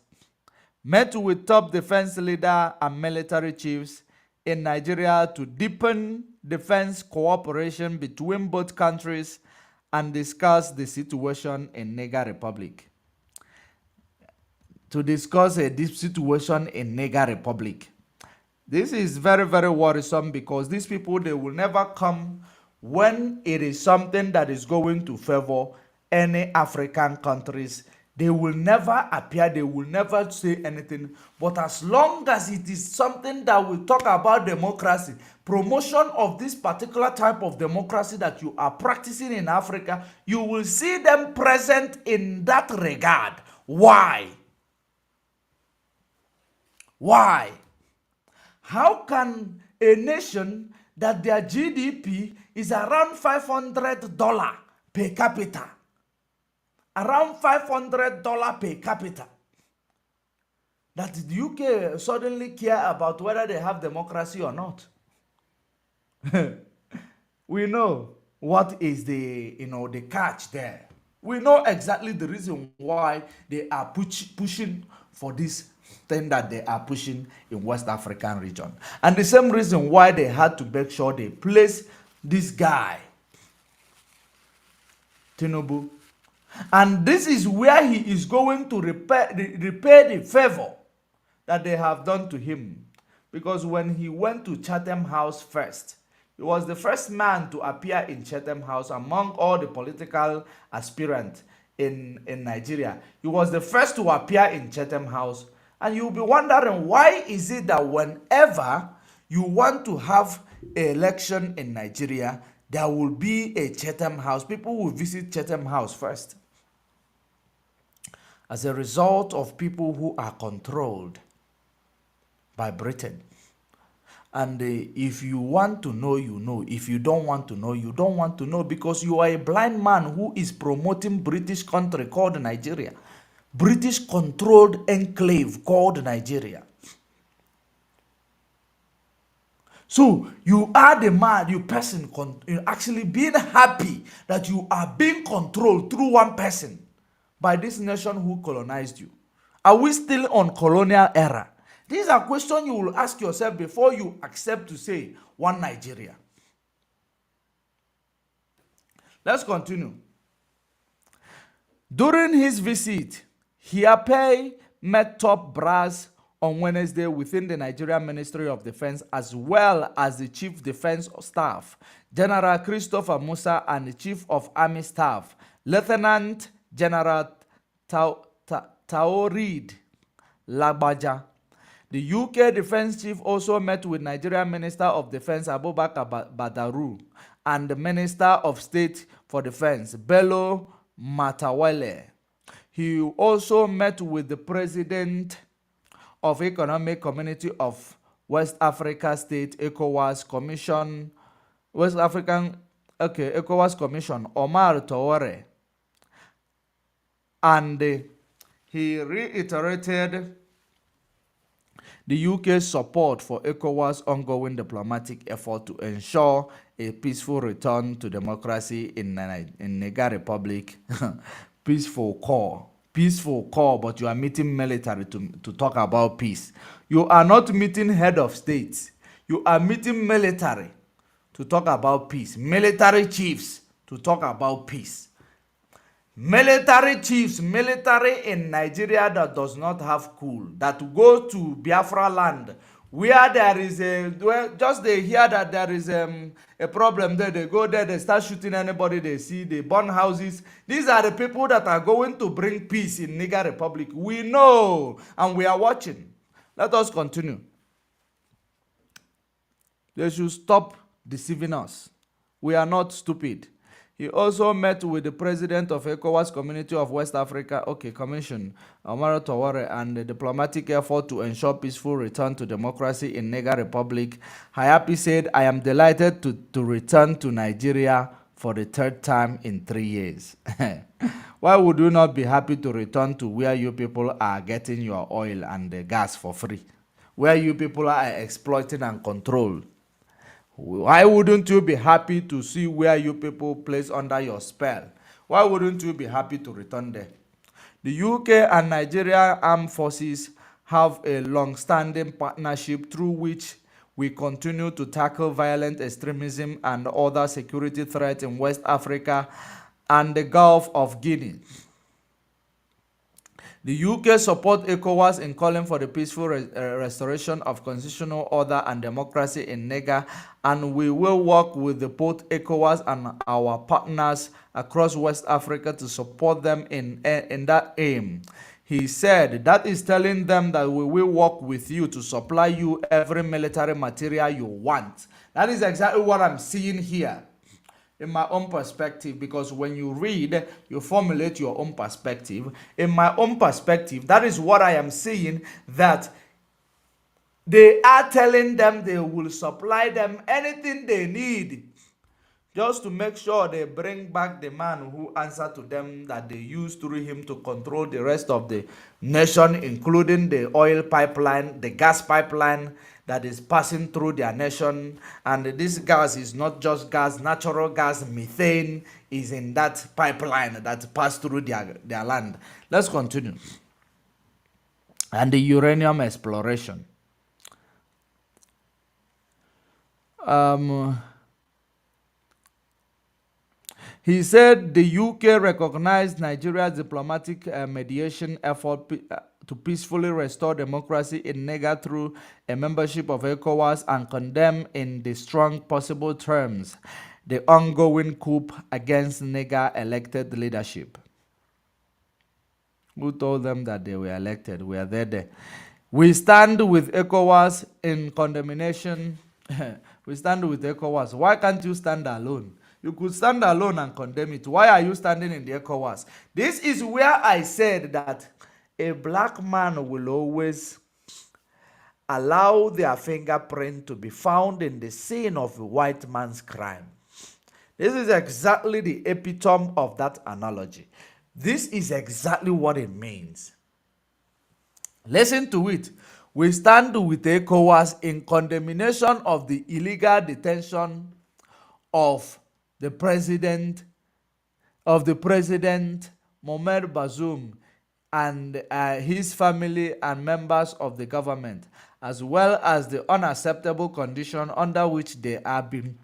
met with top defense leader and military chiefs in Nigeria to deepen defense cooperation between both countries and discuss the situation in Niger Republic. To discuss a deep situation in Niger Republic. This is very, very worrisome because these people, they will never come when it is something that is going to favor any African countries. They will never appear, they will never say anything. But as long as it is something that will talk about democracy, promotion of this particular type of democracy that you are practicing in Africa, you will see them present in that regard. Why? Why? How can a nation that their GDP is around $500 per capita, around $500 per capita, that the UK suddenly care about whether they have democracy or not? We know what is the the catch there. We know exactly the reason why they are pushing for this thing that they are pushing in West African region, and the same reason why they had to make sure they place this guy Tinubu, and this is where he is going to repay the favor that they have done to him, because when he went to Chatham House first, he was the first man to appear in Chatham House among all the political aspirants in Nigeria. He was the first to appear in Chatham House. And you'll be wondering, why is it that whenever you want to have an election in Nigeria, there will be a Chatham House? People will visit Chatham House first. as a result of people who are controlled by Britain. And if you want to know, you know. If you don't want to know, you don't want to know, because you are a blind man who is promoting British country called Nigeria. British controlled enclave called Nigeria. So you are the man, you person, actually being happy that you are being controlled through one person by this nation who colonized you. Are we still on colonial era? These are questions you will ask yourself before you accept to say one Nigeria. Let's continue. During his visit, Hiapei met top brass on Wednesday within the Nigerian Ministry of Defense, as well as the Chief Defense Staff, General Christopher Musa, and the Chief of Army Staff, Lieutenant General Taoreed Lagbaja. The UK Defense Chief also met with Nigerian Minister of Defense Abubakar Badaru and the Minister of State for Defense Bello Matawalle. He also met with the President of Economic Community of West Africa State ECOWAS Commission, ECOWAS Commission, Omar Touare, and he reiterated the UK's support for ECOWAS' ongoing diplomatic effort to ensure a peaceful return to democracy in Niger Republic. Peaceful call, but you are meeting military to talk about peace. You are not meeting head of states. You are meeting military to talk about peace. Military chiefs to talk about peace. Military chiefs, military in Nigeria that does not have cool, that go to Biafra land, where there is just they hear that there is a problem there, they go there, they start shooting anybody they see, they burn houses. These are the people that are going to bring peace in Niger Republic. We know, and we are watching. Let us continue. They should stop deceiving us. We are not stupid. He also met with the president of ECOWAS Community of West Africa, Commission, Omar Touare, and the diplomatic effort to ensure peaceful return to democracy in Niger Republic. Hayapi said, I am delighted to return to Nigeria for the third time in 3 years. Why would you not be happy to return to where you people are getting your oil and the gas for free? Where you people are exploiting and controlled? Why wouldn't you be happy to see where you people place under your spell? Why wouldn't you be happy to return there? The UK and Nigeria Armed Forces have a long-standing partnership through which we continue to tackle violent extremism and other security threats in West Africa and the Gulf of Guinea. The UK supports ECOWAS in calling for the peaceful restoration of constitutional order and democracy in Niger, and we will work with both ECOWAS and our partners across West Africa to support them in that aim. He said that is telling them that we will work with you to supply you every military material you want. That is exactly what I'm seeing here. In my own perspective, because when you read, you formulate your own perspective. In my own perspective, that is what I am seeing, that they are telling them they will supply them anything they need just to make sure they bring back the man who answered to them, that they used through him to control the rest of the nation, including the oil pipeline, the gas pipeline that is passing through their nation. And this gas is not just gas, natural gas, methane is in that pipeline that passed through their land. Let's continue. And the uranium exploration. He said the UK recognized Nigeria's diplomatic mediation effort to peacefully restore democracy in Niger through a membership of ECOWAS, and condemned in the strongest possible terms the ongoing coup against Niger elected leadership. Who told them that they were elected? We are there. We stand with ECOWAS in condemnation. We stand with ECOWAS. Why can't you stand alone? You could stand alone and condemn it. Why are you standing in the ECOWAS? This is where I said that a black man will always allow their fingerprint to be found in the scene of a white man's crime. This is exactly the epitome of that analogy. This is exactly what it means. Listen to it. We stand with ECOWAS in condemnation of the illegal detention of the president Mohamed Bazoum and his family and members of the government, as well as the unacceptable condition under which they are being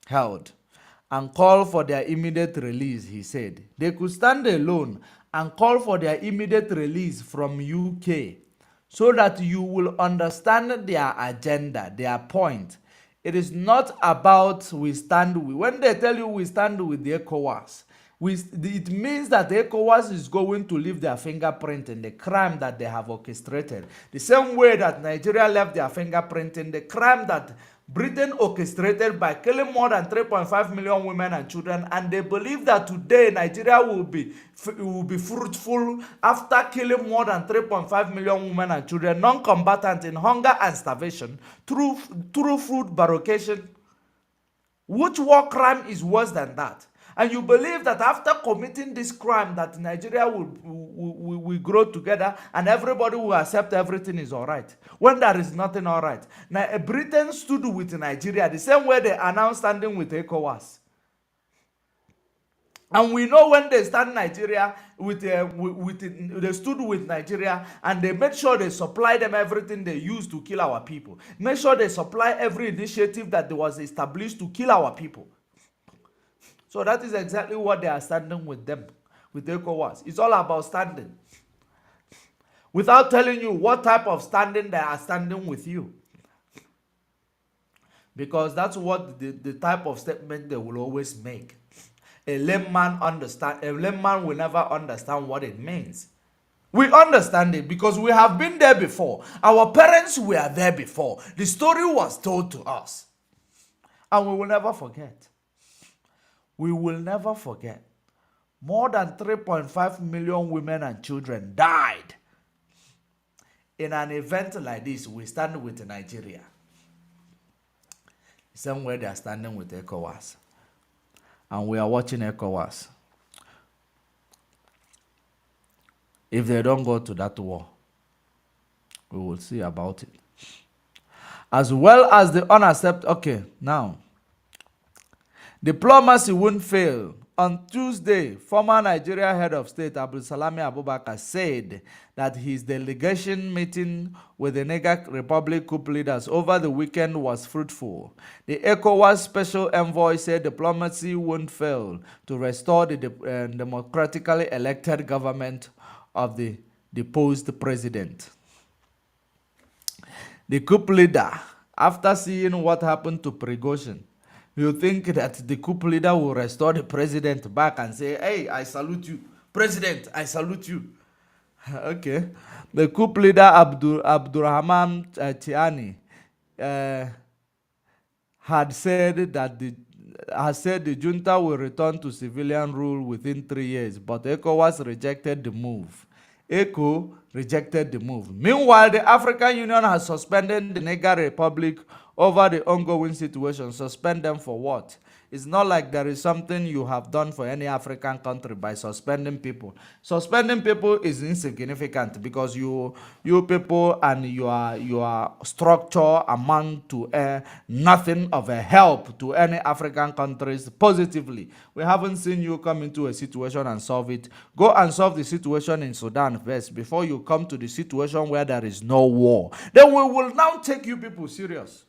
held, and call for their immediate release, he said. They could stand alone and call for their immediate release from UK so that you will understand their agenda, their point. It is not about we stand with. When they tell you we stand with the ECOWAS, it means that the ECOWAS is going to leave their fingerprint in the crime that they have orchestrated. The same way that Nigeria left their fingerprint in the crime that Britain orchestrated by killing more than 3.5 million women and children, and they believe that today Nigeria will be fruitful after killing more than 3.5 million women and children, non-combatant in hunger and starvation, through food barricading. Which war crime is worse than that? And you believe that after committing this crime that Nigeria will grow together and everybody will accept everything is all right, when there is nothing all right. Now, Britain stood with Nigeria the same way they are now standing with ECOWAS. And we know when they stand Nigeria they stood with Nigeria and they made sure they supply them everything they used to kill our people. Make sure they supply every initiative that was established to kill our people. So that is exactly what they are standing with them, with ECOWAS. It's all about standing. Without telling you what type of standing they are standing with you. Because that's what the type of statement they will always make. A layman will never understand what it means. We understand it because we have been there before. Our parents were there before. The story was told to us. And we will never forget. We will never forget. More than 3.5 million women and children died. In an event like this, we stand with Nigeria. The same way they are standing with ECOWAS. And we are watching ECOWAS. If they don't go to that war, we will see about it. As well as the unacceptable. Okay, now. Diplomacy won't fail. On Tuesday, former Nigeria head of state Abdulsalami Abubakar said that his delegation meeting with the Niger Republic coup leaders over the weekend was fruitful. The ECOWAS special envoy said diplomacy won't fail to restore the democratically elected government of the deposed president. The coup leader, after seeing what happened to Prigozhin, you think that the coup leader will restore the president back and say, hey, I salute you. President, I salute you. Okay. The coup leader, Abdurrahman Tiani, had said that the junta will return to civilian rule within 3 years, but ECOWAS rejected the move. ECO rejected the move. Meanwhile, the African Union has suspended the Niger Republic over the ongoing situation. Suspend them for what? It's not like there is something you have done for any African country by suspending people. Suspending people is insignificant because you people and your structure amount to nothing of a help to any African countries positively. We haven't seen you come into a situation and solve it. Go and solve the situation in Sudan first before you come to the situation where there is no war. Then we will now take you people serious.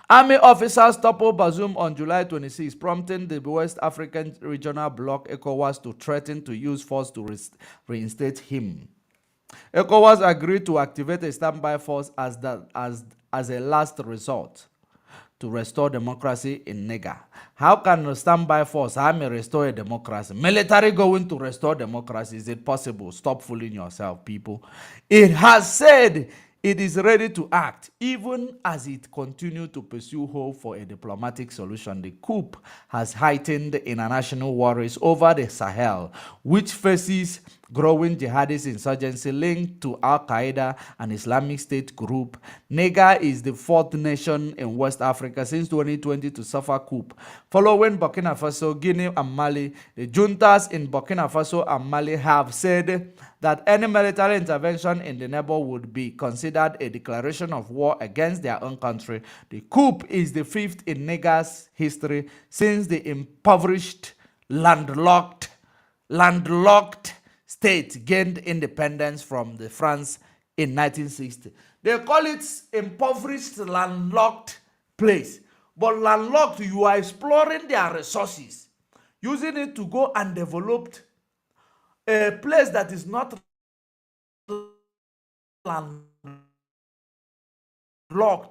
Army officers toppled Bazoum on July 26, prompting the West African Regional Bloc ECOWAS to threaten to use force to reinstate him. ECOWAS agreed to activate a standby force as a last resort to restore democracy in Niger. How can a standby force, army, restore a democracy? Military going to restore democracy? Is it possible? Stop fooling yourself, people. It has said it is ready to act, even as it continues to pursue hope for a diplomatic solution. The coup has heightened international worries over the Sahel, which faces growing jihadist insurgency linked to Al-Qaeda and Islamic State group. Niger is the fourth nation in West Africa since 2020 to suffer coup. Following Burkina Faso, Guinea, and Mali, the juntas in Burkina Faso and Mali have said that any military intervention in the neighborhood would be considered a declaration of war against their own country. The coup is the fifth in Niger's history since the impoverished, landlocked state gained independence from the France in 1960. They call it impoverished, landlocked place. But landlocked, you are exploring their resources, using it to go and develop a place that is not landlocked,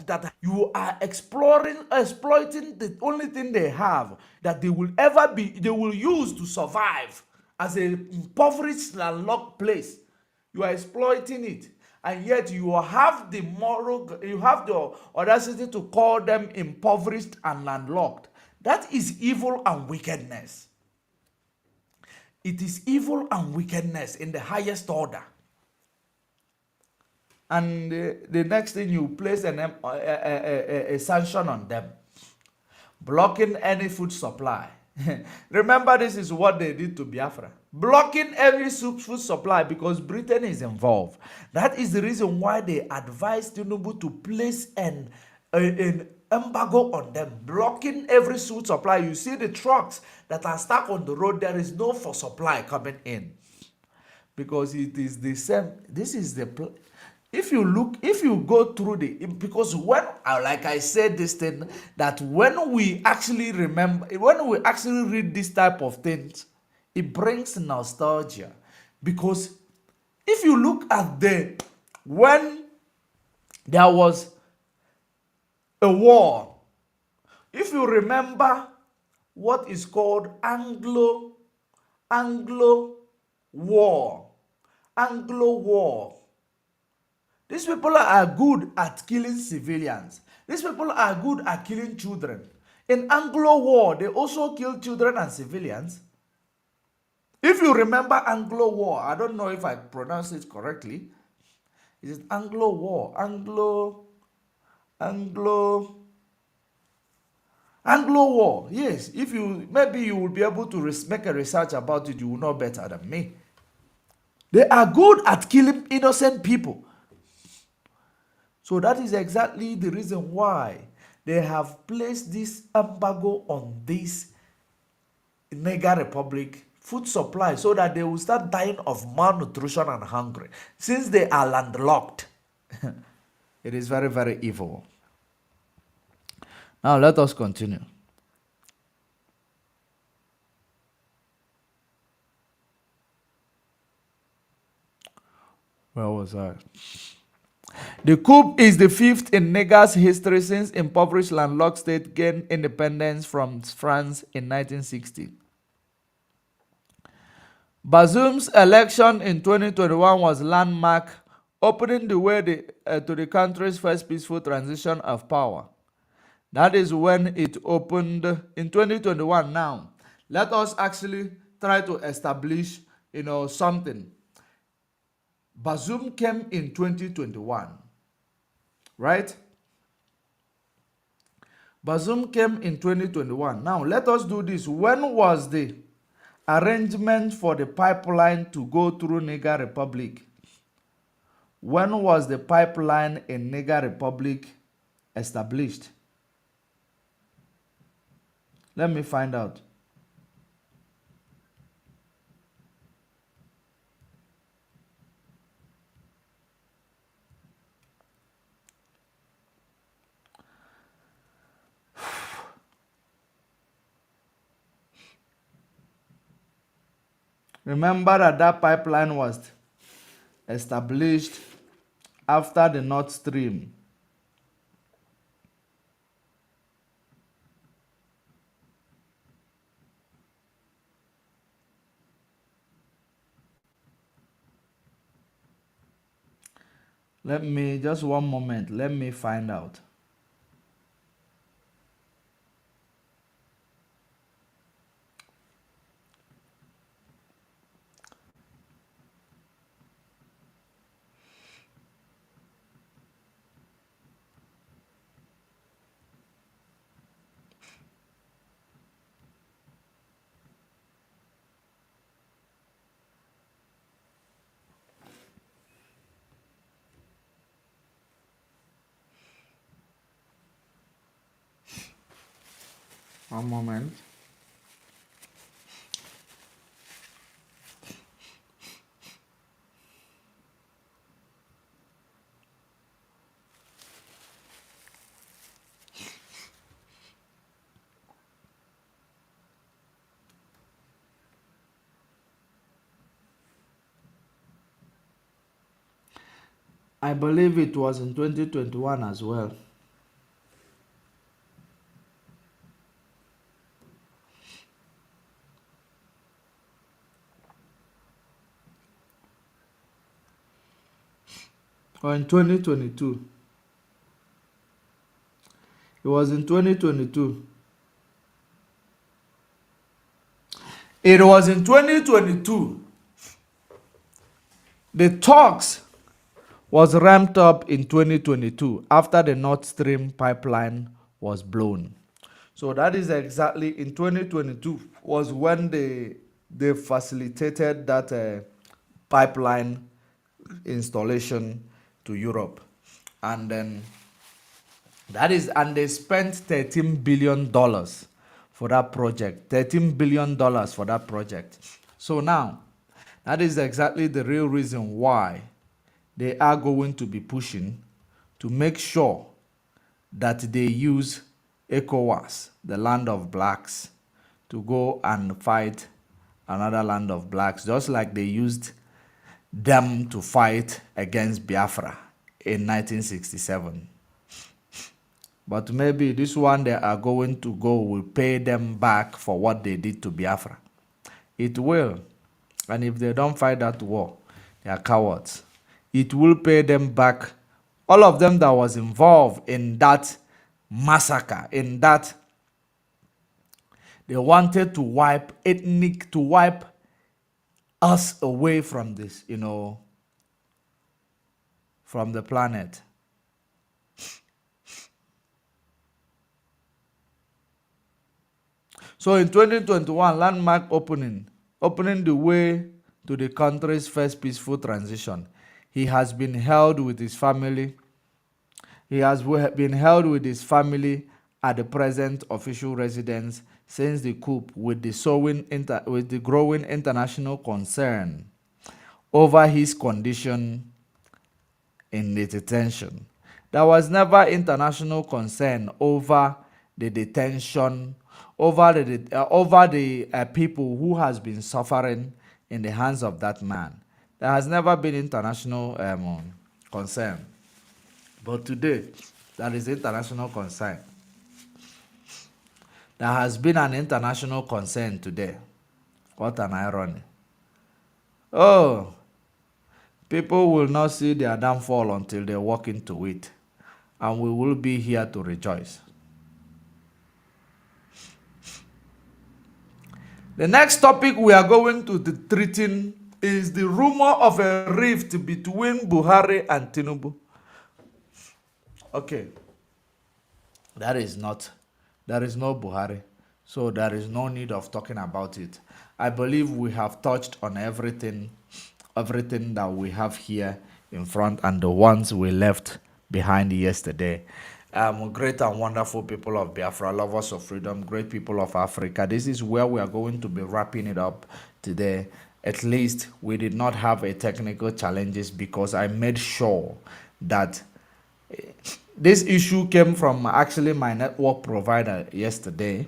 that you are exploiting the only thing they have that they will use to survive as a impoverished landlocked place. You are exploiting it, and yet you have the audacity to call them impoverished and landlocked. That is evil and wickedness. It is evil and wickedness in the highest order. And the next thing, you place a sanction on them, blocking any food supply. Remember, this is what they did to Biafra. Blocking every food supply because Britain is involved. That is the reason why they advised Tinubu to place an embargo on them, blocking every food supply. You see the trucks that are stuck on the road, there is no food supply coming in. Because it is the same. This is the... If you go through because when, like I said this thing, that when we actually read this type of things, it brings nostalgia. Because if you look at when there was a war, if you remember what is called Anglo War, these people are good at killing civilians. These people are good at killing children. In Anglo War, they also killed children and civilians. If you remember Anglo War, I don't know if I pronounce it correctly. Is it Anglo War? Anglo War. Yes. Maybe you will be able to make a research about it. You will know better than me. They are good at killing innocent people. So that is exactly the reason why they have placed this embargo on this Niger Republic food supply, so that they will start dying of malnutrition and hunger, since they are landlocked. It is very, very evil. Now let us continue. Where was I? The coup is the fifth in Niger's history since impoverished landlocked state gained independence from France in 1960. Bazoum's election in 2021 was landmark, opening the way to the country's first peaceful transition of power. That is when it opened in 2021. Now, let us actually try to establish, something. Bazoum came in 2021, right? Bazoum came in 2021. Now, let us do this. When was the arrangement for the pipeline to go through Niger Republic? When was the pipeline in Niger Republic established? Let me find out. Remember that pipeline was established after the Nord Stream. Let me, just one moment, let me find out. One moment. I believe it was in 2021 as well. Or in 2022. It was in 2022. It was in 2022. The talks was ramped up in 2022 after the Nord Stream pipeline was blown. So that is exactly in 2022 was when they facilitated that pipeline installation to Europe. And then and they spent $13 billion for that project. $13 billion for that project. So now, that is exactly the real reason why they are going to be pushing to make sure that they use ECOWAS, the land of blacks, to go and fight another land of blacks, just like they used them to fight against Biafra in 1967. But maybe this one they are going to go will pay them back for what they did to Biafra. It will. And if they don't fight that war, they are cowards. It will pay them back. All of them that was involved in that massacre, in that they wanted to wipe us away from this, from the planet. So in 2021, landmark opening the way to the country's first peaceful transition. He has been held with his family. He has been held with his family at the present official residence since the coup, with the growing international concern over his condition in the detention. There was never international concern over the detention, over the people who has been suffering in the hands of that man. There has never been international concern. But today, there is international concern. There has been an international concern today. What an irony. Oh, people will not see their downfall until they walk into it. And we will be here to rejoice. The next topic we are going to be treating is the rumor of a rift between Buhari and Tinubu. Okay. There is no Buhari. So there is no need of talking about it. I believe we have touched on everything that we have here in front and the ones we left behind yesterday. Great and wonderful people of Biafra, lovers of freedom, great people of Africa. This is where we are going to be wrapping it up today. At least we did not have a technical challenges because I made sure that this issue came from actually my network provider yesterday.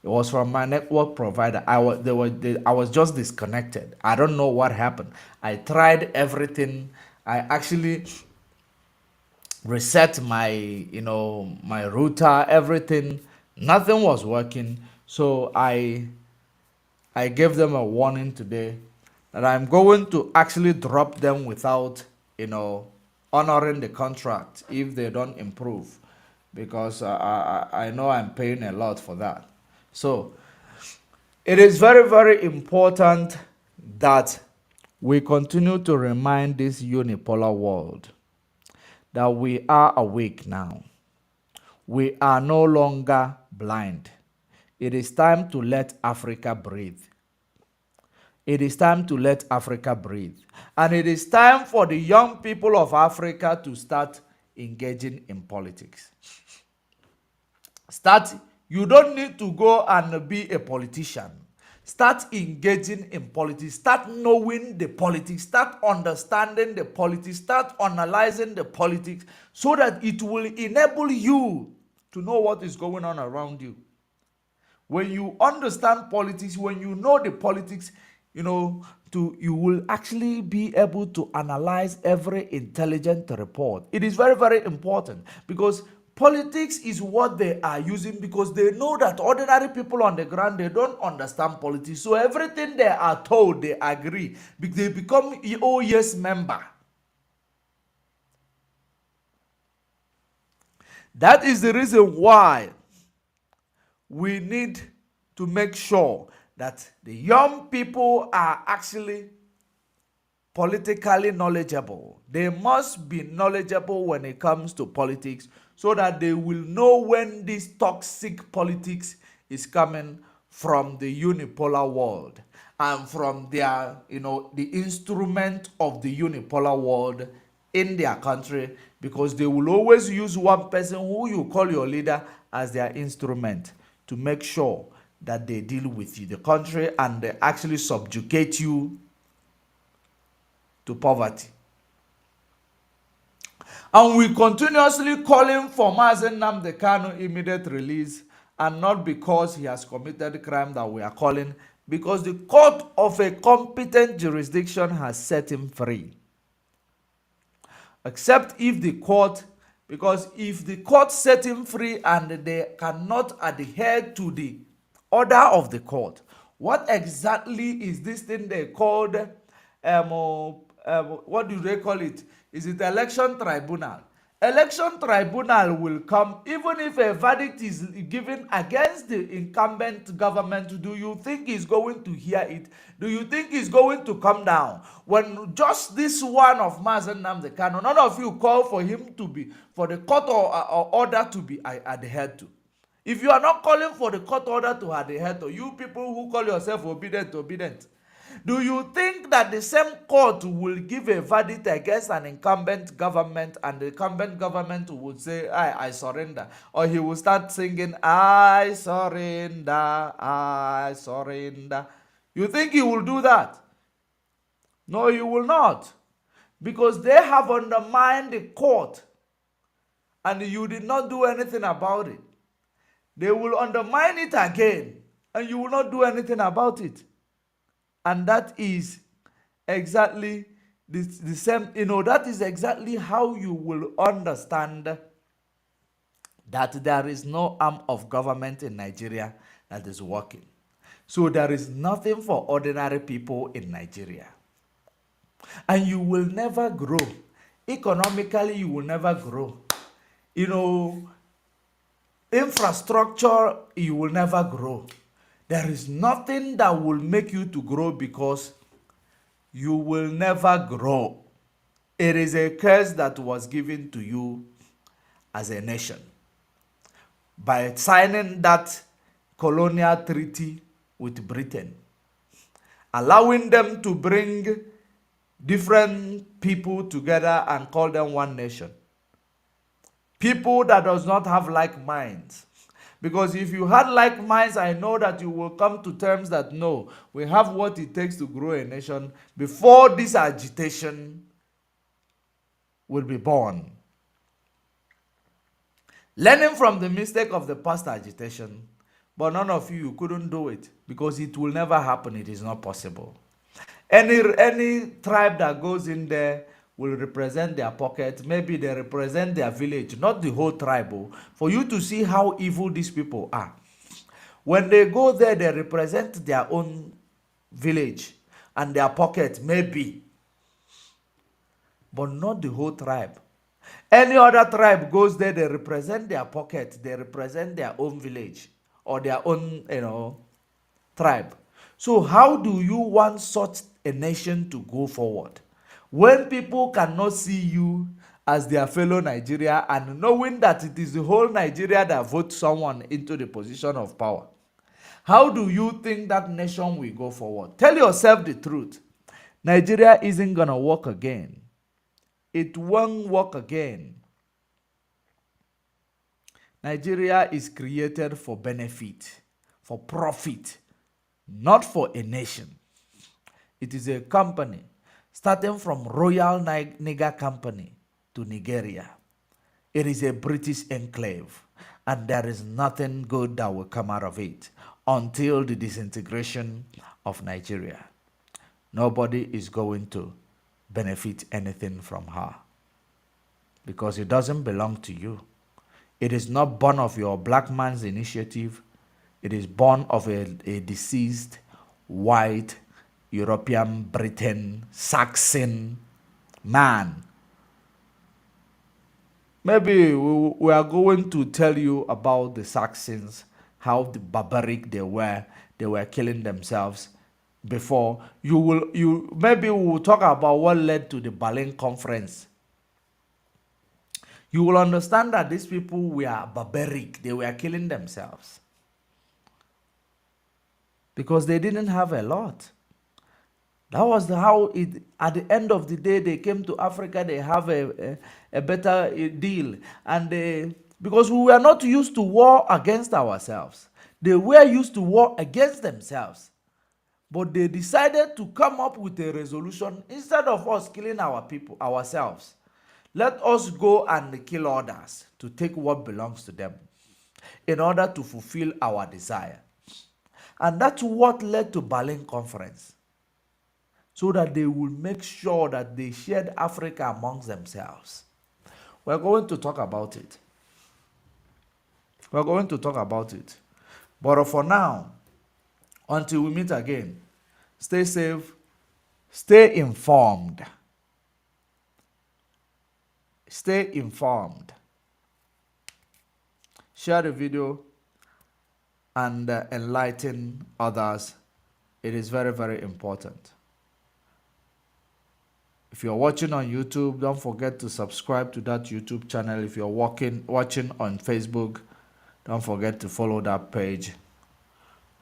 It was from my network provider. I was just disconnected. I don't know what happened. I tried everything. I actually reset my my router, everything. Nothing was working. So I gave them a warning today that I'm going to actually drop them without honoring the contract if they don't improve, because I know I'm paying a lot for that. So it is very, very important that we continue to remind this unipolar world that we are awake now. We are no longer blind. It is time to let Africa breathe. It is time to let Africa breathe. And it is time for the young people of Africa to start engaging in politics. You don't need to go and be a politician. Start engaging in politics. Start knowing the politics. Start understanding the politics. Start analyzing the politics so that it will enable you to know what is going on around you. When you understand politics, when you know the politics, you will actually be able to analyze every intelligent report. It is very, very important, because politics is what they are using, because they know that ordinary people on the ground, they don't understand politics. So everything they are told, they agree. They become oh yes member. That is the reason why we need to make sure that the young people are actually politically knowledgeable. They must be knowledgeable when it comes to politics, so that they will know when this toxic politics is coming from the unipolar world and from their, the instrument of the unipolar world in their country, because they will always use one person who you call your leader as their instrument to make sure that they deal with you, the country, and they actually subjugate you to poverty. And we continuously calling for Mazen Nnamdi Kanu immediate release, and not because he has committed crime that we are calling, because the court of a competent jurisdiction has set him free. Except if the court, because if the court set him free and they cannot adhere to the order of the court, what exactly is this thing they called, what do they call it? Is it election tribunal? Election tribunal will come even if a verdict is given against the incumbent government. Do you think he's going to hear it? Do you think he's going to come down? When just this one of Mazen Nnamdi Kanu, none of you call for him to be, for the court or order to be adhered to. If you are not calling for the court order to adhere to, you people who call yourself obedient, do you think that the same court will give a verdict against an incumbent government, and the incumbent government would say, I surrender? Or he will start singing, I surrender, I surrender. You think he will do that? No, he will not. Because they have undermined the court, and you did not do anything about it. They will undermine it again, and you will not do anything about it. And that is exactly the same, that is exactly how you will understand that there is no arm of government in Nigeria that is working. So there is nothing for ordinary people in Nigeria. And you will never grow. Economically, you will never grow. Infrastructure, you will never grow. There is nothing that will make you to grow, because you will never grow. It is a curse that was given to you as a nation by signing that colonial treaty with Britain, allowing them to bring different people together and call them one nation. People that does not have like minds. Because if you had like minds, I know that you will come to terms that no, we have what it takes to grow a nation before this agitation will be born. Learning from the mistake of the past agitation, but none of you couldn't do it, because it will never happen. It is not possible. Any tribe that goes in there will represent their pocket. Maybe they represent their village, not the whole tribe. For you to see how evil these people are. When they go there, they represent their own village and their pocket, maybe. But not the whole tribe. Any other tribe goes there, they represent their pocket, they represent their own village or their own, tribe. So how do you want such a nation to go forward when people cannot see you as their fellow Nigeria, and knowing that it is the whole Nigeria that votes someone into the position of power? How do you think that nation will go forward? Tell yourself the truth. Nigeria isn't gonna work again. It won't work again. Nigeria is created for benefit, for profit, not for a nation. It is a company starting from Royal Niger Company to Nigeria. It is a British enclave, and there is nothing good that will come out of it until the disintegration of Nigeria. Nobody is going to benefit anything from her because it doesn't belong to you. It is not born of your black man's initiative. It is born of a deceased white European, Britain, Saxon man. Maybe we are going to tell you about the Saxons, how the barbaric they were. They were killing themselves before. Maybe we will talk about what led to the Berlin Conference. You will understand that these people were barbaric. They were killing themselves because they didn't have a lot. That was how it, at the end of the day, they came to Africa. They have a better deal. And because we were not used to war against ourselves. They were used to war against themselves. But they decided to come up with a resolution. Instead of us killing our people, ourselves, let us go and kill others to take what belongs to them in order to fulfill our desire. And that's what led to Berlin Conference. So that they will make sure that they shared Africa amongst themselves. We're going to talk about it. We're going to talk about it. But for now, until we meet again, stay safe, stay informed. Stay informed. Share the video and enlighten others. It is very, very important. If you're watching on YouTube, don't forget to subscribe to that YouTube channel. If you're watching on Facebook, don't forget to follow that page.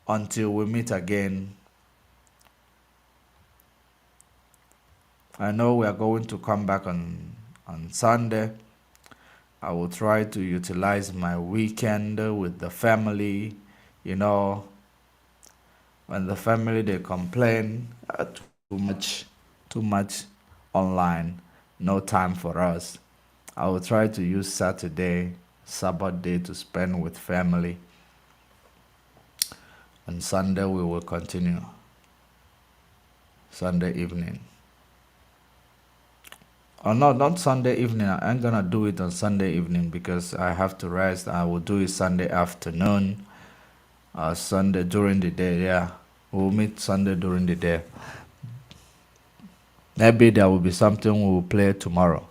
Until we meet again. I know we are going to come back on Sunday. I will try to utilize my weekend with the family. You know, when the family, they complain too much online, no time for us. I will try to use Saturday, Sabbath day to spend with family. On Sunday, we will continue. Sunday evening. Oh no, not Sunday evening. I ain't gonna do it on Sunday evening because I have to rest. I will do it Sunday afternoon. Sunday during the day, yeah. We'll meet Sunday during the day. Maybe there will be something we will play tomorrow.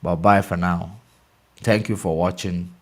But bye for now. Thank you for watching.